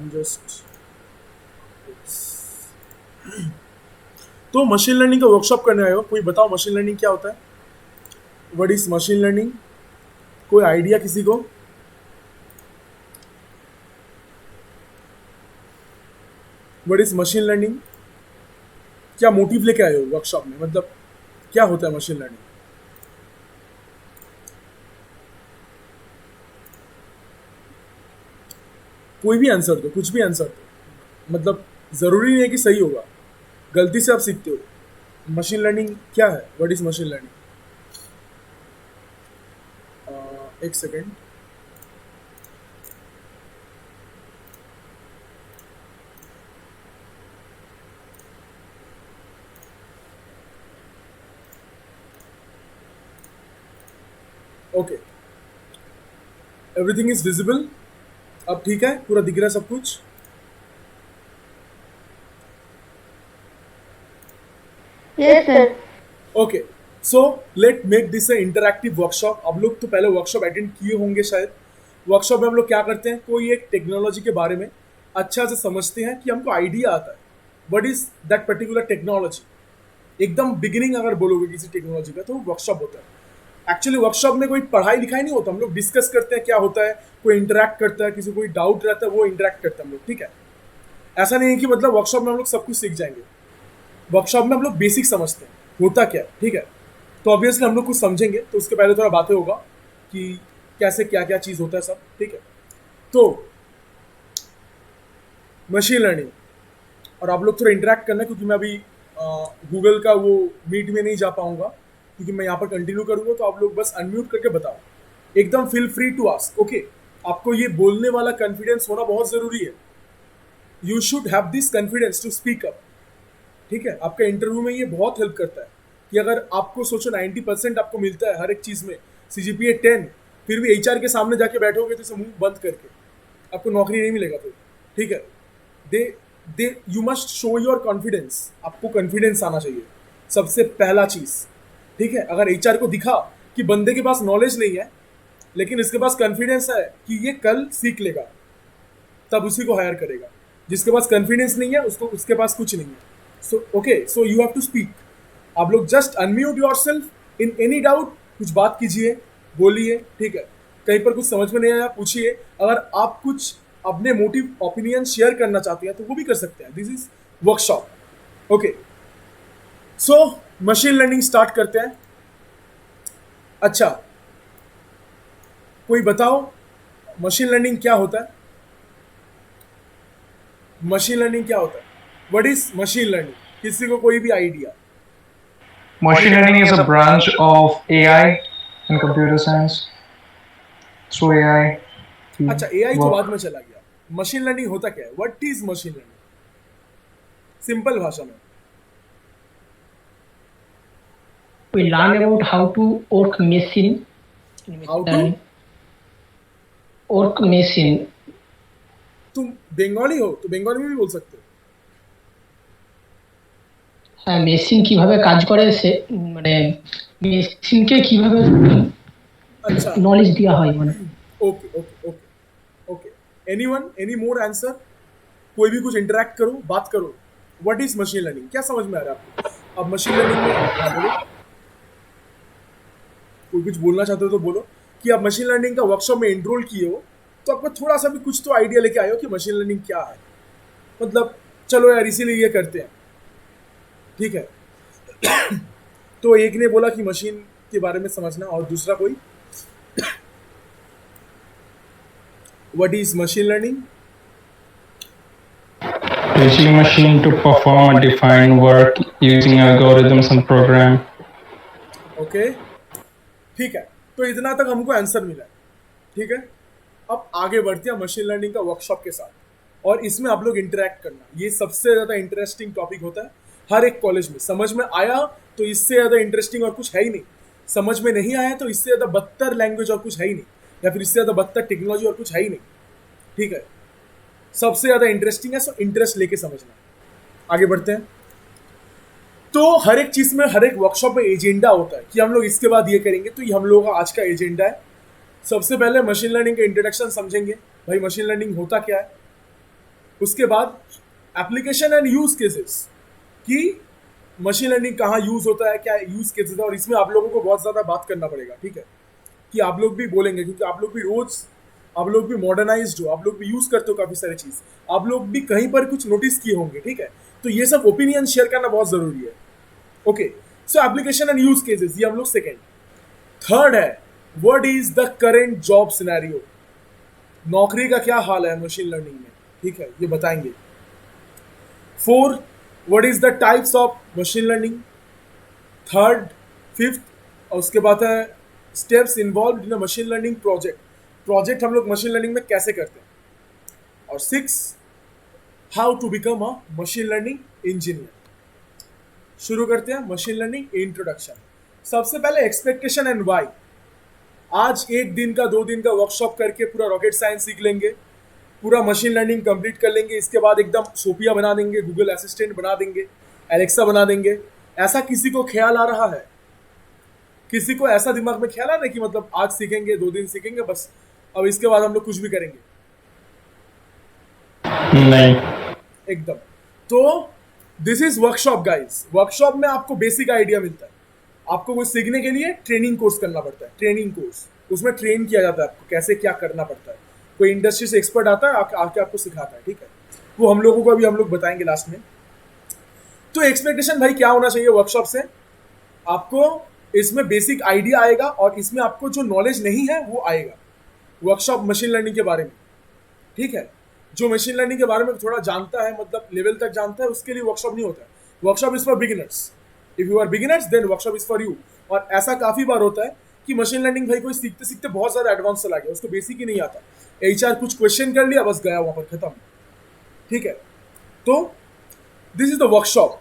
I'm just तो machine learning का workshop करने आए हो, कोई बताओ मशीन लर्निंग क्या होता है? What is machine learning? कोई आइडिया किसी को? What is machine learning? क्या मोटिव लेके आए हो वर्कशॉप में, मतलब क्या होता है मशीन लर्निंग? कोई भी आंसर दो, कुछ भी आंसर दो, मतलब जरूरी नहीं है कि सही होगा, गलती से आप सीखते हो। मशीन लर्निंग क्या है? What is machine learning? एक second. Okay, everything is visible. अब ठीक है, पूरा दिख रहा है सब कुछ। Yes, sir. Okay, so let make this A interactive workshop. आप लोग तो पहले वर्कशॉप अटेंड किए होंगे शायद। वर्कशॉप में हम लोग क्या करते हैं, कोई एक टेक्नोलॉजी के बारे में अच्छा से समझते हैं कि हमको आइडिया आता है what is that particular technology. एकदम बिगिनिंग अगर बोलोगे किसी टेक्नोलॉजी का तो वर्कशॉप होता है। एक्चुअली वर्कशॉप में कोई पढ़ाई लिखाई नहीं होता, हम लोग डिस्कस करते हैं क्या होता है, कोई इंटरेक्ट करता है, किसी को कोई डाउट रहता है वो इंटरेक्ट करते हैं हम लोग, ठीक है। ऐसा नहीं है कि मतलब वर्कशॉप में हम लोग सब कुछ सीख जाएंगे। वर्कशॉप में हम लोग बेसिक समझते हैं होता क्या है, ठीक है। तो ऑब्वियसली हम लोग कुछ समझेंगे तो उसके पहले थोड़ा बातें होगा कि कैसे क्या क्या चीज़ होता है सब, ठीक है। तो मशीन लर्निंग, और आप लोग थोड़ा इंटरेक्ट करना क्योंकि मैं अभी गूगल का वो मीट में नहीं जा पाऊंगा, क्योंकि मैं यहाँ पर कंटिन्यू करूंगा। तो आप लोग बस अनम्यूट करके बताओ, एकदम feel free to ask, okay. आपको ये बोलने वाला कॉन्फिडेंस होना बहुत ज़रूरी है। You should have this confidence to speak up, ठीक है। आपका इंटरव्यू में ये बहुत हेल्प करता है कि अगर आपको सोचो 90% आपको मिलता है हर एक चीज़ में, सीजीपीए 10, फिर भी एचआर के सामने जाके बैठोगे तो इसे मुंह बंद करके, आपको नौकरी नहीं मिलेगा फिर, ठीक है। दे दे you must show your confidence. आपको कॉन्फिडेंस आना चाहिए, सबसे पहला चीज़, ठीक है। अगर एचआर को दिखा कि बंदे के पास नॉलेज नहीं है लेकिन इसके पास कॉन्फिडेंस है कि ये कल सीख लेगा, तब उसी को हायर करेगा। जिसके पास कॉन्फिडेंस नहीं है उसको, उसके पास कुछ नहीं है। So okay, so you have to speak. आप लोग just unmute yourself in any doubt, कुछ बात कीजिए, बोलिए, ठीक है। कहीं पर कुछ समझ में नहीं आया पूछिए। अगर आप कुछ अपने मोटिव ओपिनियन शेयर करना चाहते हैं तो वो भी कर सकते हैं। This is workshop, okay. So machine learning start करते हैं। अच्छा, कोई बताओ मशीन लर्निंग क्या होता है? मशीन लर्निंग क्या होता है? What is machine learning? किसी को कोई भी idea? Machine learning is a branch of AI in computer science. Through AI, we अच्छा, एआई तो बाद work. में चला गया। मशीन लर्निंग होता क्या है? What is machine learning, simple भाषा में? We learn about how to work machine in how machine to? learning. Work machine. तुम बंगाली हो तो बंगाली में भी बोल सकते हो। হ্যাঁ, মেশিন কিভাবে কাজ করে সে মানে মেশিনকে কিভাবে अच्छा, নলেজ দেওয়া হয় মানে okay okay okay okay. Anyone, any more answer? कोई भी कुछ इंटरेक्ट करो, बात करो। व्हाट इज मशीन लर्निंग, क्या समझ में आ रहा है आपको? अब मशीन लर्निंग में, हाँ बोलो, कोई कुछ बोलना चाहते हो तो बोलो। कि आप मशीन लर्निंग का वर्कशॉप में एनरोल किए हो तो आपको थोड़ा सा भी कुछ तो आइडिया लेके आए हो कि मशीन लर्निंग क्या है। मतलब चलो यार इसीलिए ये करते हैं, ठीक है। तो एक ने बोला कि मशीन के बारे में समझना, और दूसरा कोई? What is machine learning? Teaching machine to perform a defined work using algorithms and program. Okay, ठीक है। तो इतना तक हमको आंसर मिला है, ठीक है। अब आगे बढ़ते हैं मशीन लर्निंग का वर्कशॉप के साथ, और इसमें आप लोग इंटरेक्ट करना, ये सबसे ज़्यादा इंटरेस्टिंग टॉपिक होता है हर एक कॉलेज में। समझ में आया तो इससे ज़्यादा इंटरेस्टिंग और कुछ है ही नहीं। समझ में नहीं आया तो इससे ज़्यादा बदतर लैंग्वेज और कुछ है ही नहीं, या फिर इससे ज़्यादा बदतर टेक्नोलॉजी और कुछ है ही नहीं, ठीक है। सबसे ज़्यादा इंटरेस्टिंग है, सो इंटरेस्ट लेके समझना। आगे बढ़ते हैं। तो हर एक चीज़ में, हर एक वर्कशॉप में एजेंडा होता है कि हम लोग इसके बाद ये करेंगे। तो ये हम लोगों का आज का एजेंडा है। सबसे पहले मशीन लर्निंग का इंट्रोडक्शन समझेंगे, भाई मशीन लर्निंग होता क्या है। उसके बाद एप्लीकेशन एंड यूज केसेस कि मशीन लर्निंग कहाँ यूज होता है, क्या यूज केसेस है, और इसमें आप लोगों को बहुत ज़्यादा बात करना पड़ेगा, ठीक है, कि आप लोग भी बोलेंगे क्योंकि आप लोग भी रोज, आप लोग भी मॉडर्नाइज्ड हो, आप लोग भी यूज करते हो काफ़ी सारी चीज़, आप लोग भी कहीं पर कुछ नोटिस किए होंगे, ठीक है, तो ये सब ओपिनियन शेयर करना बहुत ज़रूरी है। Okay, so application and use cases, ये हम लोग सेकेंड। थर्ड है what is the current job scenario, नौकरी का क्या हाल है मशीन लर्निंग में, ठीक है, ये बताएंगे। Four, what is the types of machine learning. Third, fifth, और उसके बाद है steps involve in a machine learning project, project हम लोग मशीन लर्निंग में कैसे करते हैं। और six, how to become a machine learning engineer. शुरू करते हैं मशीन लर्निंग इंट्रोडक्शन। सबसे पहले एक्सपेक्टेशन एंड वाई। आज एक दिन का 2 दिन का वर्कशॉप करके पूरा रॉकेट साइंस सीख लेंगे, पूरा मशीन लर्निंग कंप्लीट कर लेंगे, इसके बाद एकदम सोफिया बना देंगे, गूगल असिस्टेंट बना देंगे, एलेक्सा बना देंगे। ऐसा किसी को ख्याल आ रहा है? किसी को ऐसा दिमाग में ख्याल आ रहा है कि मतलब आज सीखेंगे, 2 दिन सीखेंगे बस, अब इसके बाद हम लोग कुछ भी करेंगे? नहीं। एकदम। तो this is workshop guys. Workshop में आपको बेसिक आइडिया मिलता है, आपको कुछ सीखने के लिए ट्रेनिंग कोर्स करना पड़ता है, ट्रेनिंग कोर्स, उसमें ट्रेन किया जाता है आपको कैसे क्या करना पड़ता है। कोई इंडस्ट्री से एक्सपर्ट आता है, आके आपको सिखाता है, ठीक है, वो हम लोगों को अभी हम लोग बताएंगे लास्ट में। तो एक्सपेक्टेशन भाई क्या होना चाहिए वर्कशॉप से? आपको इसमें बेसिक आइडिया आएगा और इसमें आपको जो नॉलेज नहीं है वो आएगा वर्कशॉप मशीन लर्निंग के बारे में, ठीक है। जो मशीन लर्निंग के बारे में थोड़ा जानता है, मतलब लेवल तक जानता है, उसके लिए वर्कशॉप नहीं होता है। Workshop is for beginners. If you are beginners then workshop is for you. और ऐसा काफी बार होता है कि मशीन लर्निंग भाई कोई सीखते सीखते बहुत ज्यादा एडवांस चला गया, उसको बेसिक ही नहीं आता, एचआर कुछ क्वेश्चन कर लिया बस गया वहां पर, खत्म, ठीक है। तो दिस इज द वर्कशॉप।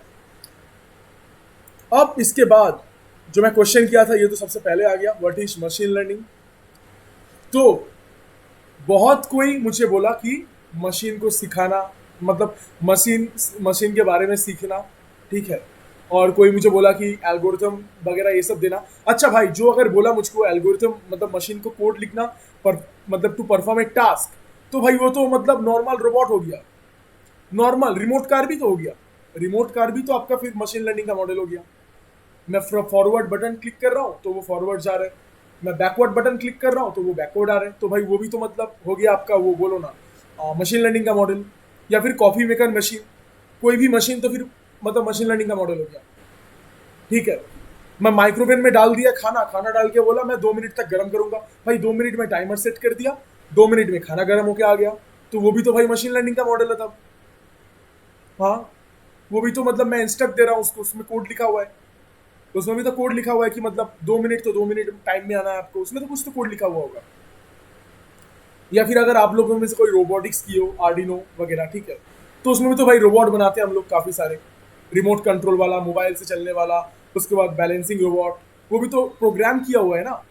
अब इसके बाद जो मैं क्वेश्चन किया था ये तो सबसे पहले आ गया, व्हाट इज मशीन लर्निंग। तो बहुत कोई मुझे बोला कि मशीन को सिखाना मतलब मशीन के बारे में सीखना, ठीक है, और कोई मुझे बोला कि एल्गोरिथम वगैरह ये सब देना। अच्छा भाई, जो अगर बोला मुझको एल्गोरिथम मतलब मशीन को कोड लिखना पर मतलब टू परफॉर्म ए टास्क, तो भाई वो तो मतलब नॉर्मल रोबोट हो गया, नॉर्मल रिमोट कार भी तो हो गया, रिमोट कार भी तो आपका फिर मशीन लर्निंग का मॉडल हो गया। मैं फॉरवर्ड बटन क्लिक कर रहा हूँ तो वो फॉरवर्ड जा रहा है, मैं बैकवर्ड बटन क्लिक कर रहा हूँ तो वो बैकवर्ड आ रहे हैं, तो भाई वो भी तो मतलब हो गया आपका, वो बोलो ना मशीन लर्निंग का मॉडल। या फिर कॉफी मेकर मशीन, कोई भी मशीन तो फिर मतलब मशीन लर्निंग का मॉडल हो गया, ठीक है। मैं माइक्रोवेव में डाल दिया खाना, खाना डाल के बोला मैं 2 मिनट तक गर्म करूंगा, भाई 2 मिनट में टाइमर सेट कर दिया, 2 मिनट में खाना गर्म होके आ गया, तो वो भी तो भाई मशीन लर्निंग का मॉडल है तब। हाँ, वो भी तो मतलब मैं इंस्ट्रक्ट दे रहा हूँ उसको, उसमें कोड लिखा हुआ है, उसमें भी तो कोड लिखा हुआ है कि मतलब 2 मिनट तो 2 मिनट टाइम में आना है आपको, उसमें तो कुछ तो कोड लिखा हुआ होगा। या फिर अगर आप लोगों में से कोई रोबोटिक्स की हो, आर्डिनो वगैरह, ठीक है, तो उसमें भी तो भाई रोबोट बनाते हैं हम लोग काफ़ी सारे, रिमोट कंट्रोल वाला, मोबाइल से चलने वाला, उसके बाद बैलेंसिंग रोबोट, वो भी तो प्रोग्राम किया हुआ है ना।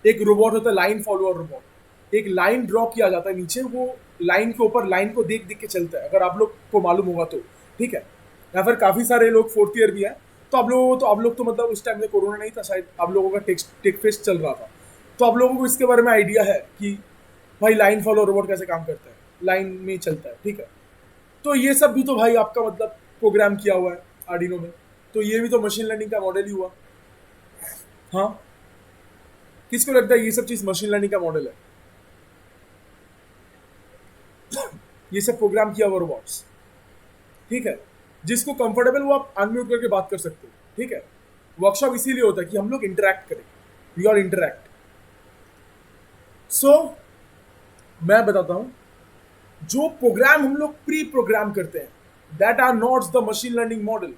एक रोबोट होता है लाइन फॉलोअर रोबोट, एक लाइन ड्रॉ किया जाता है नीचे, वो लाइन के ऊपर लाइन को देख देख के चलता है, अगर आप लोग को मालूम होगा तो, ठीक है। या फिर काफ़ी सारे लोग 4th ईयर भी हैं, तो आप लोग तो मतलब उस टाइम में कोरोना नहीं था शायद, आप लोगों का टेक फेस्ट चल रहा था, तो आप लोगों को इसके बारे में आइडिया है कि भाई लाइन फॉलो रोबोट कैसे काम करता है, लाइन में चलता है, ठीक है। तो ये सब भी तो भाई आपका मतलब प्रोग्राम किया हुआ है आर्डिनो में, तो ये भी तो मशीन लर्निंग का मॉडल ही हुआ। हाँ, किसको लगता है ये सब चीज मशीन लर्निंग का मॉडल है? ये सब प्रोग्राम किया हुआ रोबोट्स, ठीक है। जिसको कंफर्टेबल वो आप अनम्यूट करके बात कर सकते हो, ठीक है। वर्कशॉप इसीलिए होता है कि हम लोग इंटरेक्ट करें, वी आर इंटरेक्ट। सो मैं बताता हूं, जो प्रोग्राम हम लोग प्री प्रोग्राम करते हैं that are not the machine learning model.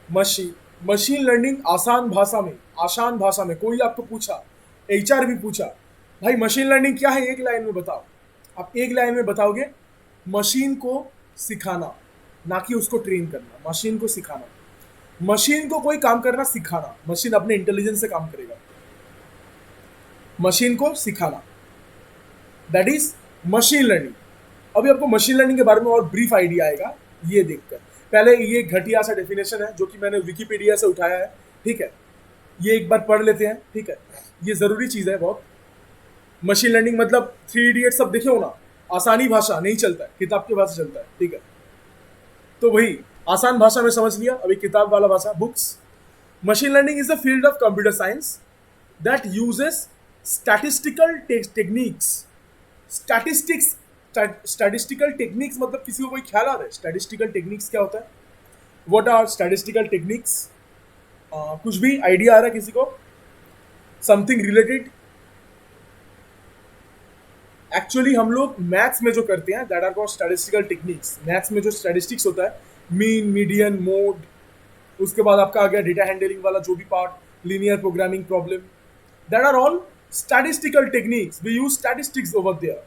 Machine learning आसान भाषा में कोई आपको पूछा, एचआर भी पूछा भाई मशीन लर्निंग क्या है, एक लाइन में बताओ, आप एक लाइन में बताओगे मशीन को सिखाना, ना कि उसको ट्रेन करना, मशीन को सिखाना, मशीन को कोई काम करना सिखाना, मशीन अपने इंटेलिजेंस से काम करेगा, मशीन को सिखाना, दैट इज मशीन लर्निंग। अभी आपको मशीन लर्निंग के बारे में और ब्रीफ आइडिया आएगा ये देखकर। पहले ये घटिया सा डेफिनेशन है जो कि मैंने विकिपीडिया से उठाया है, ठीक है, ये एक बार पढ़ लेते हैं, ठीक है, ये जरूरी चीज है बहुत। मशीन लर्निंग मतलब 3 इडियट्स सब देखे हो ना, आसानी भाषा नहीं चलता है, किताब की भाषा चलता है, ठीक है। तो वही आसान भाषा में समझ लिया, अभी किताब वाला भाषा, books. Machine learning is the field of computer science that uses statistical techniques. Statistics, statistical techniques मतलब किसी को कोई ख्याल आ रहा है स्टैटिस्टिकल टेक्निक्स क्या होता है? What are statistical techniques? कुछ भी आइडिया आ रहा है किसी को? Something related? एक्चुअली हम लोग मैथ्स में जो करते हैं that are called statistical techniques. Maths में जो स्टैटिस्टिक्स होता है, मीन, मीडियन, मोड, उसके बाद आपका आ गया डेटा हैंडलिंग वाला जो भी part, linear programming problem, that are all statistical techniques. We use statistics over there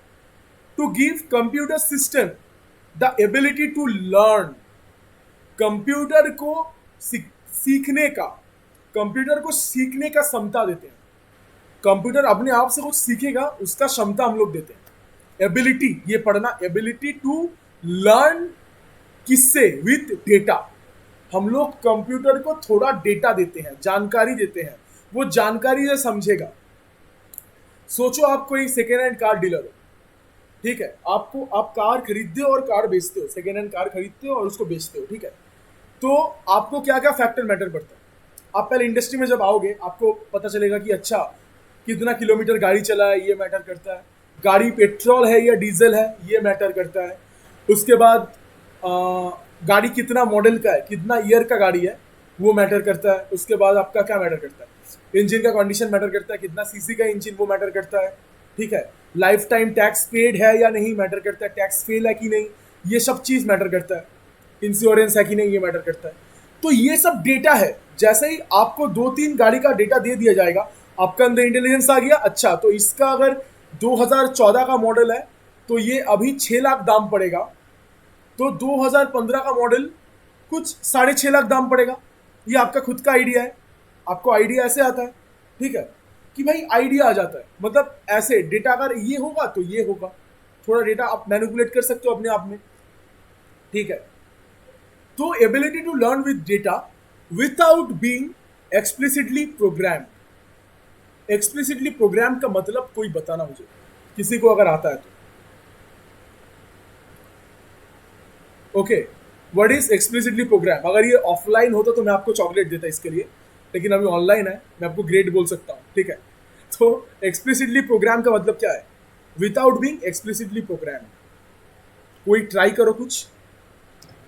to give computer system the ability to learn. Computer को सीखने का, कंप्यूटर को सीखने का क्षमता देते हैं। कंप्यूटर अपने आप से कुछ सीखेगा, उसका क्षमता हम लोग देते हैं। एबिलिटी, ये पढ़ना, एबिलिटी टू लर्न किससे? With data. हम लोग कंप्यूटर को थोड़ा डेटा देते हैं, जानकारी देते हैं, वो जानकारी से समझेगा। सोचो आप कोई सेकेंड हैंड कार डीलर हो, ठीक है, आप कार खरीदते हो और कार बेचते हो, सेकेंड हैंड कार खरीदते हो और उसको बेचते हो, ठीक है। तो आपको क्या क्या फैक्टर मैटर करता है? आप पहले इंडस्ट्री में जब आओगे आपको पता चलेगा कि अच्छा कितना किलोमीटर गाड़ी चला है, ये मैटर करता है। गाड़ी पेट्रोल है या डीजल है, ये मैटर करता है। उसके बाद गाड़ी कितना मॉडल का है, कितना ईयर का गाड़ी है, वो मैटर करता है। उसके बाद आपका क्या मैटर करता है? इंजन का कंडीशन मैटर करता है, कितना सीसी का इंजन, वो मैटर करता है, ठीक है। लाइफ टाइम टैक्स पेड है या नहीं मैटर करता है, टैक्स फेल है कि नहीं, ये सब चीज़ मैटर करता है। इंश्योरेंस है कि नहीं, ये मैटर करता है। तो ये सब डेटा है। जैसे ही आपको 2-3 गाड़ी का डेटा दे दिया जाएगा, आपका अंदर इंटेलिजेंस आ गया, अच्छा तो इसका अगर 2014 का मॉडल है तो ये अभी 6 लाख दाम पड़ेगा, तो 2015 का मॉडल कुछ 6.5 लाख दाम पड़ेगा। ये आपका खुद का आइडिया है, आपको आइडिया ऐसे आता है, ठीक है, कि भाई आइडिया आ जाता है। मतलब ऐसे डेटा अगर ये होगा तो ये होगा, थोड़ा डेटा आप मैनिपुलेट कर सकते हो अपने आप में, ठीक है। तो ability to learn with data without being explicitly programmed. Explicitly program का मतलब कोई बताना मुझे, किसी को अगर आता है तो। Okay, what is explicitly program? अगर ये ऑफलाइन होता तो मैं आपको चॉकलेट देता इसके लिए, लेकिन अभी ऑनलाइन है, मैं आपको ग्रेड बोल सकता हूँ, ठीक है। तो एक्सप्लिसिटली प्रोग्राम का मतलब क्या है? Without being explicitly program. कोई ट्राई करो कुछ।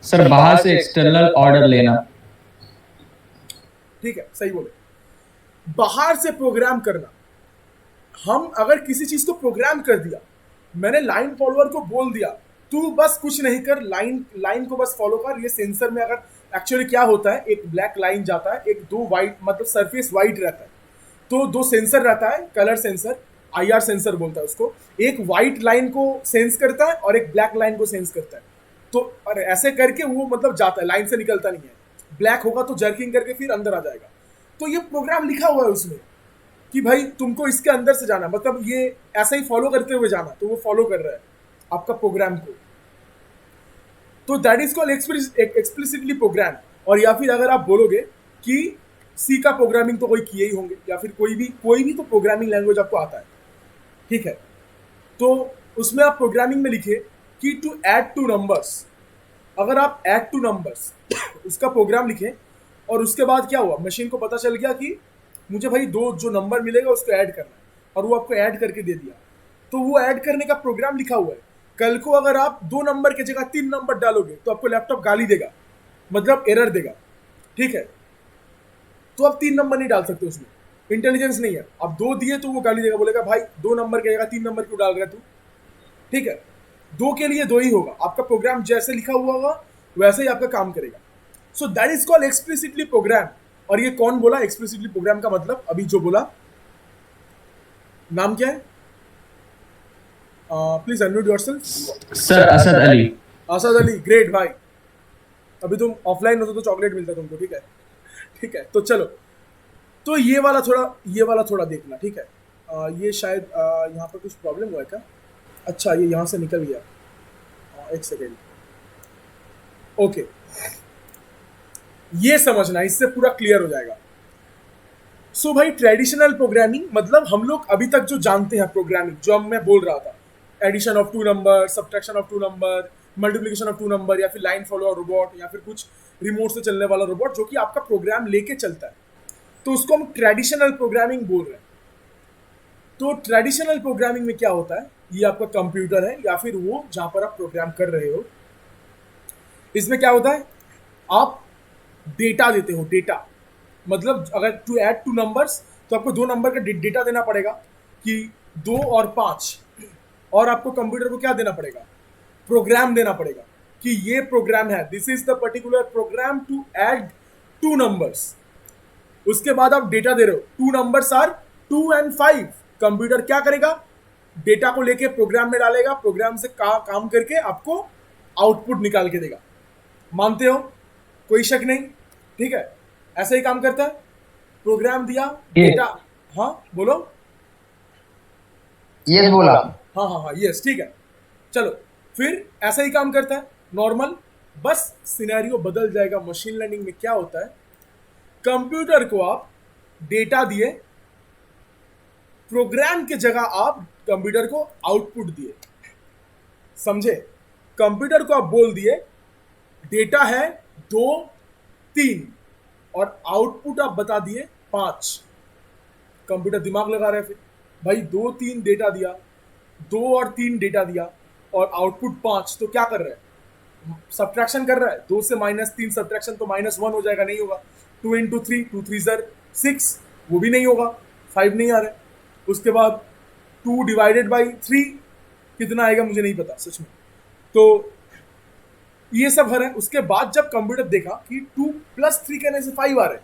सर बाहर से एक्सटर्नल ऑर्डर लेना। ठीक है, सही बोले, बाहर से प्रोग्राम करना। हम अगर किसी चीज को प्रोग्राम कर दिया, मैंने लाइन फॉलोअर को बोल दिया तू बस कुछ नहीं कर, लाइन को बस फॉलो कर। ये सेंसर में अगर एक्चुअली क्या होता है, एक ब्लैक लाइन जाता है, एक 2 वाइट, मतलब सरफेस वाइट रहता है, तो 2 सेंसर रहता है, कलर सेंसर, IR सेंसर बोलता है उसको। एक वाइट लाइन को सेंस करता है और एक ब्लैक लाइन को सेंस करता है। तो और ऐसे करके वो मतलब जाता है, लाइन से निकलता नहीं है। ब्लैक होगा तो जर्किंग करके फिर अंदर आ जाएगा। तो ये प्रोग्राम लिखा हुआ है उसमें कि भाई तुमको इसके अंदर से जाना, मतलब ये ऐसा ही फॉलो करते हुए जाना, तो वो फॉलो कर रहा है आपका प्रोग्राम को। तो that is called explicitly program. और या फिर अगर आप बोलोगे कि सी का प्रोग्रामिंग तो कोई किए ही होंगे, या फिर कोई भी तो प्रोग्रामिंग लैंग्वेज आपको आता है, ठीक है। तो उसमें आप प्रोग्रामिंग में लिखे कि टू ऐड 2 नंबर्स। अगर आप ऐड 2 नंबर्स उसका प्रोग्राम लिखे और उसके बाद क्या हुआ, मशीन को पता चल गया कि मुझे भाई 2 जो नंबर मिलेगा उसको ऐड करना है, और वो आपको ऐड करके दे दिया, तो वो ऐड करने का प्रोग्राम लिखा हुआ है। कल को अगर आप 2 नंबर की जगह 3 नंबर डालोगे तो आपको लैपटॉप गाली देगा, मतलब एरर देगा, ठीक है। तो आप 3 नंबर नहीं डाल सकते, उसमें इंटेलिजेंस नहीं है। आप 2 दिए तो वो गाली देगा, बोलेगा भाई 2 नंबर की जगह 3 नंबर क्यों डाल रहा है तू, ठीक है। 2 के लिए 2 ही होगा, आपका प्रोग्राम जैसे लिखा हुआ होगा वैसे ही आपका काम करेगा। So that is called explicitly program. और ये कौन बोला एक्सप्लिसिटली प्रोग्राम का मतलब? अभी जो बोला, नाम क्या है? Please unmute yourself. Sir Asad Ali. Asad Ali, great भाई। अभी तुम ऑफलाइन होते तो चॉकलेट मिलता तुमको, ठीक है, ठीक है। तो चलो, तो ये वाला थोड़ा देखना, ठीक है। ये शायद यहाँ पर कुछ प्रॉब्लम हुआ है क्या? अच्छा, ये यहाँ से निकल गया, एक सेकेंड। ओके, ये समझना, इससे पूरा क्लियर हो जाएगा। सो भाई ट्रेडिशनल प्रोग्रामिंग मतलब हम लोग अभी तक जो जानते हैं प्रोग्रामिंग, जो मैं बोल रहा था, addition of two number, subtraction of two number, multiplication of two number, या फिर लाइन फॉलोअर रोबोट, या फिर कुछ रिमोट से चलने वाला रोबोट जो कि आपका प्रोग्राम लेके चलता है, तो उसको हम ट्रेडिशनल प्रोग्रामिंग बोल रहे हैं। तो ट्रेडिशनल प्रोग्रामिंग में क्या होता है, ये आपका कंप्यूटर है या फिर वो जहां पर आप प्रोग्राम कर रहे हो, इसमें क्या होता है, आप डेटा देते हो। डेटा मतलब अगर टू ऐड टू नंबर्स तो आपको दो नंबर का डेटा देना पड़ेगा कि 2 और 5, और आपको कंप्यूटर को क्या देना पड़ेगा, प्रोग्राम देना पड़ेगा कि ये प्रोग्राम है, this is the particular program to add two numbers. उसके बाद आप डेटा दे रहे हो, two numbers are 2 and 5। Computer क्या करेगा, डेटा को लेके प्रोग्राम में डालेगा, प्रोग्राम से काम करके आपको आउटपुट निकाल के देगा। मानते हो, कोई शक नहीं, ठीक है, ऐसे ही काम करता है। प्रोग्राम दिया, डेटा, हाँ बोलो, यस बोला। हाँ हाँ हाँ यस, ठीक है, चलो फिर ऐसा ही काम करता है नॉर्मल, बस सिनेरियो बदल जाएगा। मशीन लर्निंग में क्या होता है, कंप्यूटर को आप डेटा दिए, प्रोग्राम के जगह आप कंप्यूटर को आउटपुट दिए, समझे। कंप्यूटर को आप बोल दिए डेटा है 2 3 और आउटपुट आप बता दिए 5। कंप्यूटर दिमाग लगा रहा है, फिर भाई 2 3 डेटा दिया, 2 और 3 डेटा दिया और आउटपुट 5, तो क्या कर रहा है, सब्ट्रैक्शन कर रहा है। 2 से -3 सब्ट्रैक्शन तो -1 हो जाएगा, नहीं होगा। 2 into 3, 2 3 6, वो भी नहीं होगा, 5 नहीं आ रहा है। उसके बाद 2 डिवाइडेड बाई 3 कितना आएगा मुझे नहीं पता सच में, तो ये सब हर है। उसके बाद जब कंप्यूटर देखा कि 2 + 3 कहने से 5 आ रहा है,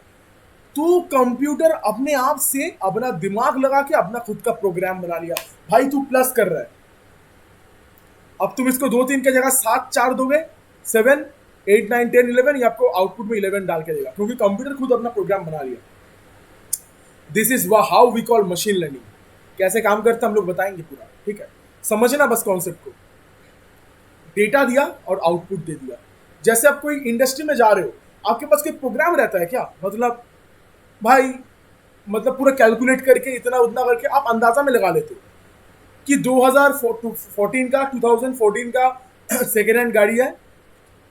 तो कंप्यूटर अपने आप से अपना दिमाग लगा के अपना खुद का प्रोग्राम बना लिया। भाई तू प्लस कर रहा है, अब तुम इसको 2 3 की जगह 7 4 दोगे, 7 8 9 10 11, ये आपको आउटपुट में 11 डाल के देगा, क्योंकि कंप्यूटर खुद अपना प्रोग्राम बना लिया। This is how we call machine learning. कैसे काम करता है हम लोग बताएंगे पूरा, ठीक है, समझना बस कॉन्सेप्ट को। डेटा दिया और आउटपुट दे दिया। जैसे आप कोई इंडस्ट्री में जा रहे हो, आपके पास कोई प्रोग्राम रहता है क्या, मतलब भाई, मतलब पूरा कैलकुलेट करके इतना उतना करके आप अंदाजा में लगा लेते हो कि 2014 का सेकेंड हैंड गाड़ी है,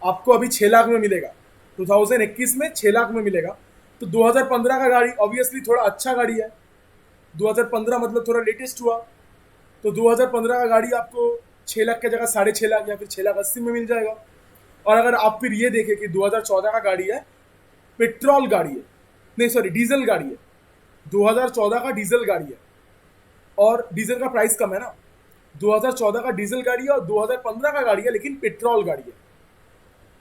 आपको अभी 6 लाख में मिलेगा, 2021 में 6 लाख में मिलेगा। तो 2015 का गाड़ी ऑब्वियसली थोड़ा अच्छा गाड़ी है, 2015 मतलब थोड़ा लेटेस्ट हुआ, तो 2015 का गाड़ी आपको 6 लाख की जगह 6.5 लाख या फिर 6,80,000 में मिल जाएगा। और अगर आप फिर ये देखें कि 2014 का गाड़ी है, पेट्रोल गाड़ी है, नहीं सॉरी डीजल गाड़ी है, 2014 का डीजल गाड़ी है, और डीजल का प्राइस कम है ना, 2014 का डीजल गाड़ी है और 2015 का गाड़ी है लेकिन पेट्रोल गाड़ी है।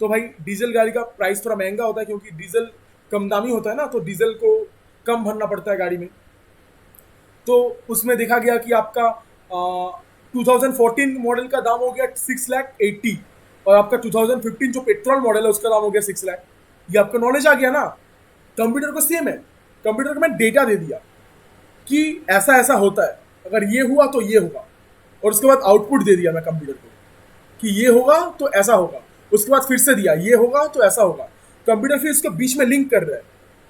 तो भाई डीजल गाड़ी का प्राइस थोड़ा महंगा होता है, क्योंकि डीजल कम दामी होता है ना, तो डीजल को कम भरना पड़ता है गाड़ी में। तो उसमें देखा गया कि आपका 2014 मॉडल का दाम हो गया 6,80,000 और आपका 2015 जो पेट्रोल मॉडल है उसका दाम हो गया 6 लाख। ये आपका नॉलेज आ गया ना। कंप्यूटर को सेम है, कंप्यूटर को मैं डेटा दे दिया कि ऐसा ऐसा होता है, अगर ये हुआ तो ये होगा, और उसके बाद आउटपुट दे दिया मैं कंप्यूटर को कि ये होगा तो ऐसा होगा, उसके बाद फिर से दिया ये होगा तो ऐसा होगा। कंप्यूटर फिर उसके बीच में लिंक कर रहा है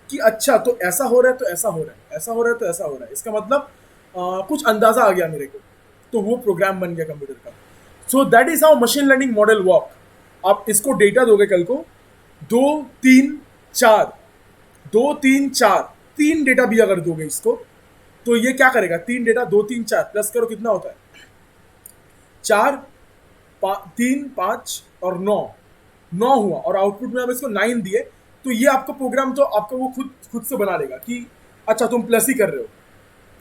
कि अच्छा तो ऐसा हो रहा है तो ऐसा हो रहा है, ऐसा हो रहा है तो ऐसा हो रहा है, इसका मतलब कुछ अंदाजा आ गया मेरे को, तो वो प्रोग्राम बन गया कंप्यूटर का। सो that is how machine learning model work. आप इसको डेटा दोगे कल को 2 3 4 2 3 4 3 डेटा भी अगर दोगे इसको, तो ये क्या करेगा, 3 डेटा 2 3 4 प्लस करो कितना होता है 4 3 5 और 9 हुआ, और आउटपुट में हम इसको 9 दिए, तो ये आपका प्रोग्राम तो आपका वो खुद से बना लेगा कि अच्छा तुम प्लस ही कर रहे हो,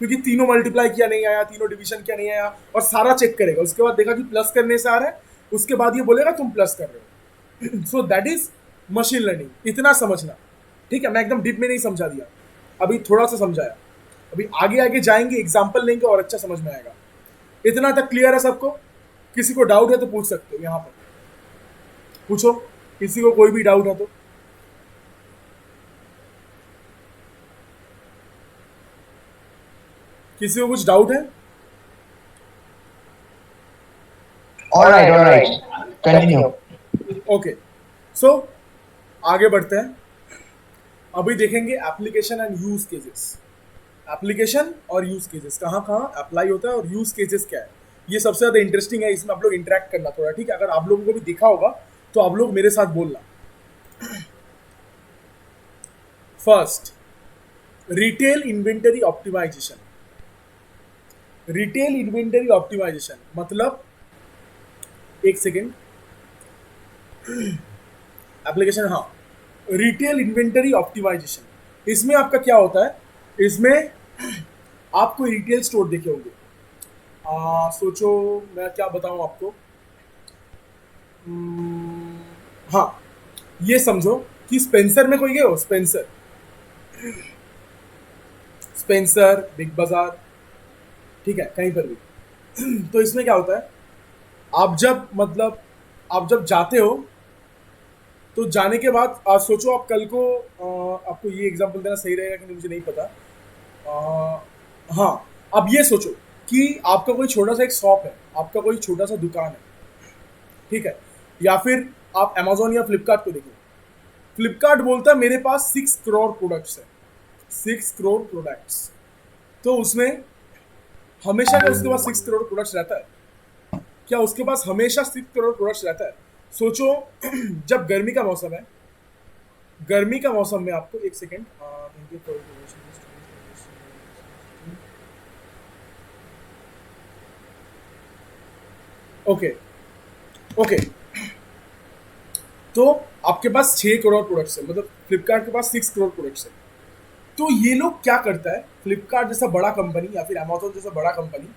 क्योंकि तीनों मल्टीप्लाई किया नहीं आया, तीनों डिवीजन किया नहीं आया, और सारा चेक करेगा। उसके बाद देखा कि प्लस करने से आ रहा है, उसके बाद ये बोलेगा तुम प्लस कर रहे हो। सो दैट इज मशीन लर्निंग। इतना समझना, ठीक है, मैं एकदम डीप में नहीं समझा दिया, अभी थोड़ा सा समझाया, अभी आगे आगे जाएंगे, एग्जाम्पल लेंगे और अच्छा समझ में आएगा। इतना तक क्लियर है सबको? किसी को डाउट है तो पूछ सकते हो, यहाँ पर पूछो, किसी को कोई भी डाउट है तो। किसी को कुछ डाउट है? All right, continue. ओके, सो आगे बढ़ते हैं। अभी देखेंगे application and use cases. Application और यूज केसेस कहाँ कहाँ अप्लाई होता है और यूज केसेस क्या है, ये सबसे ज्यादा इंटरेस्टिंग है, इसमें आप लोग इंटरेक्ट करना थोड़ा, ठीक है? अगर आप लोगों को भी दिखा होगा तो आप लोग मेरे साथ बोलना। First, retail inventory optimisation. Retail inventory optimisation मतलब, एक सेकेंड, एप्लीकेशन, हाँ, रिटेल इन्वेंटरी ऑप्टिमाइजेशन। इसमें आपका क्या होता है, इसमें आपको रिटेल स्टोर देखे होंगे। सोचो मैं क्या बताऊं आपको। हाँ, ये समझो कि स्पेंसर में कोई गए हो, स्पेंसर, स्पेंसर, बिग बाजार, ठीक है, कहीं पर भी। तो इसमें क्या होता है, आप जब मतलब आप जब जाते हो तो जाने के बाद सोचो आप कल को, आपको ये एग्जांपल देना सही रहेगा कि नहीं मुझे नहीं पता। हाँ, अब ये सोचो कि आपका कोई छोटा सा एक शॉप है, आपका कोई छोटा सा दुकान है, ठीक है? या फिर आप अमेजोन या फ्लिपकार्ट को देखो। फ्लिपकार्ट बोलता है मेरे पास 6 करोड़ प्रोडक्ट्स है, 6 करोड़ प्रोडक्ट्स। तो उसमें हमेशा क्या उसके पास 6 करोड़ प्रोडक्ट्स रहता है? क्या उसके पास हमेशा 6 करोड़ प्रोडक्ट्स रहता है? सोचो जब गर्मी का मौसम है, गर्मी का मौसम में आपको, एक सेकेंड, ओके ओके, तो आपके पास 6 करोड़ प्रोडक्ट्स है, मतलब फ्लिपकार्ट के पास 6 करोड़ प्रोडक्ट्स है। तो ये लोग क्या करता है, फ्लिपकार्ट जैसा बड़ा कंपनी या फिर अमेजोन जैसा बड़ा कंपनी,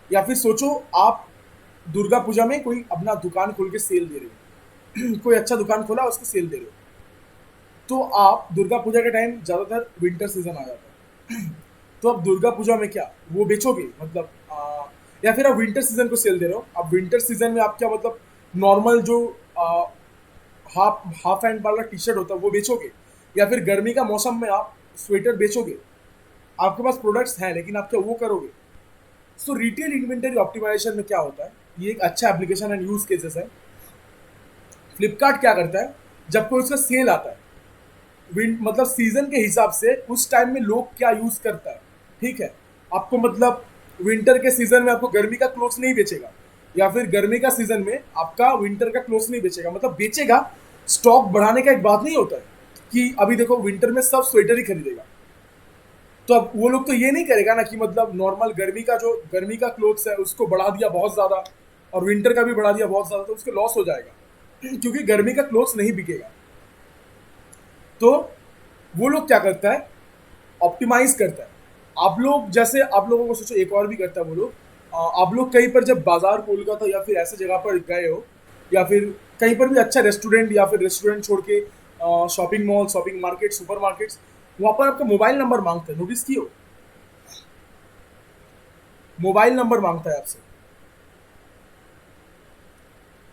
या फिर सोचो आप दुर्गा पूजा में कोई अपना दुकान खोल के सेल दे रहे हो, कोई अच्छा दुकान खोला उसको सेल दे रहे हो। तो आप दुर्गा पूजा के टाइम ज़्यादातर विंटर सीजन आ जाता है, तो अब दुर्गा पूजा में क्या वो बेचोगे, मतलब या फिर आप विंटर सीजन को सेल दे रहे हो। अब विंटर सीजन में आप क्या मतलब नॉर्मल जो हाफ हाफ हैंड वाला टी शर्ट होता है वो बेचोगे, या फिर गर्मी का मौसम में आप स्वेटर बेचोगे। आपके पास प्रोडक्ट्स हैं लेकिन आप क्या वो करोगे? सो रिटेल इन्वेंटरी ऑप्टिमाइजेशन में क्या होता है, ये एक अच्छा एप्लीकेशन एंड यूज केसेस है। फ्लिपकार्ट क्या करता है, जब कोई उसका सेल आता है, मतलब सीजन के हिसाब से उस टाइम में लोग क्या यूज करता है, ठीक है? आपको मतलब विंटर के सीजन में आपको गर्मी का क्लोथ्स नहीं बेचेगा, या फिर गर्मी का सीजन में आपका विंटर का क्लोथ्स नहीं बेचेगा, मतलब बेचेगा। स्टॉक बढ़ाने का एक बात नहीं होता है कि अभी देखो विंटर में सब स्वेटर ही खरीदेगा, तो अब वो लोग तो ये नहीं करेगा ना कि मतलब नॉर्मल गर्मी का क्लोथ्स है उसको बढ़ा दिया बहुत ज्यादा और विंटर का भी बढ़ा दिया बहुत ज्यादा, तो उसको लॉस हो जाएगा क्योंकि गर्मी का क्लोथ्स नहीं बिकेगा। तो वो लोग क्या करता है, ऑप्टिमाइज करता है। आप लोग जैसे आप लोगों को सोचो एक और भी करता है वो लोग, आप लोग कहीं पर जब बाजार कोलकाता या फिर ऐसे जगह पर गए हो, या फिर कहीं पर भी अच्छा रेस्टोरेंट या फिर रेस्टोरेंट छोड़ के shopping mall, shopping market, super markets, वहां पर आपका मोबाइल नंबर मांगता है, नोटिस किए हो? मोबाइल नंबर मांगता है आपसे।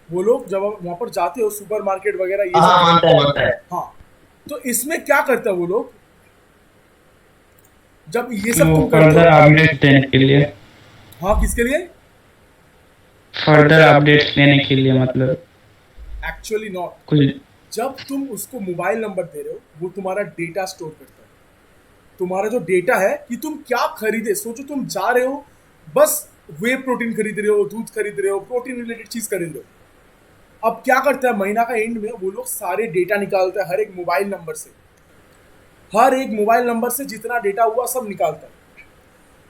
वो लोग जब आप वहां पर जाते हो सुपर मार्केट वगैरह ये हाँ, सब, मानता है। हाँ, तो इसमें क्या करता है वो लोग, जब ये सब वो तुम करते फर्दर हो, अपडेट देने के लिए, हाँ, किसके लिए? फर्दर अपडेट्स लेने के लिए, मतलब एक्चुअली नॉट। कुछ। जब तुम उसको मोबाइल नंबर दे रहे हो वो तुम्हारा डेटा स्टोर करता है। तुम्हारा जो डेटा है कि तुम क्या खरीदे, सोचो तुम जा रहे हो बस वे प्रोटीन खरीद रहे हो, दूध खरीद रहे हो, प्रोटीन रिलेटेड चीज खरीद रहे हो। अब क्या करता है, महीना का एंड में वो लोग सारे डेटा निकालता है हर एक मोबाइल नंबर से, हर एक मोबाइल नंबर से जितना डेटा हुआ सब निकालता है।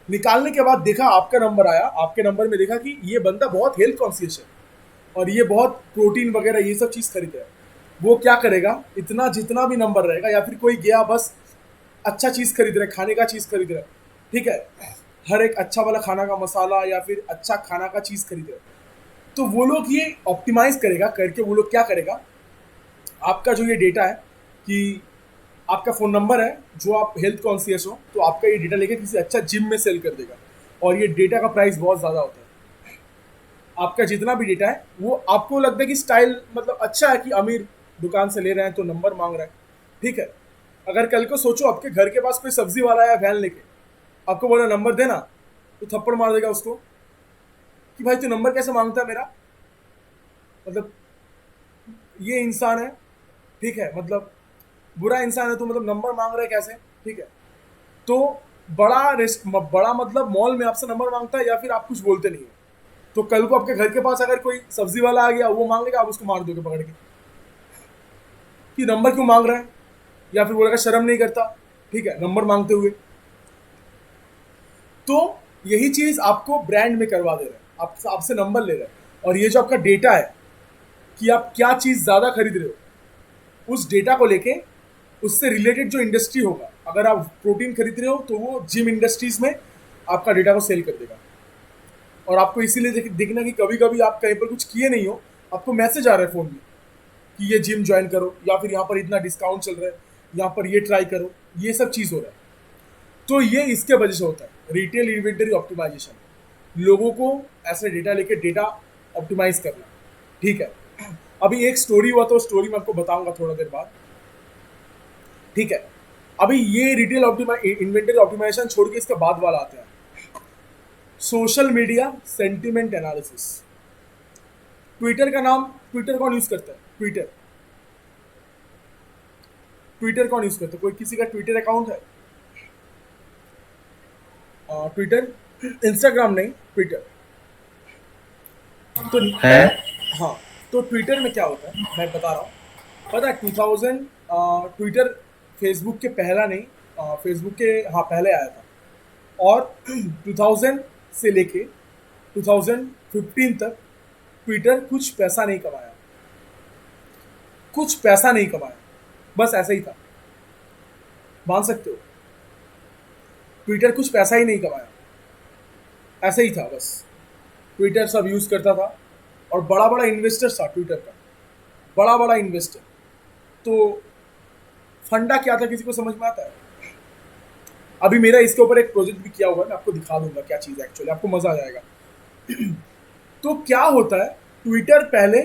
निकालने के बाद देखा आपका नंबर आया, आपके नंबर में देखा कि ये बंदा बहुत हेल्थ कॉन्शियस है और ये बहुत प्रोटीन वगैरह ये सब चीज़ खरीद रहा है। वो क्या करेगा, इतना जितना भी नंबर रहेगा, या फिर कोई गया बस अच्छा चीज़ खरीद रहा है, खाने का चीज़ खरीद रहा है, ठीक है, हर एक अच्छा वाला खाना का मसाला या फिर अच्छा खाना का चीज़ खरीद रहा है, तो वो लोग ये ऑप्टिमाइज करेगा करके, वो लोग क्या करेगा, आपका जो ये डेटा है कि आपका फ़ोन नंबर है, जो आप हेल्थ कॉन्शियस हो, तो आपका ये डेटा लेके किसी अच्छा जिम में सेल कर देगा और ये डेटा का प्राइस बहुत ज़्यादा होता है। आपका जितना भी डेटा है वो आपको लगता है कि स्टाइल मतलब अच्छा है कि अमीर दुकान से ले रहे हैं तो नंबर मांग रहा है, ठीक है। अगर कल को सोचो आपके घर के पास कोई सब्जी वाला आया वैन लेके, आपको बोला नंबर देना, तो थप्पड़ मार देगा उसको कि भाई तू नंबर कैसे मांगता है मेरा, मतलब ये इंसान है, ठीक है, मतलब बुरा इंसान है, तो मतलब नंबर मांग रहा है कैसे, ठीक है। तो बड़ा मतलब मॉल में आपसे नंबर मांगता है या फिर आप कुछ बोलते नहीं हो, तो कल को आपके घर के पास अगर कोई सब्जी वाला आ गया, वो मांग लेगा, आप उसको मार दोगे पकड़ के कि नंबर क्यों मांग रहा है, या फिर बोलेगा शर्म नहीं करता, ठीक है, नंबर मांगते हुए। तो यही चीज आपको ब्रांड में करवा दे रहा है, आपसे नंबर ले रहा है। और ये जो आपका डेटा है कि आप क्या चीज ज्यादा खरीद रहे हो, उस डेटा को लेके उससे रिलेटेड जो इंडस्ट्री होगा, अगर आप प्रोटीन खरीद रहे हो तो वो जिम इंडस्ट्रीज में आपका डेटा को सेल कर देगा। और आपको इसीलिए देखना कि कभी कभी आप कहीं पर कुछ किए नहीं हो, आपको मैसेज आ रहा है फोन में कि ये जिम ज्वाइन करो, या फिर यहाँ पर इतना डिस्काउंट चल रहा है, यहाँ पर ये ट्राई करो, ये सब चीज़ हो रहा है। तो ये इसके वजह से होता है रिटेल इन्वेंटरी ऑप्टिमाइजेशन, लोगों को ऐसे डेटा लेके डेटा ऑप्टिमाइज करना, ठीक है। अभी एक स्टोरी हुआ, तो स्टोरी मैं आपको बताऊंगा थोड़ा देर बाद, ठीक है। अभी ये रिटेल इन्वेंटरी ऑप्टिमाइजेशन छोड़ के इसके बाद वाला आता है social media sentiment analysis. Twitter का नाम, ट्विटर कौन यूज करता है? ट्विटर ट्विटर कौन यूज करता है? कोई किसी का ट्विटर अकाउंट है? ट्विटर, इंस्टाग्राम नहीं, ट्विटर तो है। हाँ, तो ट्विटर में क्या होता है मैं बता रहा हूँ। पता है 2000 ट्विटर फेसबुक के पहला नहीं, फेसबुक के हाँ पहले आया था, और 2000 से लेके 2015 तक ट्विटर कुछ पैसा नहीं कमाया, कुछ पैसा नहीं कमाया, बस ऐसा ही था, मान सकते हो। ट्विटर कुछ पैसा ही नहीं कमाया, ऐसे ही था बस। ट्विटर सब यूज़ करता था और बड़ा बड़ा इन्वेस्टर था ट्विटर का, बड़ा बड़ा इन्वेस्टर। तो फंडा क्या था किसी को समझ में आता है? अभी मेरा इसके ऊपर एक प्रोजेक्ट भी किया हुआ है, मैं आपको दिखा दूंगा क्या चीज़ है एक्चुअली, आपको मज़ा आ जाएगा। तो क्या होता है, ट्विटर पहले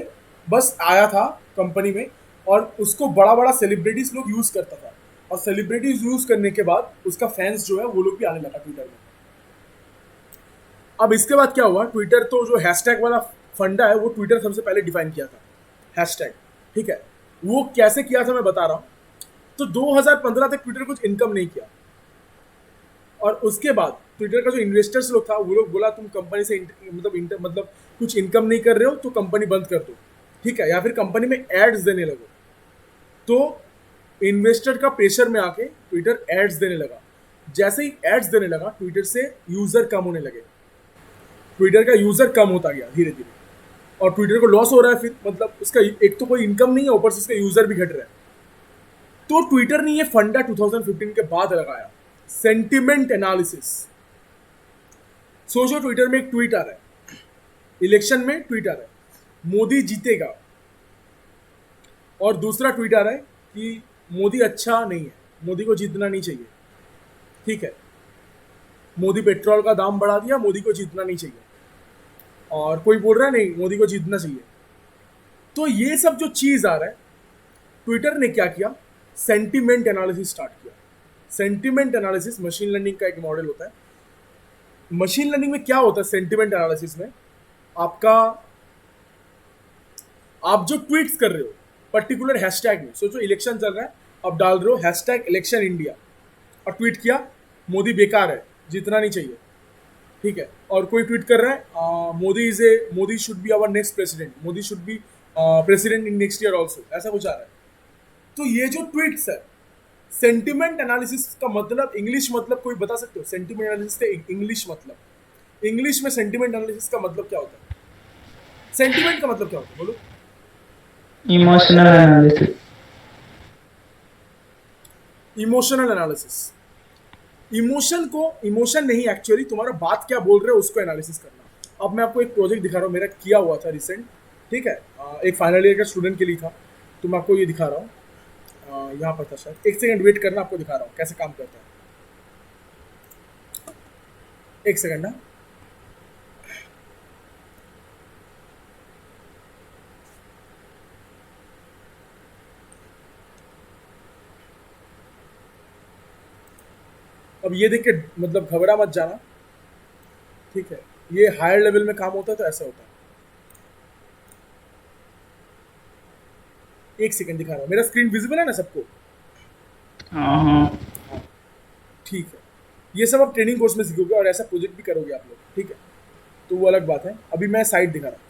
बस आया था कंपनी में और उसको बड़ा बड़ा सेलिब्रिटीज लोग यूज़ करता था, और सेलिब्रिटीज यूज़ करने के बाद उसका फैंस जो है वो लोग भी आने लगा ट्विटर में। अब इसके बाद क्या हुआ, ट्विटर तो जो हैशटैग वाला फंडा है वो ट्विटर सबसे पहले डिफाइन किया था, हैशटैग, ठीक है। वो कैसे किया था मैं बता रहा हूँ। तो 2015 तक ट्विटर कुछ इनकम नहीं किया, और उसके बाद ट्विटर का जो इन्वेस्टर्स लोग था वो लोग बोला तुम कंपनी से मतलब कुछ इनकम नहीं कर रहे हो तो कंपनी बंद कर दो, ठीक है, या फिर कंपनी में एड्स देने लगो। तो इन्वेस्टर का प्रेशर में आके ट्विटर एड्स देने लगा। जैसे ही एड्स देने लगा, ट्विटर से यूजर कम होने लगे, ट्विटर का यूजर कम होता गया धीरे धीरे, और ट्विटर को लॉस हो रहा है। फिर मतलब उसका एक तो कोई इनकम नहीं है, ऊपर से उसका यूजर भी घट रहा है। तो ट्विटर ने ये फंडा 2015 के बाद लगाया, सेंटिमेंट एनालिसिस। सोचो ट्विटर में एक ट्वीट आ रहा है, इलेक्शन में ट्वीट आ रहा है मोदी जीतेगा, और दूसरा ट्वीट आ रहा है कि मोदी अच्छा नहीं है, मोदी को जीतना नहीं चाहिए, ठीक है, मोदी पेट्रोल का दाम बढ़ा दिया, मोदी को जीतना नहीं चाहिए, और कोई बोल रहा है नहीं मोदी को जीतना चाहिए। तो ये सब जो चीज़ आ रहा है, ट्विटर ने क्या किया, सेंटिमेंट एनालिसिस स्टार्ट किया। सेंटिमेंट एनालिसिस मशीन लर्निंग का एक मॉडल होता है। मशीन लर्निंग में क्या होता है, सेंटिमेंट एनालिसिस में आप जो ट्वीट्स कर रहे हो पर्टिकुलर हैशटैग में, सोचो इलेक्शन चल रहा है, आप डाल रहे हो हैशटैग इलेक्शन इंडिया और ट्वीट किया मोदी बेकार है, जीतना नहीं चाहिए, ठीक है, और कोई ट्वीट कर रहा है Modi should be our next president, Modi should be president in next year also, ऐसा कुछ आ रहा है। तो ये जो ट्वीट्स है, सेंटिमेंट एनालिसिस का मतलब, इंग्लिश मतलब कोई बता सकते हो? सेंटिमेंट एनालिसिस का इंग्लिश मतलब, इंग्लिश में सेंटिमेंट एनालिसिस का मतलब क्या होता है? सेंटिमेंट का मतलब क्या होता है बोलो? Emotional analysis. Emotional analysis. Emotion नहीं, एक्चुअली तुम्हारा बात क्या बोल रहे हो उसको एनालिसिस करना। अब मैं आपको एक प्रोजेक्ट दिखा रहा हूँ, मेरा किया हुआ था रिसेंट, ठीक है, एक फाइनल ईयर का स्टूडेंट के लिए था, तो मैं आपको ये दिखा रहा हूँ। यहाँ पर था शायद, एक सेकंड वेट करना, आपको दिखा रहा हूँ कैसे काम करता है, एक सेकंड ना। अब ये देख के मतलब घबरा मत जाना, ठीक है, ये हायर लेवल में काम होता है तो ऐसा होता है। एक सेकंड दिखा रहा हूँ, मेरा स्क्रीन विजिबल है ना सबको? हाँ, ठीक है, ये सब आप ट्रेनिंग कोर्स में सीखोगे और ऐसा प्रोजेक्ट भी करोगे आप लोग, ठीक है। तो वो अलग बात है, अभी मैं साइट दिखा रहा हूँ।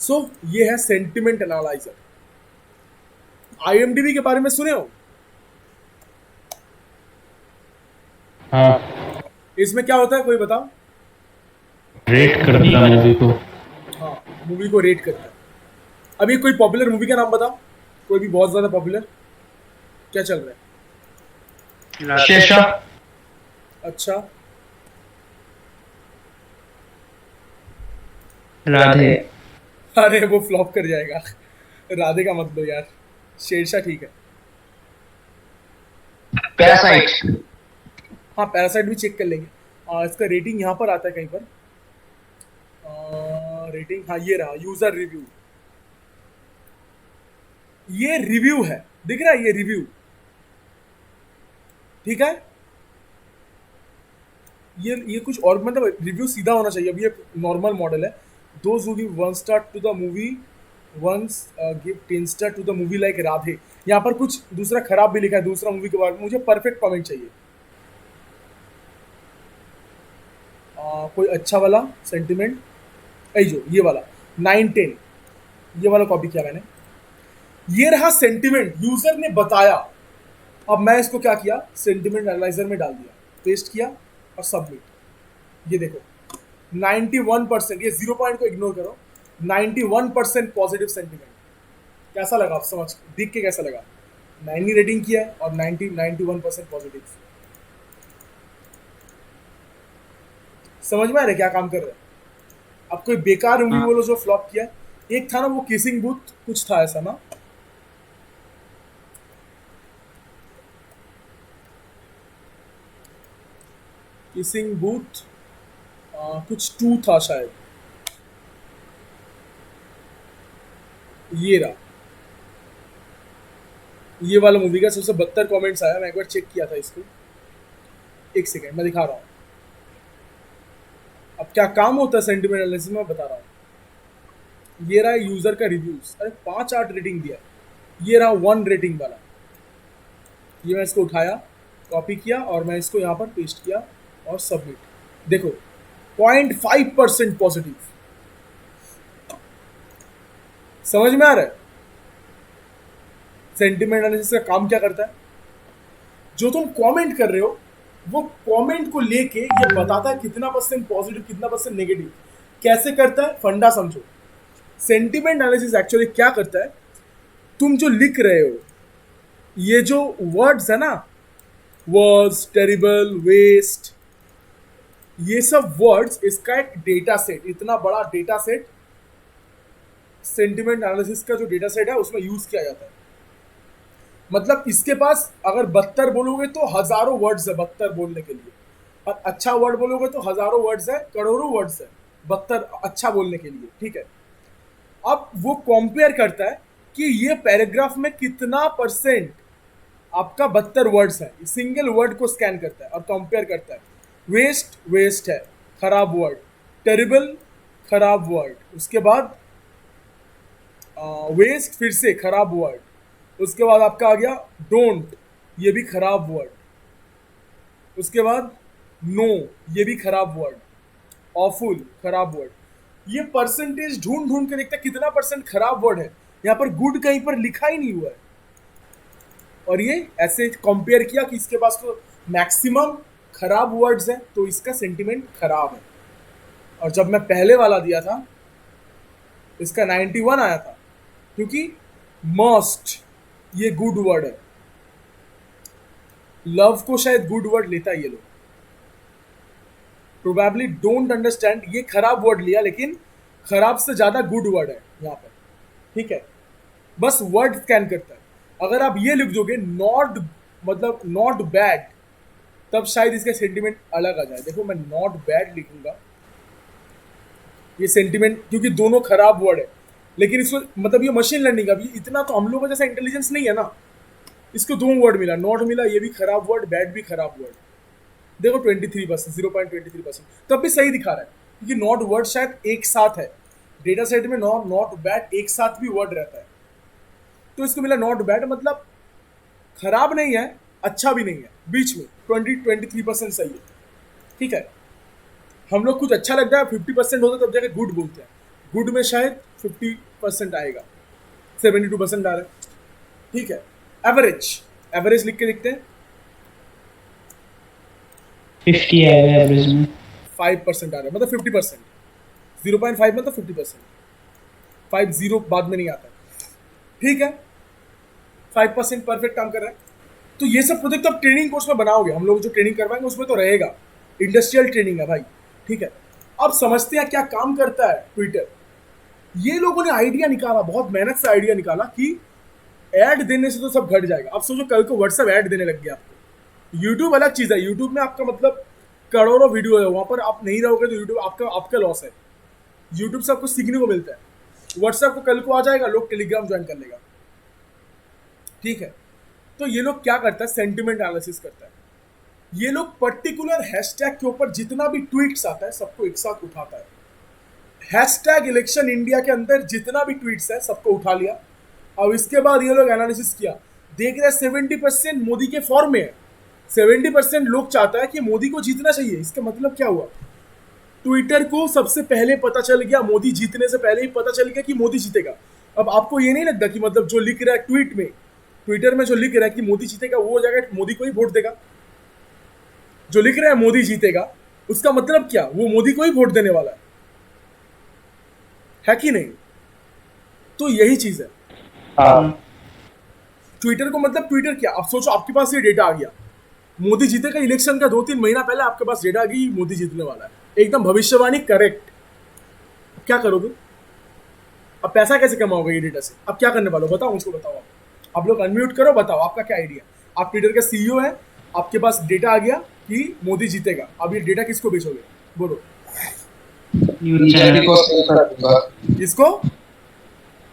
सो ये है सेंटिमेंट एनालाइजर। IMDb के बारे में सुने हो? हाँ, इसमें क्या होता है कोई बताओ? रेट करता मूवी को। हाँ, मूवी को रेट करता है। अभी कोई पॉपुलर मूवी का नाम बताओ, कोई भी बहुत ज्यादा पॉपुलर, क्या चल रहा है? शेरशाह। अच्छा, राधे। अरे वो फ्लॉप कर जाएगा। राधे का मत लो यार, शेरशाह ठीक है। Parasite. हाँ, पैरासाइट भी चेक कर लेंगे। इसका रेटिंग यहाँ पर आता है कहीं पर। रेटिंग, हाँ ये रहा, यूजर रिव्यू। ये रिव्यू है, दिख रहा है ये रिव्यू, ठीक है। ये कुछ और मतलब रिव्यू सीधा होना चाहिए। अभी ये नॉर्मल मॉडल है। Those who give 1 star to the movie once give 10 star to the movie like Radhe. यहाँ पर कुछ दूसरा खराब भी लिखा है दूसरा मूवी के बारे में। मुझे परफेक्ट कमेंट चाहिए। कोई अच्छा वाला सेंटिमेंट, जो ये वाला 9-10, ये वाला कॉपी किया मैंने। ये रहा सेंटिमेंट, यूजर ने बताया। अब मैं इसको क्या किया, सेंटिमेंट एनालाइजर में डाल दिया, पेस्ट किया और सबमिट। ये देखो 91%, ये 0 पॉइंट को इग्नोर करो, 91% पॉजिटिव सेंटिमेंट। कैसा लगा आप समझ देख के, कैसा लगा? 90 रेटिंग किया है और 91% पॉजिटिव। समझ में आ रहा है क्या काम कर रहे हैं? अब कोई बेकार मूवी बोलो जो फ्लॉप किया है। एक था ना वो किसिंग बूथ, कुछ था ऐसा ना, किसिंग बूथ, कुछ 2 था शायद। ये रहा, ये वाला मूवी का सबसे 72 कमेंट्स आया। मैं एक बार चेक किया था इसको, एक सेकेंड मैं दिखा रहा हूँ। अब क्या काम होता है सेंटिमेंट एनालिसिस में, बता रहा हूँ। ये रहा यूजर का रिव्यूज, अरे 5-8 रेटिंग दिया। ये रहा 1 रेटिंग वाला। ये मैं इसको उठाया, कॉपी किया और मैं इसको यहाँ पर पेस्ट किया और सबमिट। देखो 0.5% पॉजिटिव। समझ में आ रहा है सेंटिमेंट एनालिसिस का काम क्या करता है? जो तुम कमेंट कर रहे हो वो कमेंट को लेके ये बताता है कितना परसेंट पॉजिटिव कितना परसेंट नेगेटिव। कैसे करता है फंडा समझो। सेंटिमेंट एनालिसिस एक्चुअली क्या करता है, तुम जो लिख रहे हो, ये जो वर्ड्स है ना, वर्ड्स, टेरिबल, वेस्ट, ये सब वर्ड्स, इसका एक डेटा सेट, इतना बड़ा डेटा सेट सेंटिमेंट एनालिसिस का जो डेटा सेट है उसमें यूज किया जाता है। मतलब इसके पास अगर 72 बोलोगे तो हजारों वर्ड्स है 72 बोलने के लिए, और अच्छा वर्ड बोलोगे तो हजारों वर्ड्स है, करोड़ों वर्ड्स है 72 अच्छा बोलने के लिए, ठीक है। अब वो कंपेयर करता है कि ये पैराग्राफ में कितना परसेंट आपका 72 वर्ड्स है। सिंगल वर्ड को स्कैन करता है और कंपेयर करता है। वेस्ट, वेस्ट है, खराब वर्ड। टेरिबल, खराब वर्ड। उसके बाद वेस्ट, फिर से खराब वर्ड। उसके बाद आपका आ गया डोंट, ये भी खराब वर्ड। उसके बाद नो, ये भी खराब वर्ड। ऑफुल, खराब वर्ड। ये परसेंटेज ढूंढ ढूंढ के देखता है कितना परसेंट खराब वर्ड है। यहाँ पर गुड कहीं पर लिखा ही नहीं हुआ है। और ये ऐसे कंपेयर किया कि इसके पास तो मैक्सिमम खराब वर्ड्स हैं, तो इसका सेंटिमेंट खराब है। और जब मैं पहले वाला दिया था इसका 91 आया था, क्योंकि मस्ट ये गुड वर्ड है। लव को शायद गुड वर्ड लेता है ये लोग, प्रोबेबली डोंट अंडरस्टैंड, ये खराब वर्ड लिया, लेकिन खराब से ज्यादा गुड वर्ड है यहाँ पर, ठीक है। बस वर्ड स्कैन करता है। अगर आप ये लिख दोगे नॉट, मतलब नॉट बैड, तब शायद इसका सेंटिमेंट अलग आ जाए। देखो मैं नॉट बैड लिखूंगा, ये सेंटिमेंट, क्योंकि दोनों खराब वर्ड है, लेकिन इसको मतलब ये मशीन लर्निंग का भी इतना तो हम लोगों का जैसा इंटेलिजेंस नहीं है ना। इसको 2 वर्ड मिला, नॉट मिला, ये भी खराब वर्ड, बैड भी खराब वर्ड। देखो 23%, 0.23%, तब भी सही दिखा रहा है, क्योंकि नॉट वर्ड शायद एक साथ है। डेटा सेट में नॉट बैड एक साथ भी वर्ड रहता है, तो इसको मिला नॉट बैड, मतलब खराब नहीं है, अच्छा भी नहीं है, बीच में 23% सही है, ठीक है। हम लोग कुछ अच्छा लगता है 50% होता है तब जाके गुड बोलते हैं, गुड में शायद 50% आएगा, 72% आ रहा है, ठीक है। एवरेज, एवरेज लिख के लिखते हैं, 50 आएगा एवरेज में। 5% आ रहा है, मतलब 50%, 0.5 मतलब 50%, 50 बाद में नहीं आता, ठीक है। 5% परफेक्ट काम कर रहा है। तो ये सब प्रोजेक्ट आप ट्रेनिंग कोर्स में बनाओगे, हम लोग जो ट्रेनिंग करवाएंगे उसमें तो रहेगा, इंडस्ट्रियल ट्रेनिंग है भाई, ठीक है। अब समझते हैं क्या काम करता है ट्विटर। ये लोगों ने आइडिया निकाला, बहुत मेहनत से आइडिया निकाला कि ऐड देने से तो सब घट जाएगा। अब सोचो कल को व्हाट्सएप ऐड देने लग गया आपको। यूट्यूब अलग चीज़ है, यूट्यूब में आपका मतलब करोड़ों वीडियो है, वहां पर आप नहीं रहोगे तो यूट्यूब आपका लॉस है। यूट्यूब से आपको सीखने को मिलता है। व्हाट्सएप को कल को आ जाएगा, लोग टेलीग्राम ज्वाइन कर लेगा, ठीक है। तो ये लोग क्या करता है, सेंटिमेंट एनालिसिस करता है। ये लोग पर्टिकुलर हैशटैग के ऊपर जितना भी ट्वीट्स आता है सबको एक साथ उठाता है। हैशटैग इलेक्शन इंडिया के अंदर जितना भी ट्वीट्स है सबको उठा लिया। अब इसके बाद ये लोग एनालिसिस किया, देख रहे 70% मोदी के फॉर्म में है, 70% लोग चाहता है कि मोदी को जीतना चाहिए। इसका मतलब क्या हुआ, ट्विटर को सबसे पहले पता चल गया, मोदी जीतने से पहले ही पता चल गया कि मोदी जीतेगा। अब आपको ये नहीं लगता कि मतलब जो लिख रहा है ट्वीट में, ट्विटर में जो लिख रहा है कि मोदी जीतेगा, वो हो जाएगा मोदी को ही वोट देगा। जो लिख रहा है मोदी जीतेगा, उसका मतलब क्या, वो मोदी को ही वोट देने वाला है कि नहीं। तो यही चीज है ट्विटर को, मतलब ट्विटर क्या, अब सोचो आपके पास ये डेटा आ गया, मोदी जीतेगा, इलेक्शन का 2-3 महीना पहले आपके पास डेटा आ गई मोदी जीतने वाला है, एकदम भविष्यवाणी करेक्ट। क्या करोगे, अब पैसा कैसे कमाओगे ये डेटा से, अब क्या करने वाले हो बताओ, मुझको बताओ। आप लोग अनम्यूट करो, बताओ आपका क्या आइडिया। आप ट्विटर के सीईओ है, आपके पास डेटा आ गया कि मोदी जीतेगा, अब ये डेटा किसको बेचोगे, बोलो। न्यूज चैनल को सेल कर दूंगा। किसको,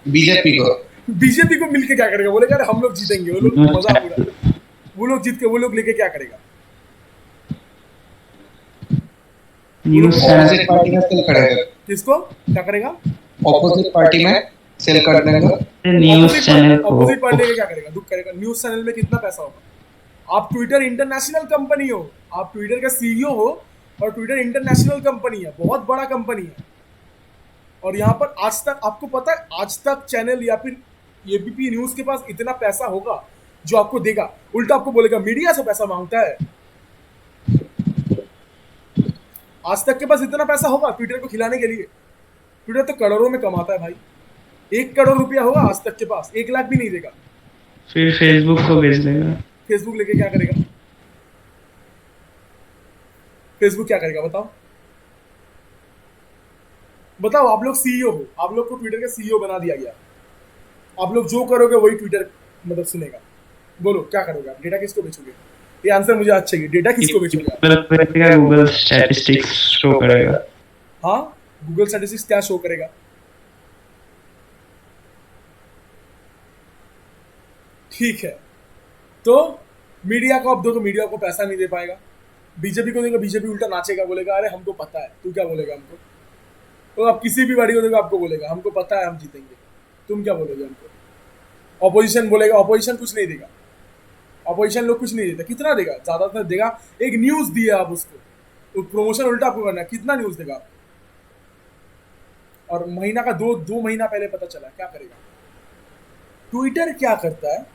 बीजेपी को। बीजेपी को मिलके क्या करेगा, बोलेगा अरे हम लोग जीतेंगे, वो लोग मजाक उड़ा, वो लोग जीत के वो लोग लेके क्या करेगा, न्यूज चैनल ऑपोजिट पार्टी में सेल करेगा। किसको क्या करेगा, ऑपोजिट पार्टी में सेल कर देंगे। न्यूज चैनल को अपोजिट पार्टी का क्या करेगा, दुख करेगा। न्यूज चैनल में कितना पैसा होगा, आप ट्विटर इंटरनेशनल कंपनी हो, आप ट्विटर का सीईओ हो, और ट्विटर इंटरनेशनल कंपनी है, बहुत बड़ा कंपनी है। और यहाँ पर आज तक आपको पता है, आज तक चैनल या फिर एबीपी न्यूज के पास इतना पैसा होगा जो आपको देगा, उल्टा आपको बोलेगा मीडिया से पैसा मांगता है। आज तक के पास इतना पैसा होगा ट्विटर को खिलाने के लिए, ट्विटर तो करोड़ों में कमाता है भाई, 1 करोड़ रुपया होगा आज तक के पास, 1 लाख भी नहीं देगा। फिर फेसबुक को बेच देगा। फेसबुक लेके क्या करेगा, फेसबुक क्या करेगा बताओ, बताओ। आप लोग सीईओ हो, आप लोग को ट्विटर का सीईओ बना दिया गया, आप लोग जो करोगे वही ट्विटर मतलब सुनेगा, बोलो क्या करोगे आप, डेटा किसको बेचोगे, ये आंसर मुझे आज चाहिए, डेटा किसको बेचोगे आप? गूगल स्टैटिस्टिक्स शो करेगा। हाँ, गूगल स्टैटिस्टिक्स क्या शो करेगा, ठीक है। तो मीडिया को आप दो तो मीडिया को पैसा नहीं दे पाएगा, बीजेपी को देगा, बीजेपी उल्टा नाचेगा, बोलेगा अरे हमको पता है, तू क्या बोलेगा हमको। तो आप किसी भी पार्टी को देखो आपको बोलेगा हमको पता है हम जीतेंगे, तुम क्या बोलोगे हमको। ऑपोजिशन बोलेगा, ऑपोजिशन कुछ नहीं देगा, ऑपोजिशन लोग कुछ नहीं देता, कितना देगा, ज्यादातर देगा, एक न्यूज दिया आप उसको, प्रमोशन उल्टा आपको करना है, कितना न्यूज देगा आप? और महीना का दो महीना पहले पता चला, क्या करेगा। ट्विटर क्या करता है,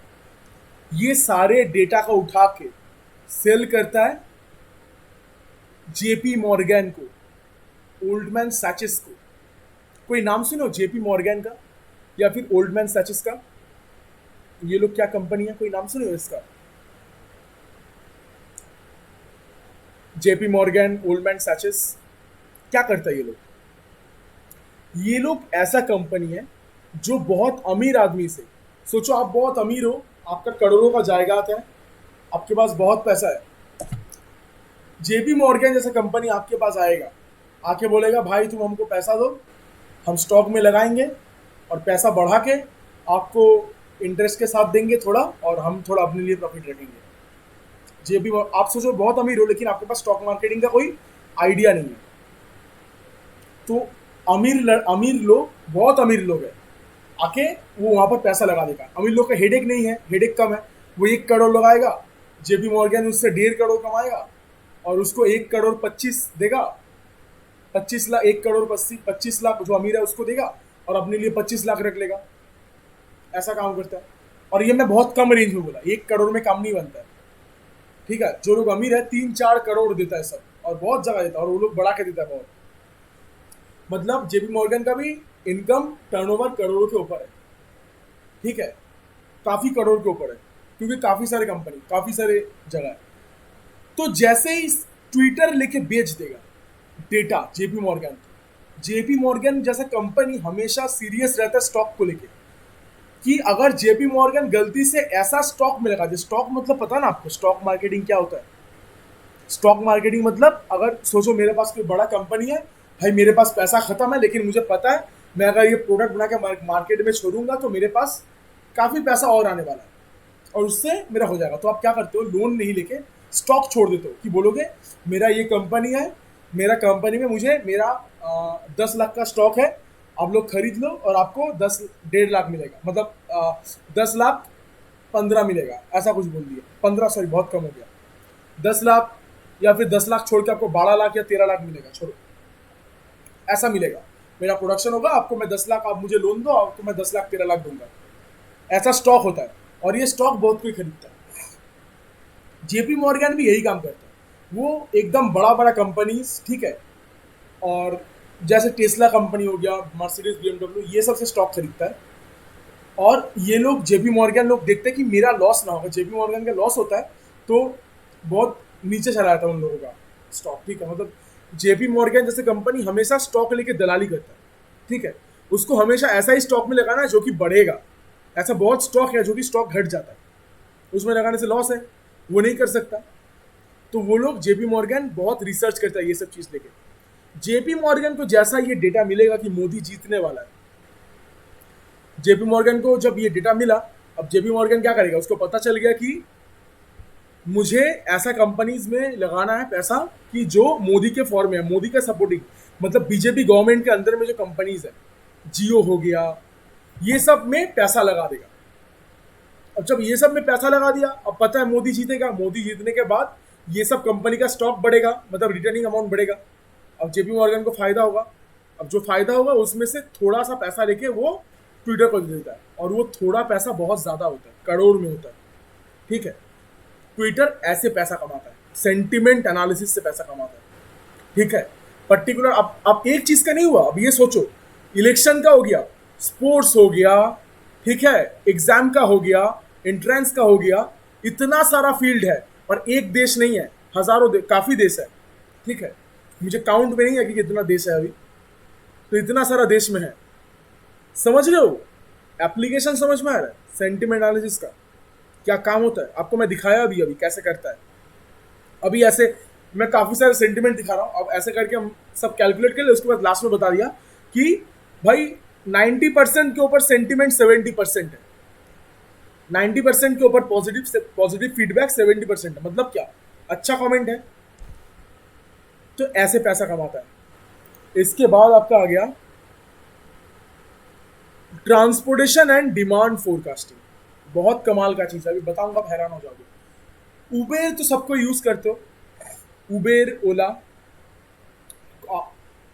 ये सारे डेटा को उठा के सेल करता है जेपी मॉर्गन को, ओल्डमैन सैचेस को। कोई नाम सुनो जेपी मॉर्गन का या फिर ओल्डमैन सैचेस का, ये लोग क्या कंपनी है, कोई नाम सुनो इसका, जेपी मॉर्गन, ओल्डमैन सैचेस। क्या करता है ये लोग ऐसा कंपनी है जो बहुत अमीर आदमी से, सोचो आप बहुत अमीर हो, आपका करोड़ों का जायदाद है, आपके पास बहुत पैसा है, जेपी मॉर्गन जैसा कंपनी आपके पास आएगा, आके बोलेगा भाई तुम हमको पैसा दो, हम स्टॉक में लगाएंगे और पैसा बढ़ा के आपको इंटरेस्ट के साथ देंगे थोड़ा, और हम थोड़ा अपने लिए प्रॉफिट रखेंगे। जेपी, आप सोचो बहुत अमीर हो लेकिन आपके पास स्टॉक मार्केटिंग का कोई आइडिया नहीं है, तो अमीर लोग, बहुत अमीर लोग हैं, आके वो वहाँ पर पैसा लगा देगा। अमीर लोग का हेडेक नहीं है, हेडेक कम है, वो 1 करोड़ लगाएगा, जेपी मॉर्गन उससे 1.5 करोड़ कमाएगा और उसको 1 करोड़ 25 देगा, 25 लाख, 1 करोड़ 25 लाख जो अमीर है उसको देगा और अपने लिए 25 लाख रख लेगा। ऐसा काम करता है। और ये मैं बहुत कम रेंज में बोला, 1 करोड़ में काम नहीं बनता है। ठीक है, जो लोग अमीर है 3-4 करोड़ देता है सब, और बहुत जगह देता है, और वो लोग बढ़ा के देता है बहुत। मतलब जेपी मॉर्गन का भी इनकम टर्नओवर करोड़ों के ऊपर है। ठीक है, काफी करोड़ के ऊपर है, क्योंकि काफी सारे कंपनी, काफी सारे जगह है। तो जैसे ही ट्विटर लेके बेच देगा डेटा जेपी मॉर्गन जैसा कंपनी हमेशा सीरियस रहता है स्टॉक को लेके, कि अगर जेपी मॉर्गन गलती से ऐसा स्टॉक में लगा दे, स्टॉक मतलब पता ना आपको स्टॉक मार्केटिंग क्या होता है? स्टॉक मार्केटिंग मतलब, अगर सोचो मेरे पास कोई बड़ा कंपनी है, भाई मेरे पास पैसा खत्म है, लेकिन मुझे पता है मैं अगर ये प्रोडक्ट बना के मार्केट में छोड़ूंगा तो मेरे पास काफी पैसा और आने वाला है और उससे मेरा हो जाएगा। तो आप क्या करते हो, लोन नहीं लेके स्टॉक छोड़ देते हो, कि बोलोगे मेरा ये कंपनी है, मेरा कंपनी में मुझे मेरा 10 लाख का स्टॉक है, आप लोग खरीद लो और आपको 10-1.5 लाख मिलेगा, मतलब 10 लाख 15 मिलेगा, ऐसा कुछ बोल दिया। 15, सॉरी बहुत कम हो गया, 10 लाख, या फिर 10 लाख छोड़ के आपको 12 लाख या 13 लाख मिलेगा, छोड़ो ऐसा मिलेगा। मेरा प्रोडक्शन होगा, आपको मैं 10 लाख, आप मुझे लोन दो, आपको मैं 10 लाख 13 लाख दूंगा। ऐसा स्टॉक होता है, और ये स्टॉक बहुत कोई खरीदता है। जेपी मॉर्गन भी यही काम करता है, वो एकदम बड़ा बड़ा कंपनीज, ठीक है, और जैसे टेस्ला कंपनी हो गया, मर्सिडीज BMW, ये सब से स्टॉक खरीदता है। और ये लोग जेपी मॉर्गन लोग देखते हैं कि मेरा लॉस ना होगा। जेपी मॉर्गन का लॉस होता है तो बहुत नीचे चला जाता है उन लोगों का स्टॉक। ठीक है, मतलब जेपी मॉर्गन जैसे कंपनी हमेशा स्टॉक लेके दलाली करता है। ठीक है, उसको हमेशा ऐसा ही स्टॉक में लगाना है जो कि बढ़ेगा। ऐसा बहुत स्टॉक है जो कि स्टॉक घट जाता है, उसमें लगाने से लॉस है, वो नहीं कर सकता। तो वो लोग जेपी मॉर्गन बहुत रिसर्च करता है ये सब चीज़ लेके। जेपी मॉर्गन को जैसा ये डेटा मिलेगा कि मोदी जीतने वाला है, जेपी मॉर्गन को जब ये डेटा मिला, अब जेपी मॉर्गन क्या करेगा, उसको पता चल गया कि मुझे ऐसा कंपनीज में लगाना है पैसा कि जो मोदी के फॉर्म में है, मोदी का सपोर्टिंग, मतलब बीजेपी गवर्नमेंट के अंदर में जो कंपनीज है, जियो हो गया, ये सब में पैसा लगा देगा। अब जब ये सब में पैसा लगा दिया, अब पता है मोदी जीतेगा, मोदी जीतने के बाद ये सब कंपनी का स्टॉक बढ़ेगा, मतलब रिटर्निंग अमाउंट बढ़ेगा। अब जेपी मॉर्गन को फायदा होगा। अब जो फायदा होगा उसमें से थोड़ा सा पैसा लेके वो ट्विटर को दे देता है, और वो थोड़ा पैसा बहुत ज्यादा होता है, करोड़ में होता है। ठीक है, ट्विटर ऐसे पैसा कमाता है, सेंटिमेंट एनालिसिस से पैसा कमाता है। ठीक है, पर्टिकुलर अब एक चीज का नहीं हुआ, अब ये सोचो, इलेक्शन का हो गया, स्पोर्ट्स हो गया, ठीक है, एग्जाम का हो गया, एंट्रेंस का हो गया, इतना सारा फील्ड है, और एक देश नहीं है, हजारों काफी देश है। ठीक है, मुझे काउंट में नहीं है कि कितना देश है अभी, तो इतना सारा देश में है। समझ रहे हो, एप्लीकेशन समझ में आ रहा है सेंटिमेंट एनालिसिस का क्या काम होता है? आपको मैं दिखाया अभी कैसे करता है। अभी ऐसे मैं काफी सारे सेंटिमेंट दिखा रहा हूँ, अब ऐसे करके हम सब कैलकुलेट कर ले, उसके बाद लास्ट में बता दिया कि भाई 90% के ऊपर सेंटिमेंट 70% है, 90% के ऊपर पॉजिटिव फीडबैक 70% है, मतलब क्या, अच्छा कमेंट है। तो ऐसे पैसा कमाता है। इसके बाद आपका आ गया ट्रांसपोर्टेशन एंड डिमांड फोरकास्टिंग, बहुत कमाल का चीज है, अभी बताऊंगा, आप हैरान हो जाओगे। उबेर तो सबको यूज करते हो, उबेर, ओला।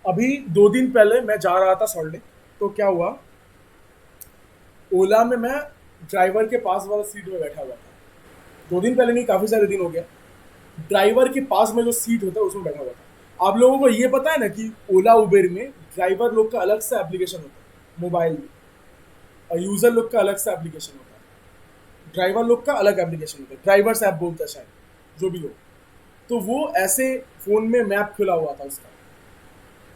अभी 2 दिन पहले मैं जा रहा था सॉल्ट लेक, तो क्या हुआ, ओला में मैं ड्राइवर के पास वाला सीट में बैठा हुआ था। 2 दिन पहले नहीं, काफी सारे दिन हो गया। ड्राइवर के पास में जो सीट होता है उसमें बैठा हुआ था। आप लोगों को ये पता है ना कि ओला उबेर में ड्राइवर लोग का अलग से एप्लीकेशन होता है मोबाइल में, और यूजर लोग का अलग से एप्लीकेशन होता है। ड्राइवर लोग का अलग एप्लीकेशन होता है, ड्राइवर्स ऐप बोलता है शायद, जो भी हो। तो वो ऐसे फोन में मैप खुला हुआ था उसका,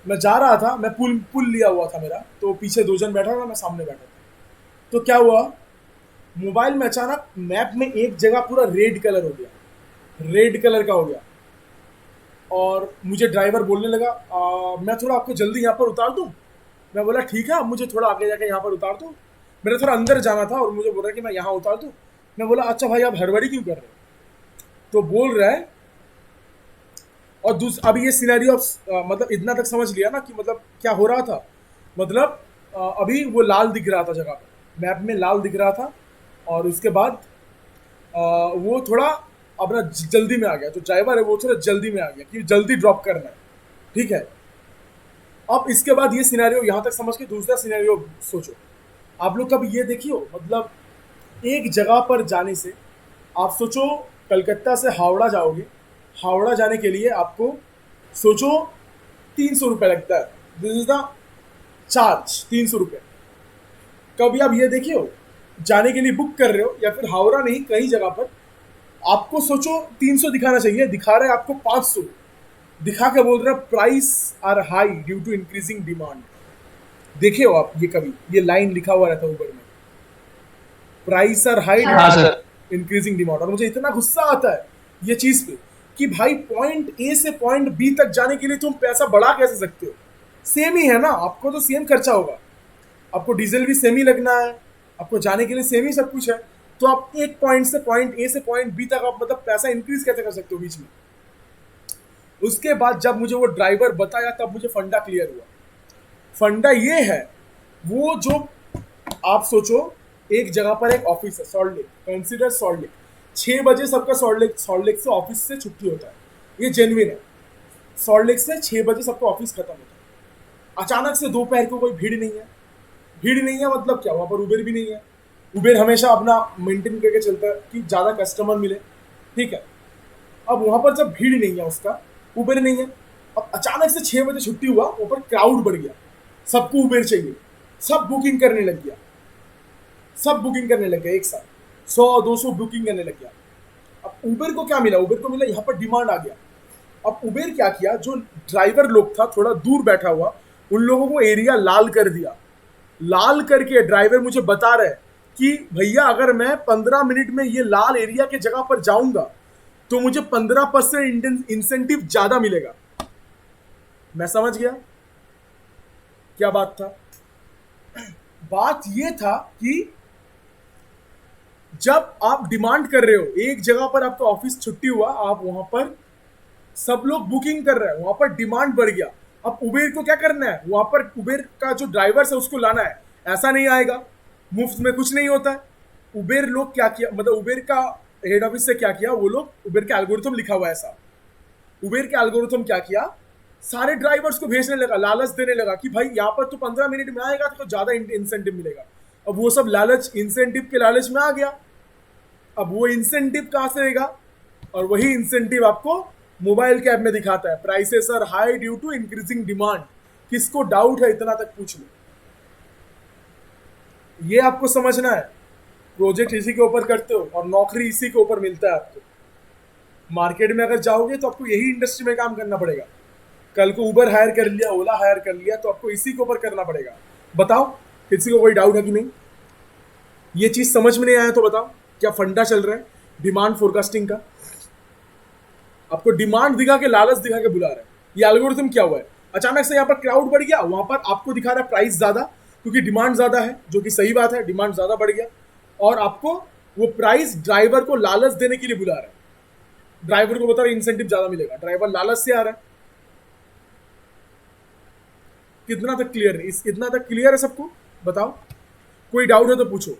मैं जा रहा था, मैं पुल लिया हुआ था मेरा, तो पीछे 2 जन बैठा था, मैं सामने बैठा था। तो क्या हुआ, मोबाइल में अचानक मैप में एक जगह पूरा रेड कलर हो गया, रेड कलर का हो गया, और मुझे ड्राइवर बोलने लगा मैं थोड़ा आपको जल्दी यहाँ पर उतार दूँ। मैं बोला ठीक है, आप मुझे थोड़ा आगे जाके यहाँ पर उतार दो, मेरा थोड़ा अंदर जाना था, और मुझे बोल रहा है कि मैं यहाँ उतार दूँ। मैं बोला अच्छा भाई, आप हड़बड़ी क्यों कर रहे हो? तो बोल रहा है, और अब ये सिनेरियो मतलब इतना तक समझ लिया ना कि मतलब क्या हो रहा था, मतलब अभी वो लाल दिख रहा था जगह पर, मैप में लाल दिख रहा था, और उसके बाद वो थोड़ा अपना जल्दी में आ गया, जो ड्राइवर है वो थोड़ा जल्दी में आ गया कि जल्दी ड्रॉप करना है। ठीक है, अब इसके बाद ये सिनेरियो यहाँ तक समझ के दूसरा सिनेरियो सोचो। आप लोग कभी ये देखियो, मतलब एक जगह पर जाने से, आप सोचो कलकत्ता से हावड़ा जाओगे, हावड़ा जाने के लिए आपको सोचो 300 रुपये लगता है, दिस इज द चार्ज, 300 रुपये। कभी आप ये देखियो, जाने के लिए बुक कर रहे हो या फिर हावड़ा नहीं कहीं जगह पर, आपको सोचो 300 दिखाना चाहिए, दिखा रहा है आपको 500, दिखा के बोल रहा है price are high due to increasing demand. देखे हो आप ये कभी, ये लाइन लिखा हुआ रहता है ऊबर में, प्राइस आर हाई हाँ सर। Increasing demand. और मुझे इतना गुस्सा आता है ये चीज पे कि भाई पॉइंट ए से पॉइंट बी तक जाने के लिए तुम पैसा बढ़ा कैसे सकते हो? सेम ही है ना, आपको तो सेम खर्चा होगा, आपको डीजल भी सेम ही लगना है, आपको जाने के लिए सेम ही सब कुछ है, तो आप एक पॉइंट से पॉइंट ए से पॉइंट बी तक आप मतलब पैसा इंक्रीज कैसे कर सकते हो बीच में? उसके बाद जब मुझे वो ड्राइवर बताया तब मुझे फंडा क्लियर हुआ। फंडा ये है, वो जो आप सोचो एक जगह पर एक ऑफिस है, salt lake, consider salt lake, 6 बजे सबका सॉल्ट लेक से ऑफिस से छुट्टी होता है, ये जेन्युइन है। सॉल्ट लेक से 6 बजे सबका ऑफिस खत्म होता है। अचानक से दोपहर को कोई भीड़ नहीं है, भीड़ नहीं है मतलब क्या, वहाँ पर उबेर भी नहीं है, उबेर हमेशा अपना मेंटेन करके चलता है कि ज़्यादा कस्टमर मिले, ठीक है। अब वहाँ पर जब भीड़ नहीं है, उसका उबेर नहीं है, अब अचानक से 6 बजे छुट्टी हुआ, ऊपर क्राउड बढ़ गया, सबको उबेर चाहिए, सब बुकिंग करने लग गया, सब बुकिंग करने लग गया, एक साथ 100-200 बुकिंग करने लग गया। अब उबेर को क्या मिला, उबेर को मिला यहाँ पर डिमांड आ गया। अब उबेर क्या किया, जो ड्राइवर लोग था थोड़ा दूर बैठा हुआ, उन लोगों को एरिया लाल कर दिया। लाल करके ड्राइवर मुझे बता रहे कि भैया अगर मैं 15 मिनट में ये लाल एरिया के जगह पर जाऊंगा तो मुझे 15% इंसेंटिव ज्यादा मिलेगा। मैं समझ गया क्या बात था। बात ये था कि जब आप डिमांड कर रहे हो, एक जगह पर आपका ऑफिस छुट्टी हुआ, आप वहां पर सब लोग बुकिंग कर रहे हैं, वहां पर डिमांड बढ़ गया। अब उबेर को क्या करना है, वहां पर उबेर का जो ड्राइवर है उसको लाना है, ऐसा नहीं आएगा, मुफ्त में कुछ नहीं होता है। उबेर लोग क्या किया, मतलब उबेर का हेड ऑफिस से क्या किया, वो लोग उबेर के एल्गोरिथम लिखा हुआ है ऐसा, उबेर के एल्गोरिथम क्या किया, सारे ड्राइवर्स को भेजने लगा, लालच देने लगा कि भाई यहाँ पर तो 15 मिनट में आएगा तो ज्यादा इंसेंटिव मिलेगा। अब वो सब लालच, इंसेंटिव के लालच में आ गया। अब वो इंसेंटिव कहाँ से रहेगा, और वही इंसेंटिव आपको मोबाइल के ऐप में दिखाता है, prices are high due to increasing demand. किसको डाउट है इतना तक पूछ लो। ये आपको समझना है, प्रोजेक्ट इसी के ऊपर करते हो और नौकरी इसी के ऊपर मिलता है आपको। मार्केट में अगर जाओगे तो आपको यही इंडस्ट्री में काम करना पड़ेगा। कल को उबर हायर कर लिया, ओला हायर कर लिया, तो आपको इसी के ऊपर करना पड़ेगा। बताओ किसी को कोई डाउट है कि नहीं? ये चीज समझ में नहीं आया तो बताओ, क्या फंडा चल रहा है डिमांड फोरकास्टिंग का? आपको डिमांड दिखा के, लालच दिखा के बुला रहा है। ये एल्गोरिथम क्या हुआ है, अचानक से यहाँ पर क्राउड बढ़ गया, वहां पर आपको दिखा रहा है प्राइस ज्यादा, क्योंकि डिमांड ज्यादा है, जो कि सही बात है, डिमांड ज्यादा बढ़ गया, और आपको वो प्राइस ड्राइवर को लालच देने के लिए बुला रहा है। ड्राइवर को बता रहा है इंसेंटिव ज्यादा मिलेगा, ड्राइवर लालच से आ रहा है। कितना तक क्लियर है? इतना तक क्लियर है सबको? बताओ, कोई डाउट है तो पूछो।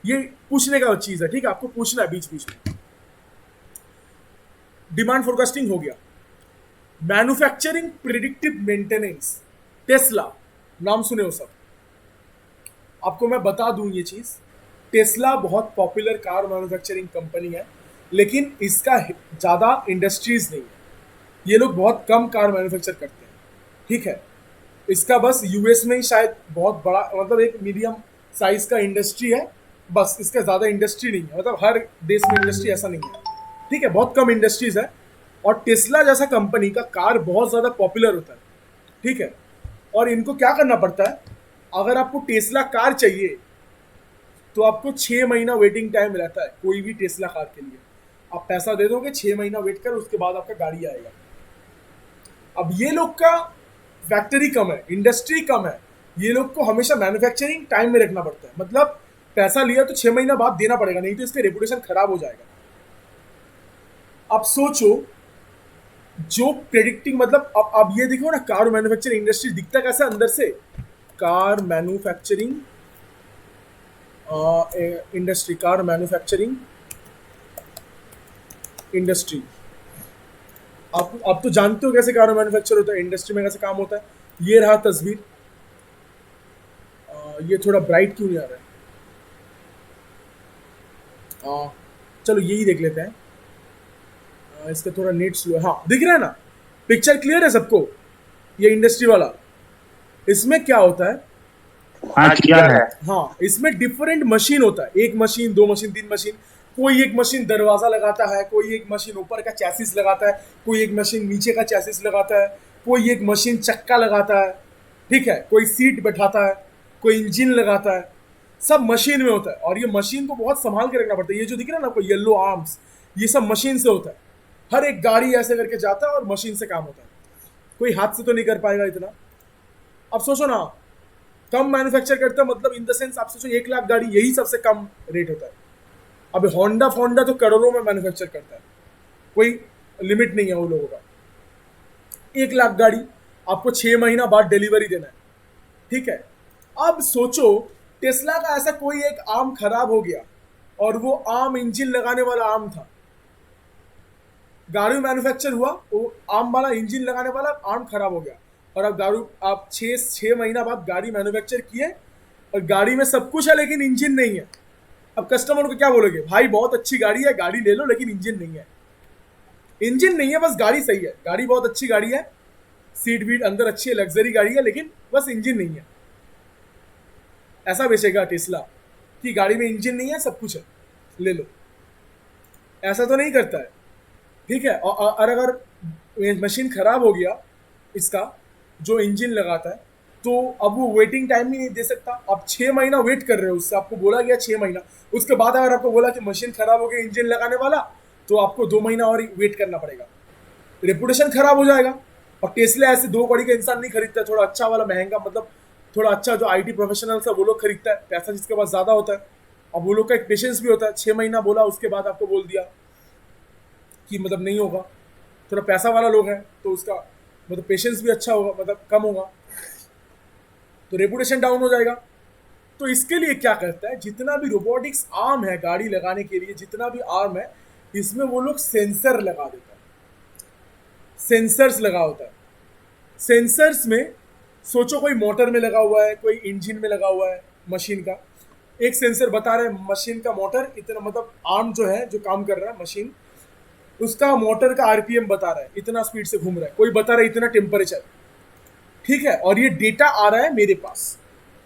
ये पूछने का चीज है, ठीक है, आपको पूछना है बीच बीच में। डिमांड फोरकास्टिंग हो गया। मैन्युफैक्चरिंग प्रिडिक्टिव मेंटेनेंस, टेस्ला, नाम सुने हो सब? आपको मैं बता दूं ये चीज, टेस्ला बहुत पॉपुलर कार मैन्युफैक्चरिंग कंपनी है, लेकिन इसका ज्यादा इंडस्ट्रीज नहीं है। ये लोग बहुत कम कार मैन्युफैक्चर करते हैं, ठीक है। इसका बस यूएस में ही शायद बहुत बड़ा, मतलब एक मीडियम साइज का इंडस्ट्री है, बस इसका ज़्यादा इंडस्ट्री नहीं है, मतलब हर देश में इंडस्ट्री ऐसा नहीं है, ठीक है, बहुत कम इंडस्ट्रीज है। और टेस्ला जैसा कंपनी का कार बहुत ज़्यादा पॉपुलर होता है, ठीक है। और इनको क्या करना पड़ता है, अगर आपको टेस्ला कार चाहिए तो आपको 6 महीना वेटिंग टाइम रहता है कोई भी टेस्ला कार के लिए। आप पैसा दे दोगे, 6 महीना वेट कर, उसके बाद आपका गाड़ी आएगा। अब ये लोग का फैक्ट्री कम है, इंडस्ट्री कम है, ये लोग को हमेशा मैन्युफैक्चरिंग टाइम में रखना पड़ता है, मतलब पैसा लिया तो 6 महीना बाद देना पड़ेगा, नहीं तो इसका रेपुटेशन खराब हो जाएगा। अब सोचो, जो प्रेडिक्टिंग, मतलब अब ये देखो ना, कार मैन्युफैक्चरिंग इंडस्ट्री दिखता कैसा अंदर से, car manufacturing industry, car manufacturing industry. आप तो जानते हो कैसे कार मैन्युफैक्चर होता है, इंडस्ट्री में कैसे काम होता है। ये रहा तस्वीर। ये थोड़ा ब्राइट क्यों नहीं आ रहा है? चलो यही देख लेते हैं। इसका थोड़ा नेट स्लो है। हाँ, दिख रहा है ना? पिक्चर क्लियर है सबको? ये इंडस्ट्री वाला, इसमें क्या होता है? हाँ क्लियर है। हाँ, इसमें डिफरेंट मशीन होता है। एक मशीन, दो मशीन, तीन मशीन। कोई एक मशीन दरवाजा लगाता है, कोई एक मशीन ऊपर का चैसिस लगाता है, कोई एक मशीन नीचे का चैसिस लगाता है, कोई एक मशीन चक्का लगाता है, ठीक है, कोई सीट बैठाता है, कोई इंजन लगाता है। सब मशीन में होता है और ये मशीन को बहुत संभाल के रखना पड़ता है। ये जो दिख रहा है ना आपको येलो आर्म्स, ये सब मशीन से होता है। हर एक गाड़ी ऐसे करके जाता है और मशीन से काम होता है। कोई हाथ से तो नहीं कर पाएगा इतना। अब सोचो ना, कम मैन्युफैक्चर करता है, मतलब इन द सेंस आप सोचो 1 लाख गाड़ी, यही सबसे कम रेट होता है। अब होंडा फोंडा तो करोड़ों में मैन्युफैक्चर करता है, कोई लिमिट नहीं है वो लोगों का। 1 लाख गाड़ी आपको 6 महीना बाद डिलीवरी देना है, ठीक है। अब सोचो टेस्ला का ऐसा कोई एक आर्म खराब हो गया और वो आर्म इंजन लगाने वाला आर्म था। गाड़ी मैन्युफैक्चर हुआ, वो आर्म वाला इंजन लगाने वाला आर्म खराब हो गया और अब गाड़ी आप 6 महीना बाद गाड़ी मैन्युफैक्चर किए और गाड़ी में सब कुछ है लेकिन इंजन नहीं है। अब कस्टमर को क्या बोलोगे? भाई बहुत अच्छी गाड़ी है, गाड़ी ले लो, लेकिन इंजन नहीं है। इंजन नहीं है, बस गाड़ी सही है, गाड़ी बहुत अच्छी गाड़ी है, सीट वीट अंदर अच्छी है, लग्जरी गाड़ी है, लेकिन बस इंजन नहीं है। ऐसा बेचेगा टेस्ला कि गाड़ी में इंजन नहीं है, सब कुछ है, ले लो। ऐसा तो नहीं करता है, ठीक है। और अगर मशीन खराब हो गया इसका, जो इंजन लगाता है, तो अब वो वेटिंग टाइम ही नहीं दे सकता। आप 6 महीना वेट कर रहे हो, उससे आपको बोला गया 6 महीना, उसके बाद अगर आपको बोला कि मशीन खराब हो गई इंजन लगाने वाला, तो आपको 2 महीना और वेट करना पड़ेगा। रेपुटेशन खराब हो जाएगा। और टेस्ला ऐसे 2 कौड़ी का इंसान नहीं खरीदता है, थोड़ा अच्छा वाला महंगा, मतलब थोड़ा अच्छा जो आईटी प्रोफेशनल्स है वो लोग खरीदता है, पैसा जिसके पास ज़्यादा होता है। अब वो लोग का एक पेशेंस भी होता है। 6 महीना बोला, उसके बाद आपको बोल दिया कि मतलब नहीं होगा। थोड़ा पैसा वाला लोग है तो उसका मतलब पेशेंस भी अच्छा होगा, मतलब कम होगा, तो रेपुटेशन डाउन हो जाएगा। तो इसके लिए क्या करता है, जितना भी रोबोटिक्स आर्म है गाड़ी लगाने के लिए, जितना भी आर्म है, इसमें वो लोग सेंसर लगा देता है, सेंसर्स लगा होता है। सेंसर्स में सोचो कोई मोटर में लगा हुआ है, कोई इंजन में लगा हुआ है मशीन का। एक सेंसर बता रहा है मशीन का मोटर इतना, मतलब आर्म जो है जो काम कर रहा है मशीन, उसका मोटर का आरपीएम बता रहा है, इतना स्पीड से घूम रहा है। कोई बता रहा है इतना टेम्परेचर, ठीक है। और ये डेटा आ रहा है मेरे पास।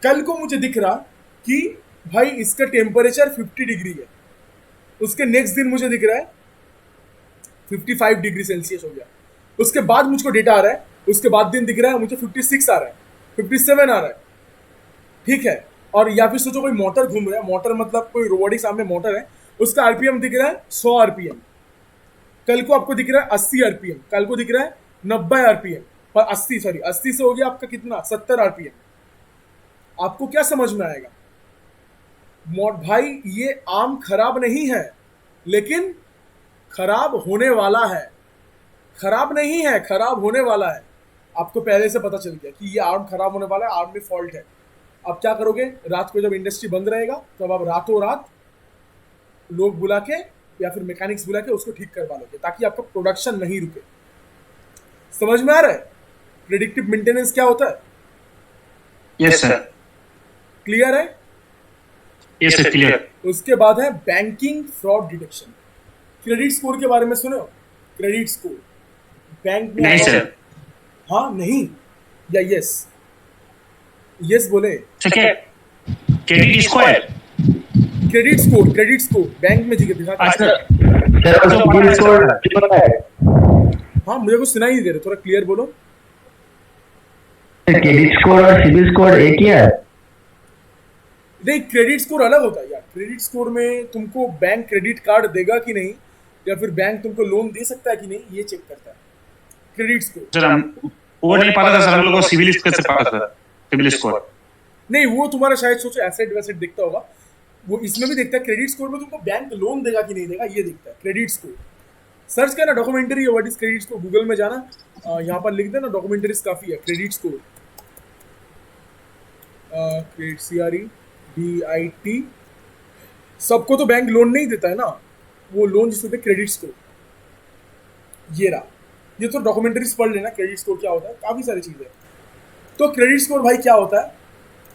कल को मुझे दिख रहा कि भाई इसका टेम्परेचर 50 डिग्री है, उसके नेक्स्ट दिन मुझे दिख रहा है 55 डिग्री सेल्सियस हो गया। उसके बाद मुझको डेटा आ रहा है, उसके बाद दिन दिख रहा है मुझे 56 आ रहा है, 57 आ रहा है, ठीक है। और या फिर सोचो कोई मोटर घूम रहा है, मोटर मतलब कोई रोबोटिक सामने मोटर है, उसका आरपीएम दिख रहा है 100 आरपीएम। कल को आपको दिख रहा है 80 आरपीएम, कल को दिख रहा है 90 आरपीएम, पर 80 से हो गया आपका कितना, 70 आरपीएम। आपको क्या समझ में आएगा? भाई ये आर्म खराब नहीं है, लेकिन खराब होने वाला है। खराब नहीं है, खराब होने वाला है। आपको पहले से पता चल गया कि ये आर्म खराब होने वाला है, आर्म में फॉल्ट है। अब क्या करोगे? रात को जब इंडस्ट्री बंद रहेगा तब आप रातों रात लोग बुला के या फिर मैकेनिक्स बुला के उसको ठीक करवा लोगे, ताकि आपका प्रोडक्शन नहीं रुके। समझ में आ रहा है प्रेडिक्टिव मेंटेनेंस क्या होता है? Yes sir. क्लियर है? Yes sir clear. उसके बाद है banking fraud detection. Credit score के बारे में सुने हो? क्रेडिट स्कोर बैंक में नहीं सर। हाँ नहीं या यस? यस बोले। सर क्या credit score? Credit score bank में दिखा। अच्छा हाँ मुझे कुछ सुनाई नहीं दे रहा, थोड़ा क्लियर बोलो। क्रेडिट स्कोर और सिबिल स्कोर एक ही है? नहीं, क्रेडिट स्कोर अलग होता है यार। क्रेडिट स्कोर में तुमको बैंक क्रेडिट कार्ड देगा कि नहीं, या फिर बैंक तुमको लोन दे सकता है कि नहीं, ये चेक करता है क्रेडिट स्कोर। सर हम वो नहीं पता था सर, हम लोग को सिविल स्कोर से पता था। सिविल स्कोर नहीं, वो तुम्हारा शायद सोचो एसेट वैसेट देखता होगा, वो इसमें भी देखता है। क्रेडिट स्कोर में तुमको बैंक लोन देगा कि नहीं देगा, ये देखता है क्रेडिट स्कोर। सर्च करना documentary what is credit score, Google में जाना, यहाँ पर लिख देना, डॉक्यूमेंट्रीज काफ़ी है क्रेडिट स्कोर। Credit CREDIT। सबको तो बैंक लोन नहीं देता है ना, वो लोन जिसको कहते हैं क्रेडिट स्कोर। ये रहा, ये तो डॉक्यूमेंट्रीज पढ़ लेना क्रेडिट स्कोर क्या होता है, काफ़ी सारी चीज़ें। तो क्रेडिट स्कोर भाई क्या होता है,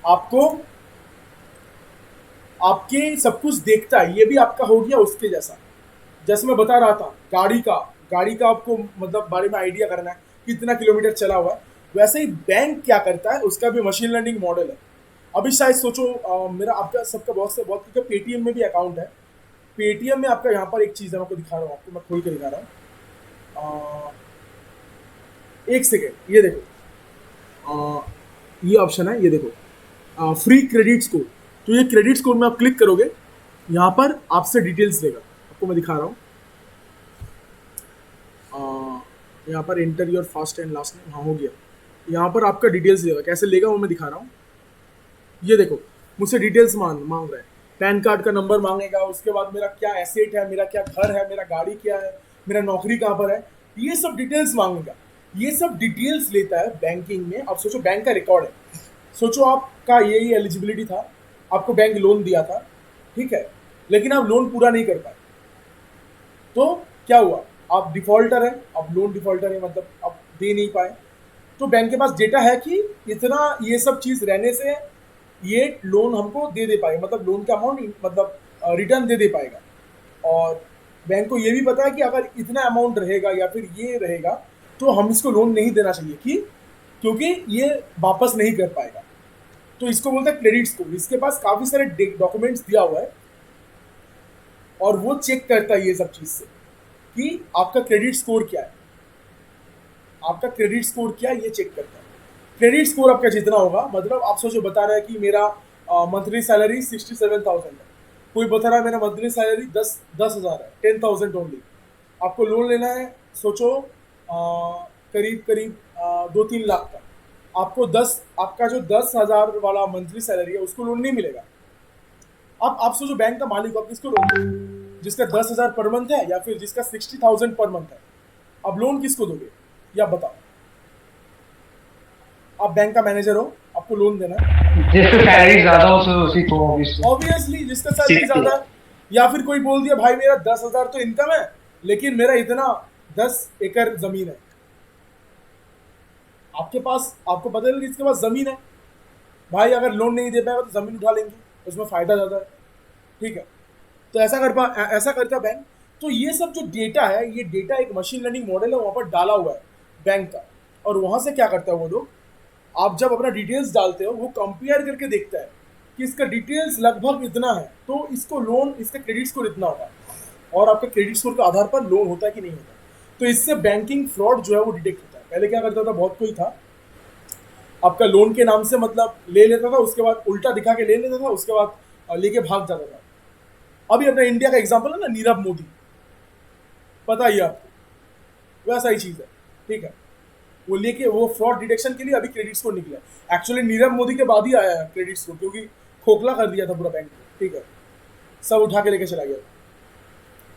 आपको आपके सब कुछ देखता है, ये भी आपका हो गया उसके जैसा। जैसे मैं बता रहा था गाड़ी का आपको मतलब बारे में आइडिया करना है कितना किलोमीटर चला हुआ है, वैसे ही बैंक क्या करता है उसका भी मशीन लर्निंग मॉडल है। अभी शायद सोचो मेरा आपका सबका बहुत से बहुत क्योंकि पेटीएम में भी अकाउंट है। पेटीएम में आपका यहाँ पर एक चीज़ है, मैं आपको दिखा रहा हूँ, आपको मैं खोल के दिखा रहा हूँ। एक सेकेंड, ये देखो, ये ऑप्शन है, ये देखो, फ्री क्रेडिट स्कोर। तो ये क्रेडिट स्कोर में आप क्लिक करोगे, यहाँ पर आपसे डिटेल्स देगा, आपको मैं दिखा रहा हूँ। यहाँ पर enter your first and last name, हाँ हो गया। यहाँ पर आपका डिटेल्स देगा, कैसे लेगा वो मैं दिखा रहा हूँ। ये देखो, मुझसे डिटेल्स मांग रहा है, पैन कार्ड का नंबर मांगेगा, उसके बाद मेरा क्या एसेट है, मेरा क्या घर है, मेरा गाड़ी क्या है, मेरा नौकरी कहाँ पर है, ये सब डिटेल्स मांगेगा। ये सब डिटेल्स लेता है बैंकिंग में। अब सोचो बैंक का रिकॉर्ड है, सोचो आपका ये एलिजिबिलिटी था, आपको बैंक लोन दिया था, ठीक है, लेकिन आप लोन पूरा नहीं कर पाए, तो क्या हुआ, आप डिफॉल्टर हैं, आप लोन डिफॉल्टर है, मतलब आप दे नहीं पाए। तो बैंक के पास डेटा है कि इतना ये सब चीज़ रहने से ये लोन हमको दे पाएगा, मतलब लोन का अमाउंट मतलब रिटर्न दे पाएगा। और बैंक को ये भी पता है कि अगर इतना अमाउंट रहेगा या फिर ये रहेगा तो हम इसको लोन नहीं देना चाहिए, क्योंकि ये वापस नहीं कर पाएगा। तो इसको बोलते हैं क्रेडिट स्कोर। इसके पास काफ़ी सारे डॉक्यूमेंट्स दिया हुआ है और वो चेक करता है ये सब चीज़ से कि आपका क्रेडिट स्कोर क्या है, आपका क्रेडिट स्कोर क्या है, ये चेक करता है। क्रेडिट स्कोर आपका जितना होगा, मतलब आप सोचो बता रहा है कि मेरा मंथली सैलरी 67,000 है, कोई बता रहा है मेरा मंथली सैलरी 10,000 है, 10,000 ओनली। आपको लोन लेना है, सोचो करीब 2-3 लाख का, आपका जो 10,000 वाला मंथली सैलरी है उसको लोन नहीं मिलेगा। अब आप सोचो बैंक का मालिक हो, आप किसको लोन दोगे, जिसका 10,000 पर मंथ है या फिर जिसका 60,000 पर मंथ है, अब लोन किसको दोगे, या बताओ। आप बैंक का मैनेजर हो, आपको लोन देना है, जिसका सैलरी ज्यादा हो उसी को ऑब्वियसली जिसका सैलरी ज्यादा है। या फिर कोई बोल दिया भाई मेरा 10,000 तो इनकम है लेकिन मेरा इतना 10 एकड़ जमीन है, आपके पास, आपको पता है कि इसके पास जमीन है, भाई अगर लोन नहीं दे पाएगा तो जमीन उठा लेंगे, उसमें फायदा ज्यादा है, ठीक है। तो ऐसा करता बैंक। तो ये सब जो डेटा है, ये डेटा एक मशीन लर्निंग मॉडल है, वहाँ पर डाला हुआ है बैंक का, और वहाँ से क्या करता है वो लोग, आप जब अपना डिटेल्स डालते हो वो कंपेयर करके देखता है कि इसका डिटेल्स लगभग इतना है तो इसको लोन, इसका क्रेडिट स्कोर इतना होगा, और आपके क्रेडिट स्कोर के आधार पर लोन होता है कि नहीं होता। तो इससे बैंकिंग फ्रॉड जो है वो डिटेक्ट होता है। पहले क्या करता था, बहुत कोई था आपका लोन के नाम से मतलब ले लेता था, उसके बाद उल्टा दिखा के ले लेता था, उसके बाद लेके भाग जाता था। अभी अपना इंडिया का एग्जाम्पल है ना, नीरव मोदी, पता ही आपको, वैसा ही चीज़ है, ठीक है। वो लेके वो फ्रॉड डिटेक्शन के लिए अभी क्रेडिट स्कोर निकला। एक्चुअली नीरव मोदी के बाद ही आया है क्रेडिट स्कोर, क्योंकि खोखला कर दिया था पूरा बैंक को, ठीक है, सब उठा के लेके चला गया।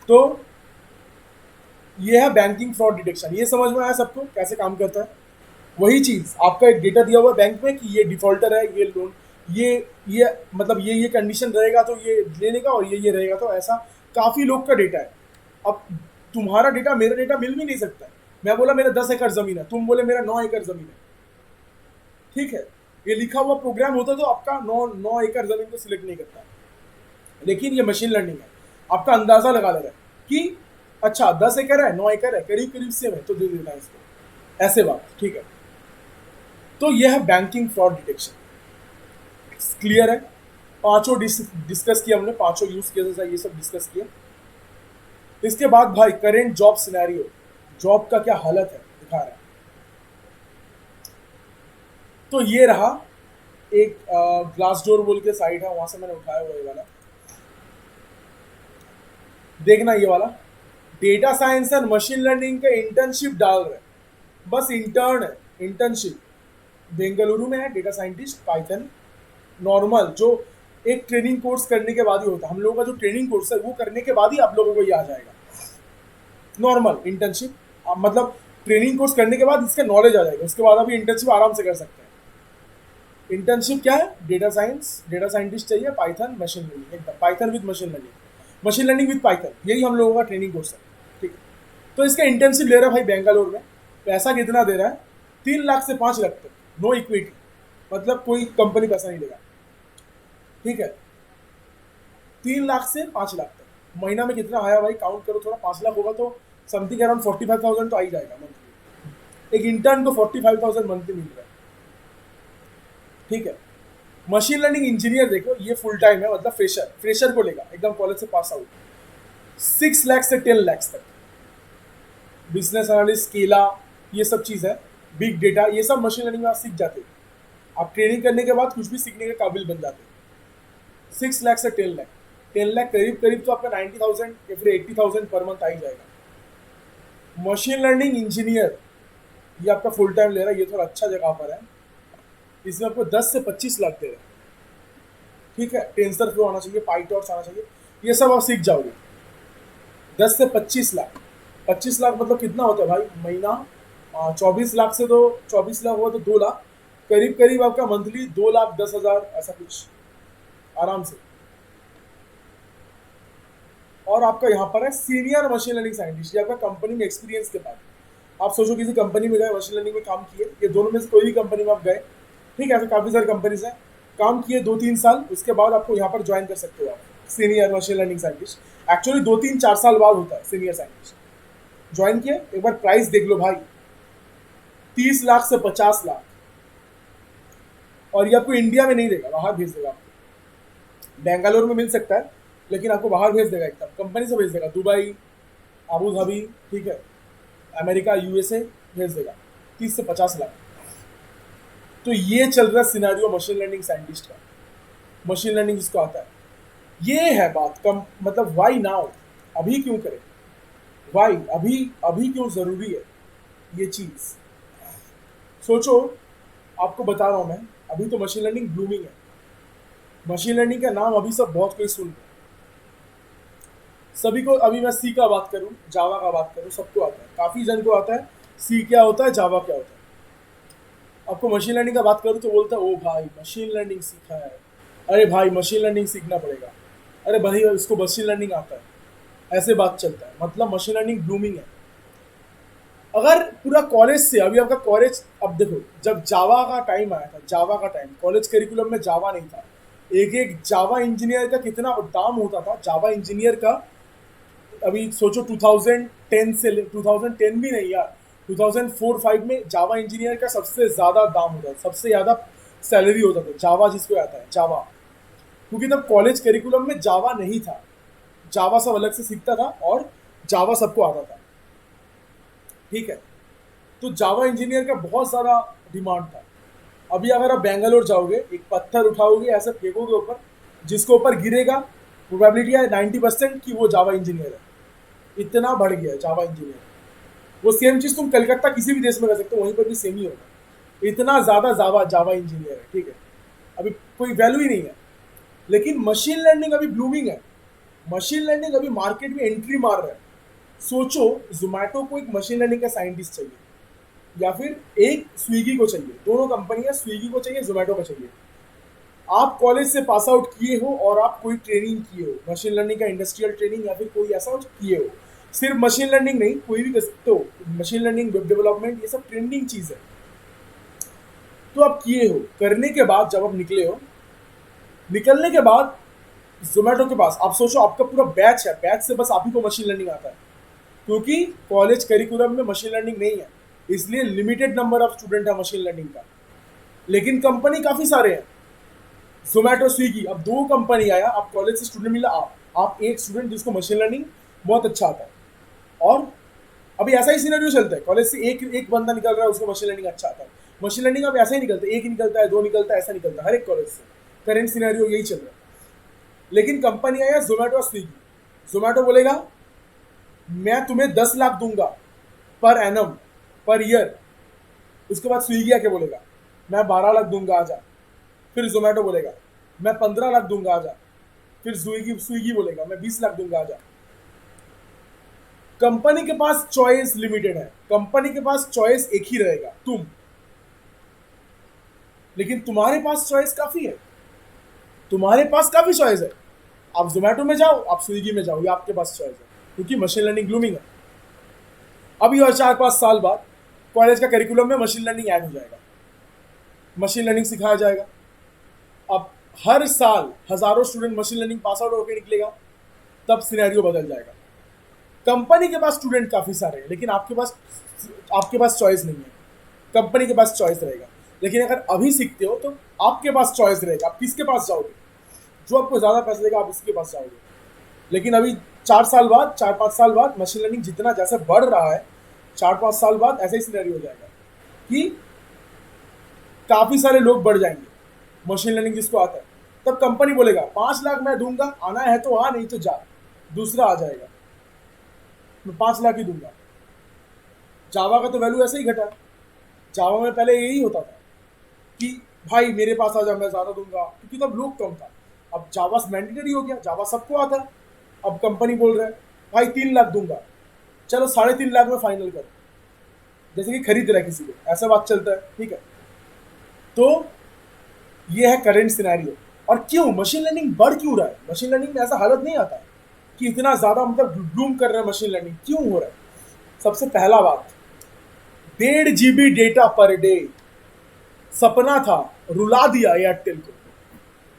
तो ये है बैंकिंग फ्रॉड डिटेक्शन। ये समझ में आया सबको कैसे काम करता है। वही चीज़, आपका एक डेटा दिया हुआ है बैंक में कि ये डिफॉल्टर है, ये लोन, ये मतलब ये कंडीशन रहेगा तो ये लेने का, और ये रहेगा तो ऐसा। काफ़ी लोग का डेटा है। अब तुम्हारा डेटा मेरा डेटा मिल भी नहीं सकता है। मैं बोला मेरा 10 एकड़ ज़मीन है, तुम बोले मेरा 9 एकड़ ज़मीन है, ठीक है। ये लिखा हुआ प्रोग्राम होता तो आपका 9 एकड़ ज़मीन को सिलेक्ट नहीं करता, लेकिन ये मशीन लर्निंग है, आपका अंदाज़ा लगा ले रहा है कि अच्छा 10 एकड़ है, 9 एकड़ है, करीब सेम है, तो दे देना है इसको, ऐसे बात, ठीक है। तो यह है बैंकिंग फ्रॉड डिटेक्शन। क्लियर है? पांचों डिस्कस किया हमने, पांचों यूज केसेस है, ये सब डिस्कस किया। इसके बाद भाई करेंट जॉब सिनेरियो, जॉब का क्या हालत है दिखा रहा है। तो ये रहा एक ग्लास डोर बोल के साइट है, वहां से मैंने उठाया हुआ ये वाला, देखना ये वाला data science and machine learning का इंटर्नशिप डाल रहे हैं, बस इंटर्न है, इंटर्नशिप बेंगलुरु में है, डेटा साइंटिस्ट पाइथन नॉर्मल, जो एक ट्रेनिंग कोर्स करने के बाद ही होता है। हम लोगों का जो ट्रेनिंग कोर्स है वो करने के बाद ही आप लोगों को ये आ जाएगा नॉर्मल इंटर्नशिप, मतलब ट्रेनिंग कोर्स करने के बाद इसका नॉलेज आ जाएगा, उसके बाद आप इंटर्नशिप आराम से कर सकते हैं। इंटर्नशिप क्या है, डेटा साइंस, डेटा साइंटिस्ट चाहिए, पाइथन मशीन लर्निंग, एकदम Python with machine learning, machine learning with Python, यही हम लोगों का ट्रेनिंग कोर्स है, ठीक है। तो इसका इंटर्नशिप ले रहा है भाई बेंगलोर में। पैसा कितना दे रहा है, 3 लाख से 5 लाख तक, नो इक्विटी, मतलब कोई कंपनी पैसा नहीं देगा, ठीक है। 3 लाख से 5 लाख तक महीना में कितना आया भाई, काउंट करो थोड़ा। 5 लाख होगा तो समथिंग अराउंड 45,000 तो आ ही जाएगा मंथली। एक इंटर्न को 45,000 मंथली मिल रहा है, ठीक है। मशीन लर्निंग इंजीनियर देखो, ये फुल टाइम है, मतलब फ्रेशर को लेगा एकदम कॉलेज से पास आउट, 6 लाख से 10 लाख तक। बिजनेस एनालिस्ट, स्केला, ये सब चीज़ है, बिग डेटा, ये सब मशीन लर्निंग में आप सीख जाते हो। आप ट्रेनिंग करने के बाद कुछ भी सीखने के काबिल बन जाते हो। 6 लाख से 10 लाख, 10 लाख करीब करीब तो आपका 90,000 या फिर 80,000 पर मंथ आ ही जाएगा। मशीन लर्निंग इंजीनियर ये आपका फुल टाइम ले रहा है, ये थोड़ा अच्छा जगह पर है, इसमें आपको 10 से 25 लाख दे रहा है, ठीक है। टेंसर फ्लो आना चाहिए, पाइटॉर्च आना चाहिए, ये सब आप सीख जाओगे। 10 से 25 लाख, 25 लाख मतलब कितना होता है भाई महीना, 24 लाख से तो 24 लाख हुआ तो 2 लाख, करीब करीब आपका मंथली 2,10,000 ऐसा कुछ आराम से। और आपका यहाँ पर है सीनियर मशीन लर्निंग साइंटिस्ट, ये आपका कंपनी में एक्सपीरियंस के बाद। आप सोचो किसी कंपनी में गए, मशीन लर्निंग में काम किए, ये दोनों में से कोई भी कंपनी में आप गए, ठीक है, ऐसे काफ़ी सारी कंपनीज हैं, काम किए 2-3 साल, उसके बाद आपको यहाँ पर ज्वाइन कर सकते हो आप senior machine learning scientist. Actually 2-3-4 साल बाद होता है सीनियर साइंटिस्ट। ज्वाइन किए, एक बार प्राइस देख लो भाई, 30 लाख से 50 लाख। और ये आपको इंडिया में नहीं देगा, बाहर भेज देगा आपको। बेंगलोर में मिल सकता है, लेकिन आपको बाहर भेज देगा, एकदम कंपनी से भेज देगा, दुबई, अबू धाबी, ठीक है, अमेरिका, यूएसए भेज देगा, 30 से 50 लाख। तो ये चल रहा सिनेरियो मशीन लर्निंग साइंटिस्ट का, मशीन लर्निंग जिसको आता है। ये है बात कम, मतलब वाई नाउ, अभी क्यों करें, वाई अभी क्यों ज़रूरी है ये चीज़। सोचो, आपको बता रहा हूँ मैं, अभी तो मशीन लर्निंग ब्लूमिंग है। मशीन लर्निंग का नाम अभी सब बहुत कोई सुन रहे, सभी को, अभी मैं सी का बात करूँ, जावा का बात करूँ, सबको आता है, काफ़ी जन को आता है सी क्या होता है, जावा क्या होता है। आपको मशीन लर्निंग का बात करूँ तो बोलता है ओ भाई मशीन लर्निंग सीखा है, अरे भाई मशीन लर्निंग सीखना पड़ेगा, अरे भाई इसको मशीन लर्निंग आता है, ऐसे बात चलता है। मतलब मशीन लर्निंग ब्लूमिंग है। अगर पूरा कॉलेज से, अभी आपका कॉलेज, अब देखो जब जावा का टाइम आया था, जावा का टाइम, कॉलेज करिकुलम में जावा नहीं था, एक जावा इंजीनियर का कितना दाम होता था, जावा इंजीनियर का। अभी सोचो 2010 से 2010 भी नहीं यार, 2004-5 में जावा इंजीनियर का सबसे ज़्यादा दाम होता था, सबसे ज़्यादा सैलरी होता था, जावा जिसको आता है जावा, क्योंकि तब कॉलेज करिकुलम में जावा नहीं था, जावा सब अलग से सीखता था और जावा सबको आता था, ठीक है। तो जावा इंजीनियर का बहुत ज़्यादा डिमांड था। अभी अगर आप बेंगलोर जाओगे, एक पत्थर उठाओगे, ऐसे फेंकोगे ऊपर, जिसको ऊपर गिरेगा, प्रोबेबिलिटी है 90% कि वो जावा इंजीनियर है। इतना बढ़ गया है जावा इंजीनियर। वो सेम चीज़ तुम कलकत्ता किसी भी देश में कर सकते हो, वहीं पर भी सेम ही होगा, इतना ज़्यादा जावा इंजीनियर है, ठीक है। अभी कोई वैल्यू ही नहीं है। लेकिन मशीन लर्निंग अभी ब्लूमिंग है, मशीन लर्निंग अभी मार्केट में एंट्री मार रहा है। सोचो, जोमेटो को एक मशीन लर्निंग का साइंटिस्ट चाहिए, या फिर एक स्विगी को चाहिए, दोनों कंपनियां, स्विगी को चाहिए, जोमेटो को चाहिए। आप कॉलेज से पास आउट किए हो और आप कोई ट्रेनिंग किए हो, मशीन लर्निंग का इंडस्ट्रियल ट्रेनिंग या फिर कोई ऐसा किए हो, सिर्फ मशीन लर्निंग नहीं, कोई भी कर सकते हो, मशीन लर्निंग, वेब डेवलपमेंट, ये सब ट्रेंडिंग चीज़ है। तो आप किए हो, करने के बाद जब आप निकले हो, निकलने के बाद जोमेटो के पास, आप सोचो आपका पूरा बैच है, बैच से बस आप ही को मशीन लर्निंग आता है, क्योंकि कॉलेज करिकुलम में मशीन लर्निंग नहीं है, इसलिए लिमिटेड नंबर ऑफ स्टूडेंट है मशीन लर्निंग का। लेकिन कंपनी काफ़ी सारे हैं, जोमेटो, स्विगी, अब 2 कंपनी आया, आप कॉलेज से स्टूडेंट मिला, आप एक स्टूडेंट जिसको मशीन लर्निंग बहुत अच्छा आता है। और अभी ऐसा ही सिनेरियो चलता है, कॉलेज से एक बंदा निकल रहा है, उसको मशीन लर्निंग अच्छा आता है। मशीन लर्निंग अब ऐसा ही निकलता है, एक ही निकलता है, 2 निकलता है, ऐसा निकलता है हर एक कॉलेज से। करेंट सिनेरियो यही चल रहा है। लेकिन कंपनी आया जोमेटो और स्विगी, जोमेटो बोलेगा मैं तुम्हें 10 लाख दूंगा पर एनम, पर ईयर। उसके बाद स्विगी आके बोलेगा मैं 12 लाख दूंगा, आजा। फिर जोमेटो बोलेगा मैं 15 लाख दूंगा, आजा। फिर स्विगी बोलेगा मैं 20 लाख दूंगा, आजा। कंपनी के पास चॉइस लिमिटेड है, कंपनी के पास चॉइस एक ही रहेगा, तुम। लेकिन तुम्हारे पास चॉइस काफी है, तुम्हारे पास काफी चॉइस है। आप जोमेटो में जाओ, आप स्विगी में जाओ, ये आपके पास चॉइस है, क्योंकि मशीन लर्निंग ग्लूमिंग है। अभी और 4-5 साल बाद कॉलेज का करिकुलम में मशीन लर्निंग ऐड हो जाएगा, मशीन लर्निंग सिखाया जाएगा। अब हर साल हजारों student machine learning pass out होकर निकलेगा, तब सिनेरियो बदल जाएगा। कंपनी के पास स्टूडेंट काफी सारे हैं, लेकिन आपके पास चॉइस नहीं है। कंपनी के पास चॉइस रहेगा, लेकिन अगर अभी सीखते हो तो आपके पास चॉइस रहेगा, आप किसके पास जाओगे? जो आपको ज्यादा पैसे देगा आप उसके पास जाओगे। लेकिन अभी 4-5 साल बाद मशीन लर्निंग जितना जैसे बढ़ रहा है, 4-5 साल बाद ऐसा ही सिनेरियो हो जाएगा कि काफी सारे लोग बढ़ जाएंगे मशीन लर्निंग जिसको आता है। तब कंपनी बोलेगा 5 लाख मैं दूंगा, आना है तो आ, नहीं तो जा, दूसरा आ जाएगा, मैं 5 लाख ही दूंगा। जावा का तो वैल्यू ऐसे ही घटा। जावा में पहले यही होता था कि भाई मेरे पास आ जा, मैं ज्यादा दूंगा, क्योंकि तब लोग कम था। अब जावा मैंडेटरी हो गया, जावा सबको आता है। अब कंपनी बोल रहा है भाई 3 लाख दूंगा, चलो 3.5 लाख में फाइनल करो, जैसे कि खरीद रहा है किसी को, ऐसा बात चलता है, ठीक है। तो ये है करंट सिनेरियो। और क्यों मशीन लर्निंग बढ़ क्यों रहा है? मशीन लर्निंग में ऐसा हालत नहीं आता है कि इतना ज्यादा मतलब ब्लूम कर रहा है मशीन लर्निंग, क्यों हो रहा है? सबसे पहला बात, 1.5 GB डेटा पर डे सपना था, रुला दिया एयरटेल को।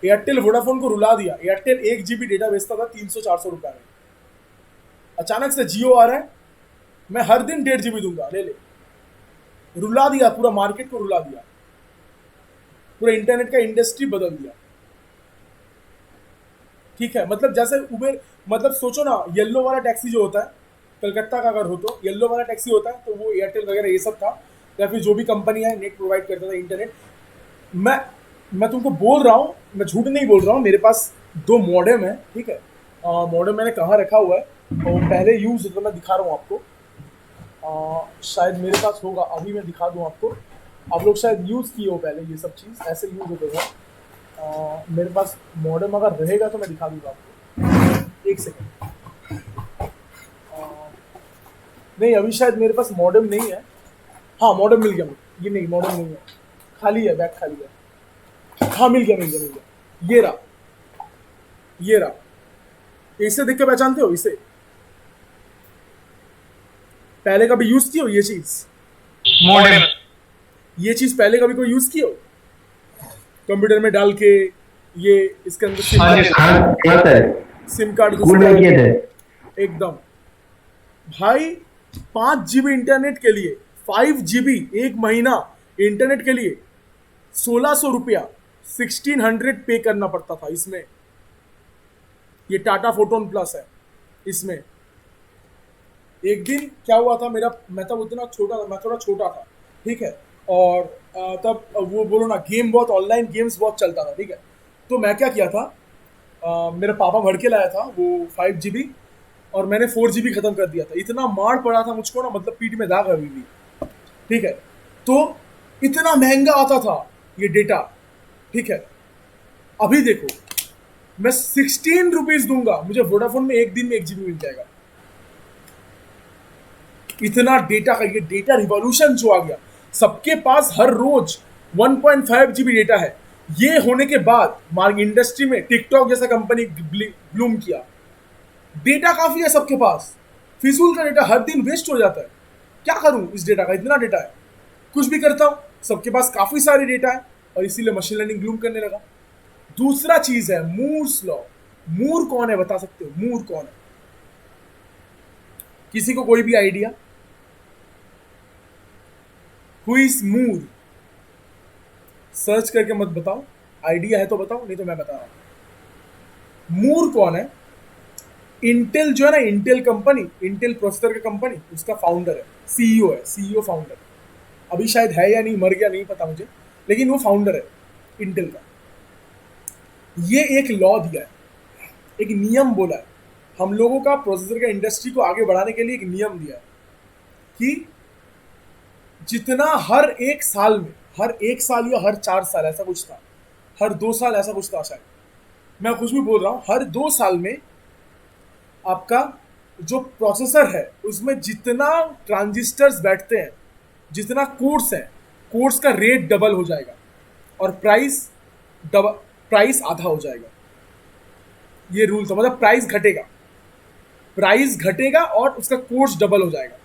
एयरटेल वोडाफोन को रुला दिया। एयरटेल 1 GB डेटा बेचता था 300-400 रुपए में। अचानक से जियो आ रहा है, मैं हर दिन 1.5 GB दूंगा, ले ले। रुला दिया, पूरा मार्केट को रुला दिया, पूरा इंटरनेट का इंडस्ट्री बदल दिया, ठीक है। मतलब जैसे उबेर, मतलब सोचो ना, येलो वाला टैक्सी जो होता है, कलकत्ता का अगर हो तो येलो वाला टैक्सी होता है, तो वो एयरटेल वगैरह ये सब था, या फिर जो भी कंपनी है नेट प्रोवाइड करता था, इंटरनेट। मैं तुमको बोल रहा हूँ, मैं झूठ नहीं बोल रहा हूँ, मेरे पास 2 मॉडेम है, ठीक है। मॉडेम मैंने कहाँ रखा हुआ है, और पहले यूज तो मैं दिखा रहा हूँ आपको। शायद मेरे पास होगा, अभी मैं दिखा दूँ आपको। आप लोग शायद यूज़ किए हो पहले ये सब चीज़, ऐसे यूज़ होते था। मेरे पास मॉडेम अगर रहेगा तो मैं दिखा दूँगा आपको, 1 सेकेंड। नहीं, अभी शायद मेरे पास मॉडेम नहीं है। हाँ, मॉडेम मिल गया मुझे। ये नहीं, मॉडेम नहीं है, खाली है, बैग खाली है। हाँ, मिल गया। ये रहा। इसे देख के पहचानते हो? इसे पहले कभी यूज किए हो ये चीज? मॉडेम। ये चीज पहले कभी कोई यूज किए हो कंप्यूटर में डाल के? ये इसके अंदर हाँ क्या सर, सिम कार्ड स्कूल में किए थे। एकदम भाई। 5 GB इंटरनेट के लिए, 5 GB एक महीना इंटरनेट के लिए 1600 रुपया, 1600 पे करना पड़ता था इसमें। ये टाटा फोटोन प्लस है। इसमें एक दिन क्या हुआ था, मैं तब उतना छोटा था, मैं थोड़ा छोटा था, ठीक है। और तब वो बोलो ना, ऑनलाइन गेम्स बहुत चलता था, ठीक है। तो मैं क्या किया था, मेरा पापा भर के लाया था वो 5 GB, और मैंने 4 GB खत्म कर दिया था। इतना मार पड़ा था मुझको ना, मतलब पीठ में दाग अभी भी, ठीक है। तो इतना महंगा आता था ये डेटा, ठीक है। अभी देखो, मैं 16 रुपीज दूंगा, मुझे वोडाफोन में एक दिन में 1 GB मिल जाएगा। इतना डेटा का, ये डेटा रिवॉल्यूशन जो आ गया, सबके पास हर रोज 1.5 GB डेटा है। ये होने के बाद इंडस्ट्री में टिकटॉक जैसा कंपनी ब्लूम किया। डेटा काफी है सबके पास, फिजूल का डेटा हर दिन वेस्ट हो जाता है। क्या करूं इस डेटा का? इतना डेटा है, कुछ भी करता हूं, सबके पास काफी सारी डेटा है, और इसीलिए मशीन लर्निंग ब्लूम करने लगा। दूसरा चीज है मूर्स लॉ। मूर कौन है बता सकते हो? मूर कौन है? किसी को कोई भी idea? Who is Moore? Search करके मत बताओ, आइडिया है तो बताओ, नहीं तो मैं बता रहा हूं। मूर कौन है? इंटेल जो है ना, इंटेल कंपनी, इंटेल प्रोसेसर का कंपनी, उसका फाउंडर है, सीईओ है, सीईओ फाउंडर। अभी शायद है या नहीं, मर गया, नहीं पता मुझे, लेकिन वो फाउंडर है इंटेल का। ये एक लॉ दिया है, एक नियम बोला है हम लोगों का, प्रोसेसर का इंडस्ट्री को आगे बढ़ाने के लिए एक नियम दिया है कि जितना हर 1 साल में, हर 1 साल या हर 4 साल, ऐसा कुछ था, हर 2 साल ऐसा कुछ था शायद, मैं कुछ भी बोल रहा हूं, हर 2 साल में आपका जो प्रोसेसर है उसमें जितना ट्रांजिस्टर्स बैठते हैं, जितना कोर्स है, कोर्स का रेट डबल हो जाएगा, और प्राइस आधा हो जाएगा। ये रूल था, मतलब प्राइस घटेगा और उसका कोर्स डबल हो जाएगा।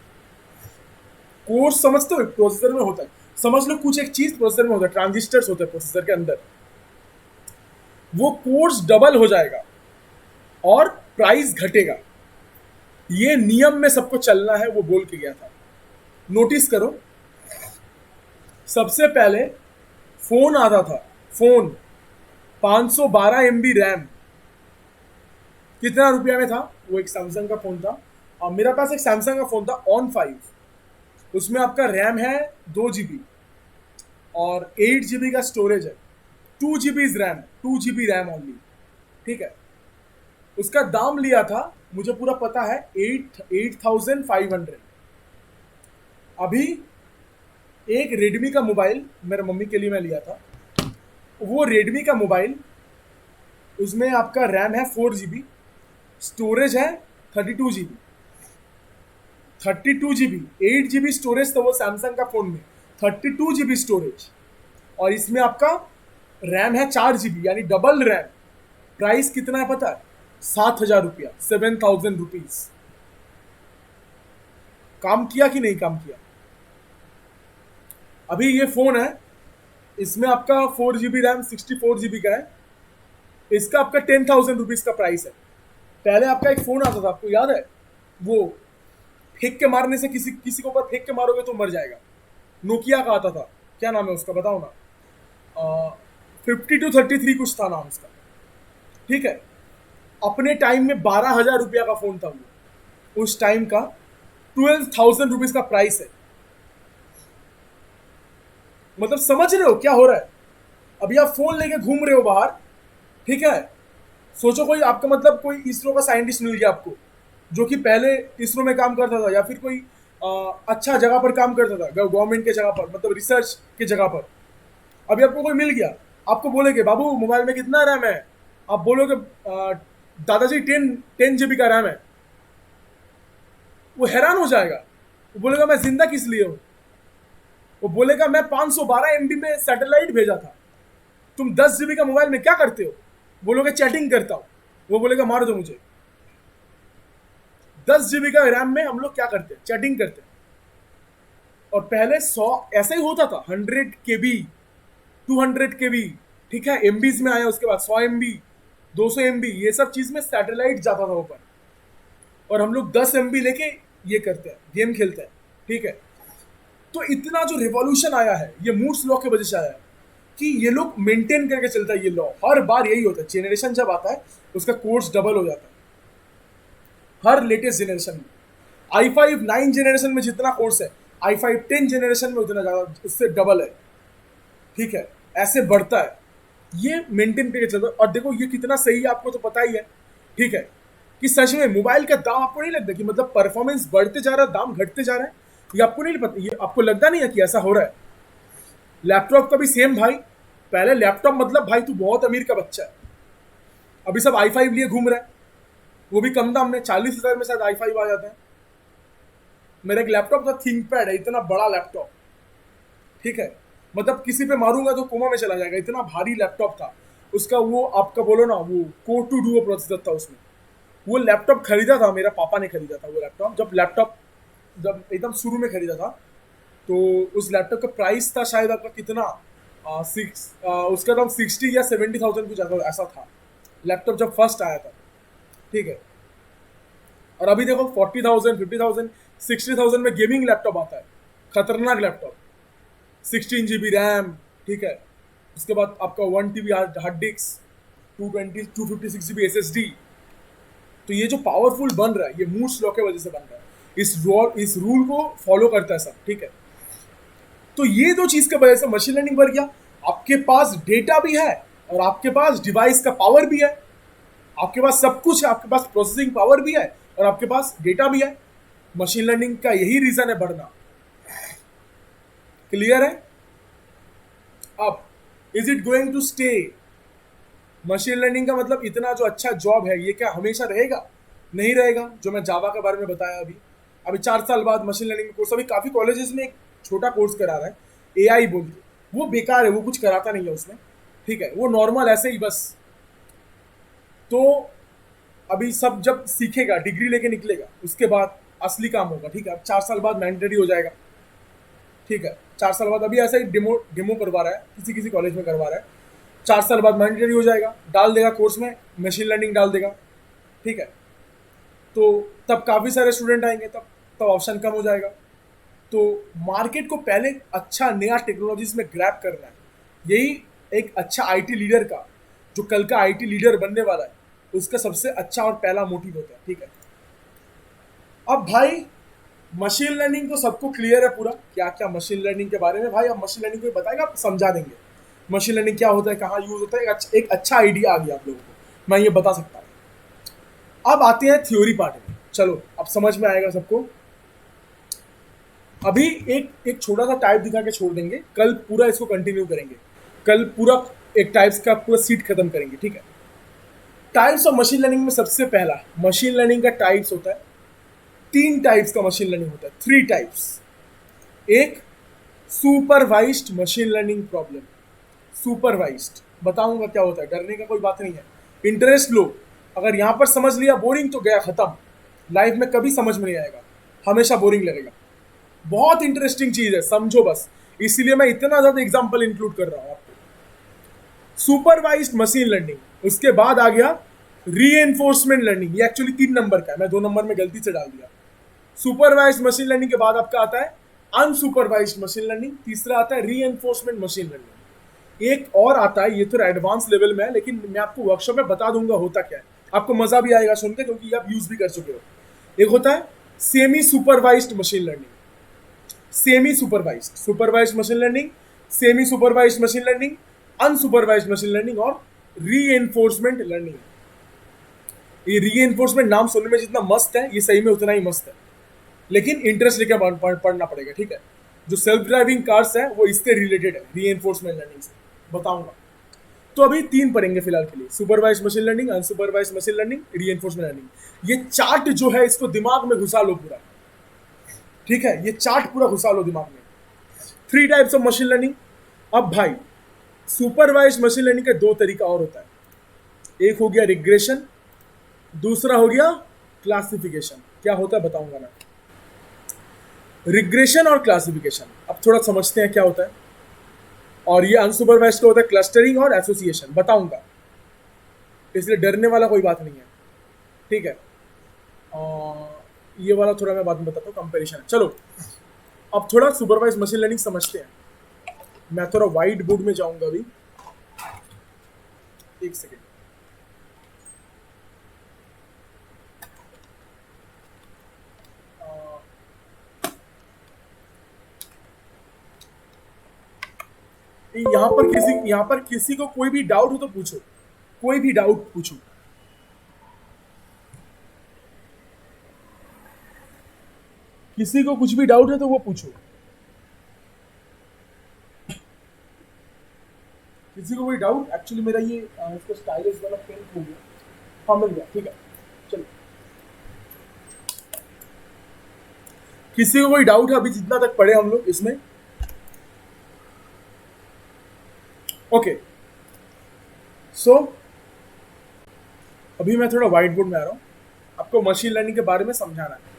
कोर्स समझते हो प्रोसेसर में होता है, समझ लो कुछ एक चीज प्रोसेसर में होता है, ट्रांजिस्टर्स होते हैं प्रोसेसर के अंदर, वो कोर्स डबल हो जाएगा और प्राइस घटेगा। ये नियम में सबको चलना है, वो बोल के गया था। नोटिस करो, सबसे पहले फोन आता था, फोन 512 MB रैम, कितना रुपया में था वो? एक सैमसंग का फोन था, और मेरा पास एक सैमसंग का फोन था ऑन 5, उसमें आपका रैम है 2 GB और 8 GB का स्टोरेज है, 2 GB RAM, 2 GB RAM only, ठीक है। उसका दाम लिया था, मुझे पूरा पता है, 8500। अभी एक रेडमी का मोबाइल मेरे मम्मी के लिए मैं लिया था, वो रेडमी का मोबाइल, उसमें आपका रैम है 4 GB, स्टोरेज है 32 GB, 32 GB, 8 GB स्टोरेज था वो सैमसंग का फोन में, 32 GB स्टोरेज, और इसमें आपका रैम है 4 GB, यानी डबल रैम। प्राइस कितना है पता है? 7,000 रुपया, 7,000 रुपीज। काम किया कि नहीं काम किया? अभी ये फोन है, इसमें आपका 4 GB रैम, 64 GB का है, इसका आपका 10,000 रुपीज का प्राइस है। पहले आपका एक फोन आता था, आपको याद है? वो फेंक के मारने से, किसी किसी के ऊपर फेंक के मारोगे तो मर जाएगा, नोकिया का आता था, क्या नाम है उसका बताओ ना, 5233 कुछ था नाम उसका, ठीक है। अपने टाइम में 12,000 रुपया का फोन था वो, उस टाइम का 12,000 रुपीज का प्राइस है। मतलब समझ रहे हो क्या हो रहा है? अभी आप फोन लेके घूम रहे हो बाहर, ठीक है, सोचो कोई आपका मतलब कोई इसरो का साइंटिस्ट मिल गया आपको, जो कि पहले इसरो में काम करता था, या फिर कोई अच्छा जगह पर काम करता था, गवर्नमेंट के जगह पर, मतलब रिसर्च की जगह पर। अभी आपको कोई मिल गया, आपको बोलेगे बाबू मोबाइल में कितना रैम है, आप बोलोगे दादाजी 10 GB का रैम है, वो हैरान हो जाएगा, वो बोलेगा मैं जिंदा किस लिए हूं, वो बोलेगा मैं 512 MB में सैटेलाइट भेजा था, तुम 10 GB का मोबाइल में क्या करते हो? बोलोगे चैटिंग करता हूं, वो बोलेगा मार दो मुझे। 10 GB का रैम में हम लोग क्या करते हैं? चैटिंग करते हैं। और पहले 100 ऐसा ही होता था, 100 KB, 200 KB, ठीक है, एमबीज में आया, उसके बाद 100 MB, 200 MB, ये सब चीज में सैटेलाइट जाता था ऊपर, और हम लोग 10 MB लेके ये करते हैं, गेम खेलते हैं, ठीक है। तो इतना जो रिवॉल्यूशन आया है, ये मूड्स लॉ की वजह से आया है, कि ये लोग मेंटेन करके चलता है ये लॉ, हर बार यही होता है, जेनरेशन जब आता है उसका कोर्स डबल हो जाता है, हर लेटेस्ट जेनरेशन में। i5 9 जेनरेशन में जितना कोर्स है, i5 10 जेनरेशन में उतना ज्यादा, उससे डबल है, ठीक है, ऐसे बढ़ता है, ये मेंटेन करके चलता है। और देखो ये कितना सही है, आपको तो पता ही है, ठीक है, कि सच में मोबाइल का दाम आपको नहीं लगता कि मतलब परफॉर्मेंस बढ़ते जा रहा है, दाम घटते जा रहा है, ये आपको नहीं पता, ये आपको लगता नहीं है कि ऐसा हो रहा है। लैपटॉप का भी सेम भाई, पहले लैपटॉप मतलब भाई तू बहुत अमीर का बच्चा है, अभी सब i5 लिए घूम रहा है, वो भी कम दाम में, 40,000 में शायद i5 आ जाता है। मेरा एक लैपटॉप था, थिंकपैड है, इतना बड़ा लैपटॉप, ठीक है, मतलब किसी पे मारूंगा तो कोमा में चला जाएगा, इतना भारी लैपटॉप था उसका। वो आपका बोलो ना, वो कोर टू डुओ प्रोसेसर था उसमें। वो लैपटॉप खरीदा था, मेरा पापा ने खरीदा था वो लैपटॉप, जब एकदम शुरू में खरीदा था, तो उस लैपटॉप का प्राइस था शायद आपका कितना, उसका दाम 60 या 70,000 कुछ ऐसा था, लैपटॉप जब फर्स्ट आया था, ठीक है। और अभी देखो 40,000, 50,000, 60,000 में गेमिंग लैपटॉप आता है, खतरनाक लैपटॉप, 16 GB रैम, ठीक है, उसके बाद आपका 1 TB hard disk, 256 GB SSD। तो ये जो पावरफुल बन रहा है, ये मूड्स लॉ के वजह से बन रहा है, इस रूल को फॉलो करता है सब, ठीक है। तो ये दो चीज के वजह से मशीन लर्निंग बढ़ गया। आपके पास डेटा भी है और आपके पास डिवाइस का पावर भी है, आपके पास सब कुछ है, आपके पास प्रोसेसिंग पावर भी है और आपके पास डेटा भी है। मशीन लर्निंग का यही रीजन है बढ़ना। क्लियर है? अब is it going to stay? Machine learning का मतलब इतना जो अच्छा जॉब है, ये क्या हमेशा रहेगा? नहीं रहेगा। जो मैं जावा के बारे में बताया, अभी 4 साल बाद मशीन लर्निंग कोर्स, अभी काफी कॉलेजेस में एक छोटा कोर्स करा रहा है एआई बोल के, वो बेकार है, वो कुछ कराता नहीं है उसमें, ठीक है, वो नॉर्मल ऐसे ही बस। तो अभी सब जब सीखेगा, डिग्री लेके निकलेगा, उसके बाद असली काम होगा, ठीक है। अब 4 साल बाद मैंडेटरी हो जाएगा, ठीक है, 4 साल बाद अभी ऐसा ही डेमो डेमो करवा रहा है, किसी किसी कॉलेज में करवा रहा है। 4 साल बाद मैंडेटरी हो जाएगा, डाल देगा कोर्स में, मशीन लर्निंग डाल देगा, ठीक है। तो तब काफ़ी सारे स्टूडेंट आएंगे, तब ऑप्शन कम हो जाएगा। तो मार्केट को पहले अच्छा नया टेक्नोलॉजीज में ग्रैब करना है, यही एक अच्छा आईटी लीडर का, जो कल का आईटी लीडर बनने वाला है, उसका सबसे अच्छा और पहला मोटिव होता है, ठीक है। अब भाई मशीन लर्निंग तो सबको क्लियर है पूरा, क्या क्या मशीन लर्निंग के बारे में भाई, अब मशीन लर्निंग को बताएगा, आप समझा देंगे मशीन लर्निंग क्या होता है, कहाँ यूज होता है, एक अच्छा आइडिया आ गया आप लोगों को, मैं ये बता सकता हूँ। अब आते हैं थ्योरी पार्ट में, चलो अब समझ में आएगा सबको। अभी एक छोटा सा टाइप दिखा के छोड़ देंगे, कल पूरा इसको कंटिन्यू करेंगे, कल पूरा एक टाइप्स का पूरा सीट खत्म करेंगे, ठीक है। टाइप्स ऑफ मशीन लर्निंग में सबसे पहला मशीन लर्निंग का टाइप्स होता है, 3 टाइप्स का मशीन लर्निंग होता है, 3 टाइप्स। एक supervised machine learning problem, supervised बताऊंगा क्या होता है, डरने का कोई बात नहीं है, इंटरेस्ट लो, अगर यहां पर समझ लिया बोरिंग तो गया खत्म, लाइफ में कभी समझ में नहीं आएगा, हमेशा बोरिंग लगेगा। बहुत इंटरेस्टिंग चीज है, समझो बस, इसीलिए मैं इतना ज्यादा एग्जांपल इंक्लूड कर रहा हूं आपको। सुपरवाइज्ड मशीन लर्निंग, उसके बाद आ गया रीएनफोर्समेंट लर्निंग, ये एक्चुअली 3 नंबर का है, मैं 2 नंबर में गलती से डाल दिया। सुपरवाइज्ड मशीन लर्निंग के बाद आपका आता है अनसुपरवाइज्ड मशीन लर्निंग, तीसरा आता है रीएनफोर्समेंट मशीन लर्निंग, एक और आता है, ये तो एडवांस लेवल में है, लेकिन मैं आपको वर्कशॉप में बता दूंगा होता क्या है, आपको मजा भी आएगा सुनकर, क्योंकि आप यूज भी कर चुके हो। एक होता है semi supervised machine learning, semi supervised, supervised machine learning, semi supervised machine learning, unsupervised machine learning और रीएनफोर्समेंट लर्निंग। ये रीएनफोर्समेंट नाम सुनने में जितना मस्त है, ये सही में उतना ही मस्त है, लेकिन इंटरेस्ट लेकर पढ़ना पड़ेगा, ठीक है। जो सेल्फ ड्राइविंग कार्स है वो इससे रिलेटेड है, रीएनफोर्समेंट लर्निंग से बताऊंगा। तो अभी 3 पढ़ेंगे फिलहाल के लिए, supervised machine learning, unsupervised machine learning, reinforcement learning. ये चार्ट जो है इसको दिमाग में घुसा लो पूरा, ठीक है, ये चार्ट पूरा घुसा लो दिमाग में। 3 टाइप्स ऑफ मशीन लर्निंग। अब भाई सुपरवाइज्ड मशीन लर्निंग का 2 तरीका और होता है, एक हो गया रिग्रेशन, दूसरा हो गया क्लासिफिकेशन। क्या होता है बताऊंगा मैं, रिग्रेशन और क्लासिफिकेशन। अब थोड़ा समझते हैं क्या होता है। और ये अनसुपरवाइज्ड का होता है क्लस्टरिंग और एसोसिएशन, बताऊंगा, इसलिए डरने वाला कोई बात नहीं है, ठीक है। ये वाला थोड़ा मैं बाद में बताता हूँ, कंपैरिजन। चलो अब थोड़ा सुपरवाइज्ड मशीन लर्निंग समझते हैं। मैं थोड़ा वाइट बोर्ड में जाऊंगा अभी, एक सेकेंड। यहाँ पर किसी को कोई भी डाउट हो तो पूछो, कोई भी डाउट पूछो। किसी को कुछ भी डाउट है तो वो पूछो, किसी को कोई डाउट। एक्चुअली मेरा ये इसको स्टाइलिश वाला पेन हो गया, हाँ मिल गया, ठीक है। चलो किसी को कोई डाउट है अभी जितना तक पढ़े हम लोग इसमें, ओके। सो अभी मैं थोड़ा व्हाइट बोर्ड में आ रहा हूँ, आपको मशीन लर्निंग के बारे में समझाना है।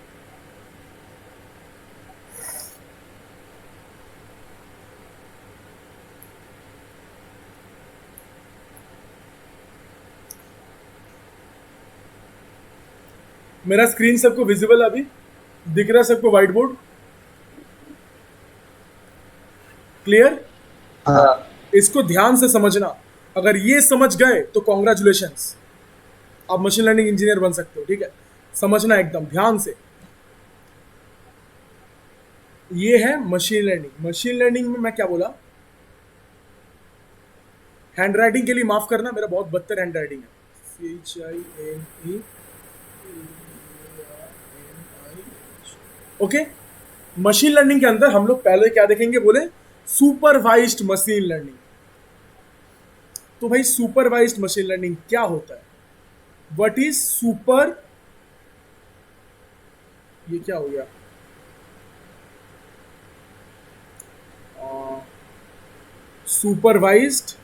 मेरा स्क्रीन सबको विजिबल अभी दिख रहा है, सबको व्हाइट बोर्ड क्लियर? हाँ इसको ध्यान से समझना, अगर ये समझ गए तो कॉन्ग्रेचुलेशंस, आप मशीन लर्निंग इंजीनियर बन सकते हो, ठीक है। समझना एकदम ध्यान से। ये है मशीन लर्निंग। मशीन लर्निंग में मैं क्या बोला, हैंड राइटिंग के लिए माफ करना, मेरा बहुत बदतर हैंड राइटिंग है। CHINE okay. मशीन लर्निंग के अंदर हम लोग पहले क्या देखेंगे, बोले सुपरवाइज्ड मशीन लर्निंग। तो भाई सुपरवाइज्ड मशीन लर्निंग क्या होता है, व्हाट इज सुपर, ये क्या हो गया, सुपरवाइज्ड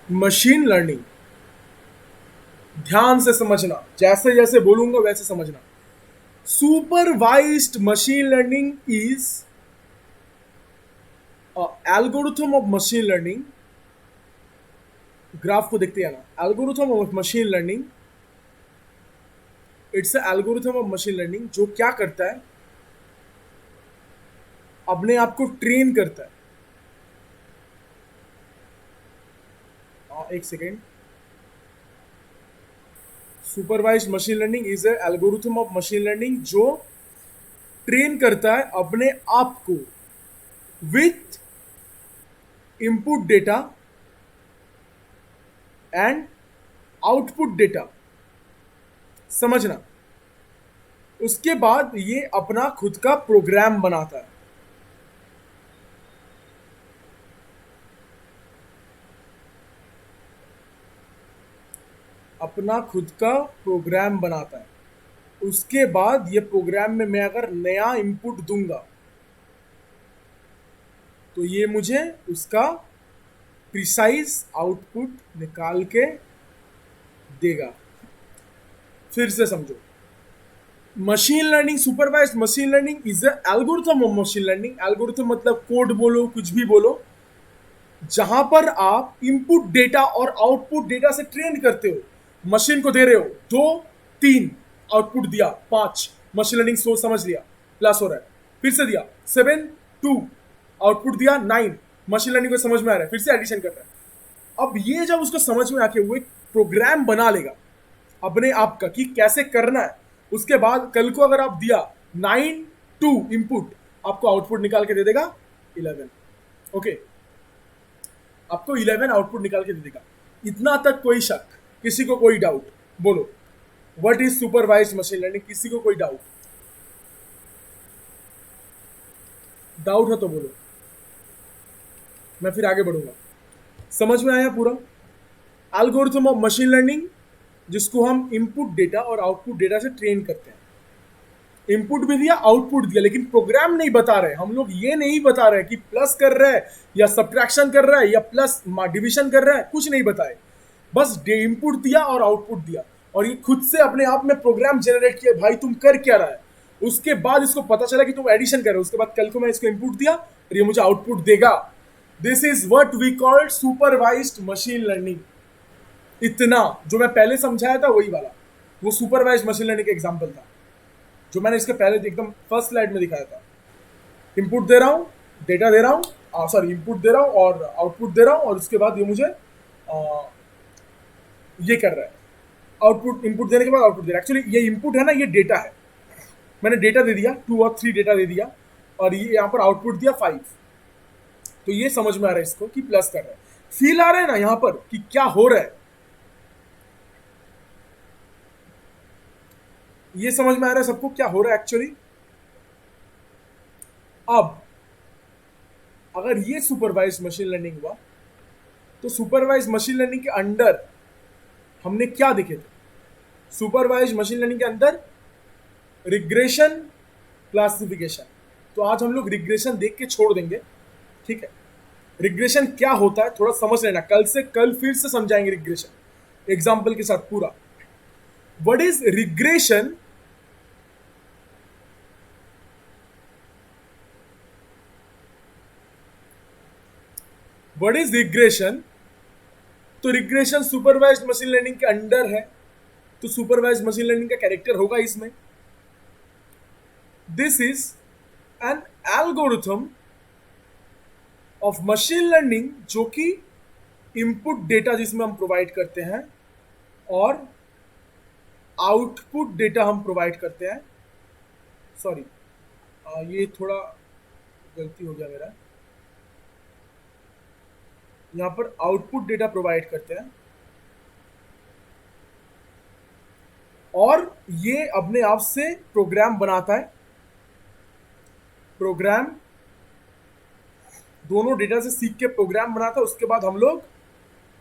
मशीन लर्निंग। ध्यान से समझना, जैसे जैसे बोलूंगा वैसे समझना। Supervised machine learning is a algorithm of machine learning. Graph को देखते हैं ना, algorithm of machine learning, it's algorithm of machine learning जो क्या करता है, अपने आप को ट्रेन करता है। एक second, supervised machine learning is a algorithm of machine learning जो ट्रेन करता है अपने आप को with input data and output data. समझना, उसके बाद ये अपना खुद का प्रोग्राम बनाता है। अपना खुद का प्रोग्राम बनाता है। उसके बाद ये प्रोग्राम में मैं अगर नया इनपुट दूंगा तो ये मुझे उसका प्रिसाइज आउटपुट निकाल के देगा। फिर से समझो, machine learning, supervised machine learning is a algorithm of machine learning. Algorithm मतलब कोड बोलो, कुछ भी बोलो, जहां पर आप इनपुट डेटा और आउटपुट डेटा से ट्रेन करते हो। मशीन को दे रहे हो 2, 3, आउटपुट दिया 5, मशीन लर्निंग सोच समझ लिया, प्लस हो रहा है। फिर से दिया 7, 2, आउटपुट दिया 9, मशीन लर्निंग को समझ में आ रहा है, फिर से एडिशन कर रहा है। अब ये जब उसको समझ में आके वो एक प्रोग्राम बना लेगा अपने आप का कि कैसे करना है। उसके बाद कल को अगर आप दिया 9, 2 इनपुट, आपको आउटपुट निकाल के दे देगा 11। ओके, आपको 11 आउटपुट निकाल के दे देगा। इतना तक कोई शक, किसी को कोई डाउट? बोलो, what is supervised machine learning? किसी को कोई डाउट? डाउट हो तो बोलो, मैं फिर आगे बढ़ूंगा। समझ में आया पूरा? एल्गोरिथम ऑफ मशीन लर्निंग जिसको हम इनपुट डेटा और आउटपुट डेटा से ट्रेन करते हैं। इनपुट भी दिया, आउटपुट दिया, लेकिन प्रोग्राम नहीं बता रहे हम लोग। ये नहीं बता रहे कि प्लस कर रहा है या सब्ट्रैक्शन कर रहा है या प्लस डिविजन कर रहा है, कुछ नहीं बताए। बस इनपुट दिया और आउटपुट दिया, और ये खुद से अपने आप में प्रोग्राम जनरेट किया, भाई तुम कर क्या रहा है। उसके बाद इसको पता चला कि तुम एडिशन कर रहे हो। उसके बाद कल को मैं इसको इनपुट दिया और ये मुझे आउटपुट देगा। This is what we call supervised machine learning. इतना जो मैं पहले समझाया था वही वाला, वो सुपरवाइज्ड मशीन लर्निंग का एग्जांपल था जो मैंने इसके पहले एकदम फर्स्ट स्लाइड में दिखाया था। इनपुट दे रहा हूँ, डेटा दे रहा हूँ, सॉरी इनपुट दे रहा हूँ और आउटपुट दे रहा हूँ, और उसके बाद ये मुझे ये कर रहा है। आउटपुट, इनपुट देने के बाद आउटपुट दे रहा है। एक्चुअली ये इनपुट है ना, ये डेटा है। मैंने डेटा दे दिया 2 और 3 डेटा दे दिया, और ये यहाँ पर आउटपुट दिया 5। तो ये समझ में आ रहा है इसको कि प्लस कर रहा है। फील आ रहा है ना यहाँ पर कि क्या हो रहा है? ये समझ में आ रहा है सबको क्या हो रहा है एक्चुअली? अब अगर ये सुपरवाइज्ड मशीन लर्निंग हुआ, तो सुपरवाइज्ड मशीन लर्निंग के अंडर हमने क्या देखे थे? सुपरवाइज्ड मशीन लर्निंग के अंदर रिग्रेशन, क्लासिफिकेशन। तो आज हम लोग रिग्रेशन देख के छोड़ देंगे, ठीक है? रिग्रेशन क्या होता है थोड़ा समझ लेना, कल फिर से समझाएंगे रिग्रेशन एग्जाम्पल के साथ पूरा। What is regression? What is regression? तो रिग्रेशन सुपरवाइज्ड मशीन लर्निंग के अंडर है, तो सुपरवाइज्ड मशीन लर्निंग का कैरेक्टर होगा इसमें। This is an algorithm of machine learning जो कि इनपुट डेटा जिसमें हम प्रोवाइड करते हैं और आउटपुट डेटा हम प्रोवाइड करते हैं। सॉरी, ये थोड़ा गलती हो गया मेरा। यहां पर आउटपुट डेटा प्रोवाइड करते हैं और ये अपने आप से प्रोग्राम बनाता है। प्रोग्राम दोनों डेटा से सीख के प्रोग्राम बनाता है। उसके बाद हम लोग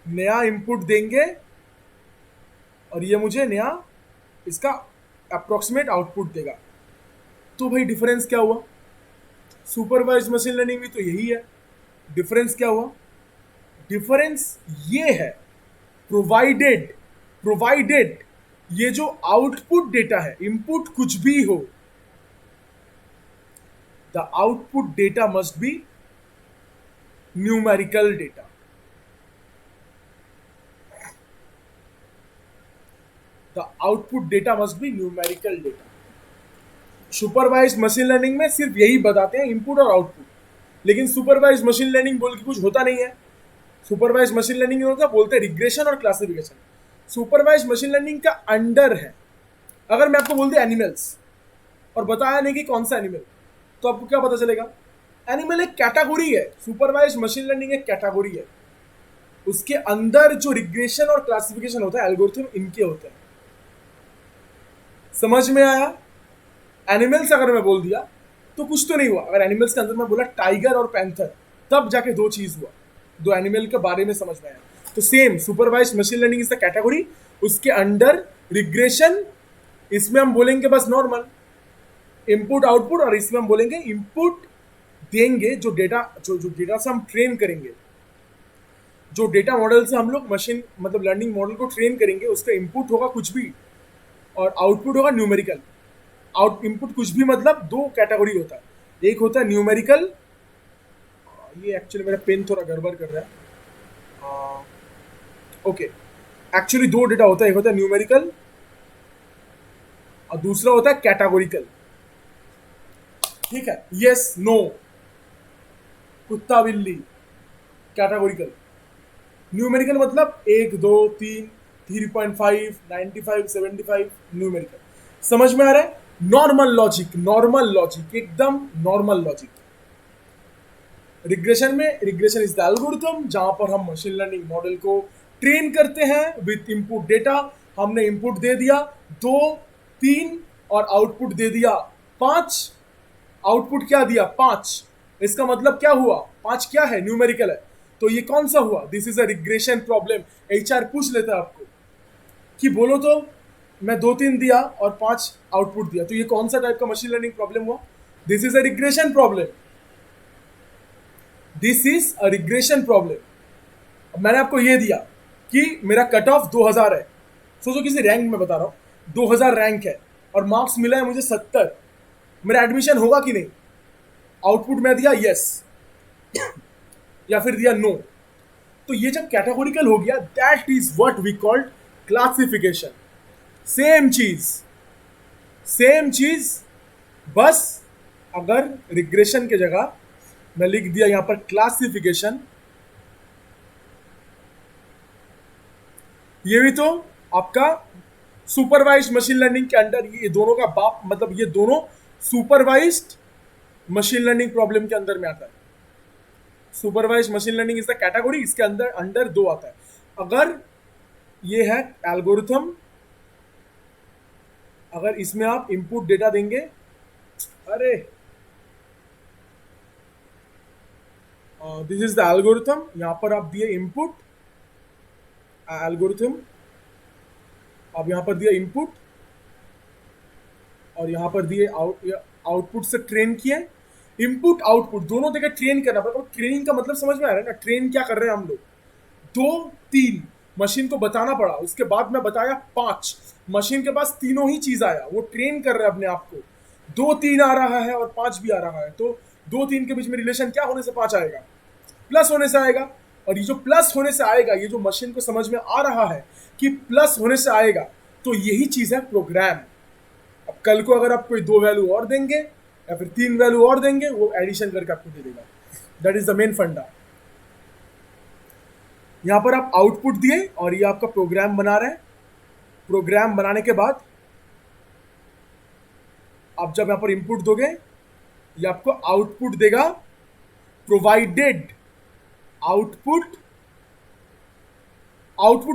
नया इनपुट देंगे और ये मुझे नया इसका अप्रोक्सीमेट आउटपुट देगा। तो भाई डिफरेंस क्या हुआ? सुपरवाइज्ड मशीन लर्निंग भी तो यही है। डिफरेंस क्या हुआ? डिफरेंस ये है, प्रोवाइडेड ये जो आउटपुट डेटा है, इनपुट कुछ भी हो, the output data must be numerical data. The output data must be numerical data. Supervised machine learning में सिर्फ यही बताते हैं, इनपुट और आउटपुट, लेकिन सुपरवाइज्ड मशीन लर्निंग बोल के कुछ होता नहीं है। सुपरवाइज्ड मशीन लर्निंग होता, बोलते हैं रिग्रेशन और क्लासिफिकेशन। सुपरवाइज्ड मशीन लर्निंग का अंडर है। अगर मैं आपको बोल दिया एनिमल्स और बताया नहीं कि कौन सा एनिमल, तो आपको क्या पता चलेगा? एनिमल एक कैटेगरी है, सुपरवाइज्ड मशीन लर्निंग एक कैटेगरी है, उसके अंदर जो रिग्रेशन और क्लासिफिकेशन होता है, एल्गोरिथम इनके होते हैं। समझ में आया? एनिमल्स अगर मैं बोल दिया तो कुछ तो नहीं हुआ। अगर एनिमल्स के अंदर मैं बोला टाइगर और पैंथर, तब जाके दो चीज हुआ, दो एनिमल के बारे में समझ में आया। तो same supervised machine learning is the category, उसके अंडर रिग्रेशन, इसमें हम बोलेंगे बस नॉर्मल इनपुट आउटपुट, और इसमें हम बोलेंगे इनपुट देंगे जो डेटा से हम ट्रेन करेंगे, जो डेटा मॉडल से हम लोग मशीन मतलब लर्निंग मॉडल को ट्रेन करेंगे, उसका इनपुट होगा कुछ भी और आउटपुट होगा न्यूमेरिकल। इनपुट कुछ भी मतलब दो कैटेगरी होता है, एक होता है न्यूमेरिकल, ये एक्चुअली मेरा पेन थोड़ा गड़बड़ कर रहा है, ओके, एक्चुअली दो डेटा होता है, एक होता है न्यूमेरिकल और दूसरा होता है कैटेगोरिकल। ठीक है, यस नो, कुत्ता बिल्ली, कैटेगोरिकल। न्यूमेरिकल मतलब 1 2 3 3.5 95 75 न्यूमेरिकल। समझ में आ रहा है? नॉर्मल लॉजिक, एकदम नॉर्मल लॉजिक। रिग्रेशन में, रिग्रेशन इज द एल्गोरिथम जहां पर हम मशीन लर्निंग मॉडल को ट्रेन करते हैं विथ इनपुट डेटा। हमने इनपुट दे दिया 2 3 और आउटपुट दे दिया 5। आउटपुट क्या दिया? 5। इसका मतलब क्या हुआ? 5 क्या है? न्यूमेरिकल है। तो ये कौन सा हुआ? This is a regression problem. HR पूछ लेता है आपको कि बोलो तो मैं 2 3 दिया और 5 आउटपुट दिया, तो ये कौन सा टाइप का मशीन लर्निंग प्रॉब्लम हुआ? This is a regression problem. This is a regression problem. मैंने आपको ये दिया कि मेरा कट ऑफ 2000 है, सोचो किसी रैंक में बता रहा हूं, 2000 रैंक है और मार्क्स मिला है मुझे 70, मेरा एडमिशन होगा कि नहीं? आउटपुट में दिया यस या फिर दिया नो। तो ये जब कैटेगोरिकल हो गया, that is what we called classification. Same चीज, बस अगर रिग्रेशन के जगह मैं लिख दिया यहां पर क्लासिफिकेशन, ये भी तो आपका सुपरवाइज्ड मशीन लर्निंग के अंडर, ये दोनों का बाप, मतलब ये दोनों सुपरवाइज्ड मशीन लर्निंग प्रॉब्लम के अंदर में आता है। Supervised machine learning is the category, इसके अंदर 2 आता है। अगर ये है एल्गोरिथम, अगर इसमें आप इनपुट डेटा देंगे, अरे दिस इज द एल्गोरिथम, यहां पर आप दिए इनपुट, एल्गोरिथम आप यहां पर दिया इनपुट और यहां पर दिए आउटपुट से ट्रेन किया। इनपुट आउटपुट दोनों जगह ट्रेन करना पड़ेगा। ट्रेनिंग का मतलब समझ में आ रहा है ना? ट्रेन क्या कर रहे हैं हम लोग? 2 3 मशीन को बताना पड़ा, उसके बाद मैं बताया 5, मशीन के पास तीनों ही चीज आया, वो ट्रेन कर रहा है अपने आप को। 2 3 आ रहा है और 5 भी आ रहा है, तो 2 3 के बीच में रिलेशन क्या होने से 5 आएगा? प्लस होने से आएगा। और ये जो प्लस होने से आएगा, ये जो मशीन को समझ में आ रहा है कि प्लस होने से आएगा, तो यही चीज है प्रोग्राम। अब कल को अगर आप कोई 2 वैल्यू और देंगे या फिर 3 वैल्यू और देंगे, वो एडिशन करके आपको दे देगा। दैट इज द मेन फंडा। यहां पर आप आउटपुट दिए और ये आपका प्रोग्राम बना रहे हैं। प्रोग्राम बनाने के बाद आप जब यहां पर इनपुट दोगे, ये आपको आउटपुट देगा, प्रोवाइडेड आउटपुट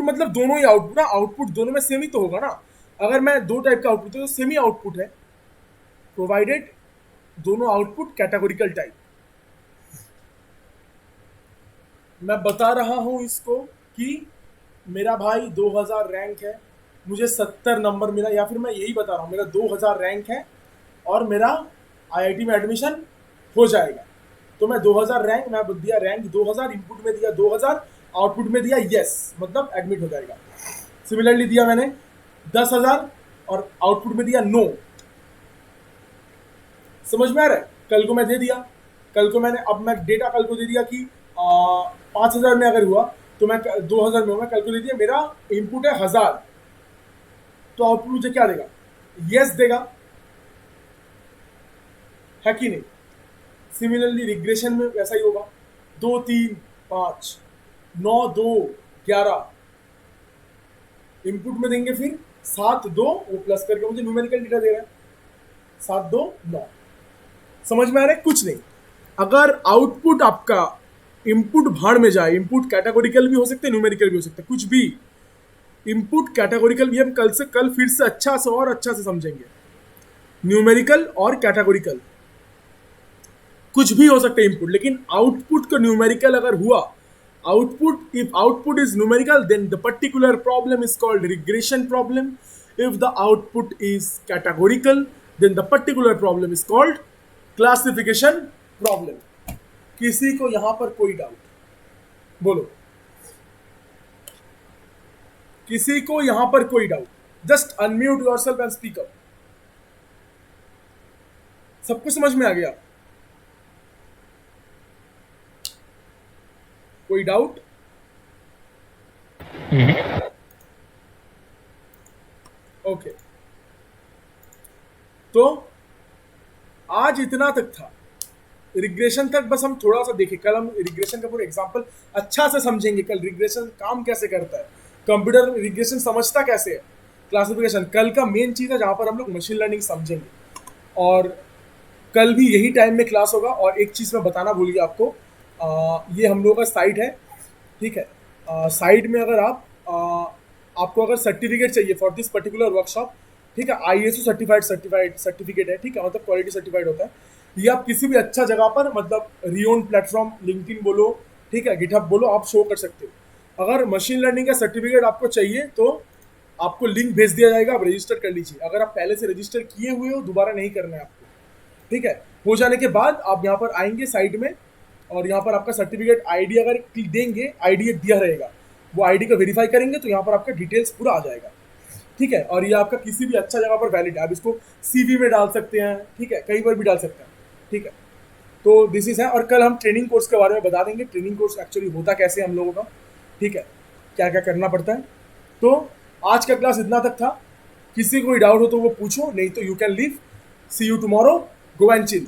मतलब दोनों ही आउटपुट ना, आउटपुट दोनों में सेम ही तो होगा ना। अगर मैं 2 टाइप का आउटपुट, तो सेम ही आउटपुट है, प्रोवाइडेड दोनों आउटपुट कैटेगोरिकल टाइप। मैं बता रहा हूं इसको कि मेरा भाई 2000 रैंक है, मुझे 70 नंबर मिला, या फिर मैं यही बता रहा हूं मेरा 2000 रैंक है और मेरा आईआईटी में एडमिशन हो जाएगा। तो मैं 2000 रैंक, मैं दिया रैंक 2000, इनपुट में दिया 2000, आउटपुट में दिया यस, मतलब एडमिट हो जाएगा। सिमिलरली दिया मैंने 10,000 और आउटपुट में दिया 9। समझ में आ रहा है? कल को मैं दे दिया, कल को मैंने, अब मैं डेटा कल को दे दिया कि 5,000 में अगर हुआ तो मैं 2,000 में हुआ, कल को दे दिया मेरा इनपुट है 1,000, तो आउटपुट मुझे क्या देगा? यस देगा, है कि नहीं? सिमिलरली रिग्रेशन में वैसा ही होगा, 2 3 5 9 2 11 इनपुट में देंगे, फिर 7 2 वो प्लस करके मुझे न्यूमेरिकल डेटा दे रहा है 7 2 9। समझ में आ रहा है? कुछ नहीं। अगर आउटपुट आपका इनपुट भाड़ में जाए, इनपुट कैटेगोरिकल भी हो सकते हैं, न्यूमेरिकल भी हो सकते हैं, कुछ भी इनपुट कैटेगोरिकल भी हम कल फिर से अच्छा से और अच्छा से समझेंगे। न्यूमेरिकल और कैटेगोरिकल कुछ भी हो सकते हैं इनपुट, लेकिन आउटपुट का न्यूमेरिकल अगर हुआ, output, if output is numerical, then the particular problem is called regression problem. If the output is categorical, then the particular problem is called classification problem. किसी को यहां पर कोई डाउट? बोलो, किसी को यहां पर कोई doubt? Just unmute yourself and speak up. सबको समझ में आ गया? कोई डाउट? ओके, तो आज इतना तक था। रिग्रेशन तक बस हम थोड़ा सा देखें। कल हम रिग्रेशन का पूरा एग्जांपल अच्छा से समझेंगे। कल रिग्रेशन काम कैसे करता है, कंप्यूटर रिग्रेशन समझता कैसे है, क्लासिफिकेशन कल का मेन चीज़ है जहाँ पर हम लोग मशीन लर्निंग समझेंगे। और कल भी यही टाइम में क्लास होगा। और एक चीज़ मैं बताना भूल गया आपको, ये हम लोगों का साइट है, ठीक है? साइट में अगर आपको अगर सर्टिफिकेट चाहिए फॉर दिस पर्टिकुलर वर्कशॉप, ठीक है, ISO सर्टिफिकेट है, ठीक है, मतलब क्वालिटी सर्टिफाइड होता है। ये आप किसी भी अच्छा जगह पर, मतलब रियोन प्लेटफॉर्म, लिंक्डइन बोलो, ठीक है, गिटहब बोलो, आप शो कर सकते हो। अगर मशीन लर्निंग का सर्टिफिकेट आपको चाहिए तो आपको लिंक भेज दिया जाएगा, आप रजिस्टर कर लीजिए। अगर आप पहले से रजिस्टर किए हुए हो, दोबारा नहीं करना है आपको, ठीक है? हो जाने के बाद आप यहाँ पर आएंगे साइट में, और यहाँ पर आपका सर्टिफिकेट ID अगर देंगे, ID दिया रहेगा, वो ID को वेरीफाई करेंगे तो यहाँ पर आपका डिटेल्स पूरा आ जाएगा, ठीक है? और ये आपका किसी भी अच्छा जगह पर वैलिड है, आप इसको CV में डाल सकते हैं, ठीक है, कहीं पर भी डाल सकते हैं, ठीक है? तो दिस इज है। और कल हम ट्रेनिंग कोर्स के बारे में बता देंगे, ट्रेनिंग कोर्स एक्चुअली होता कैसे हम लोगों का, ठीक है, क्या क्या करना पड़ता है। तो आज का क्लास इतना तक था। किसी को कोई डाउट हो तो वो पूछो, नहीं तो you can leave. See you tomorrow, go and chill.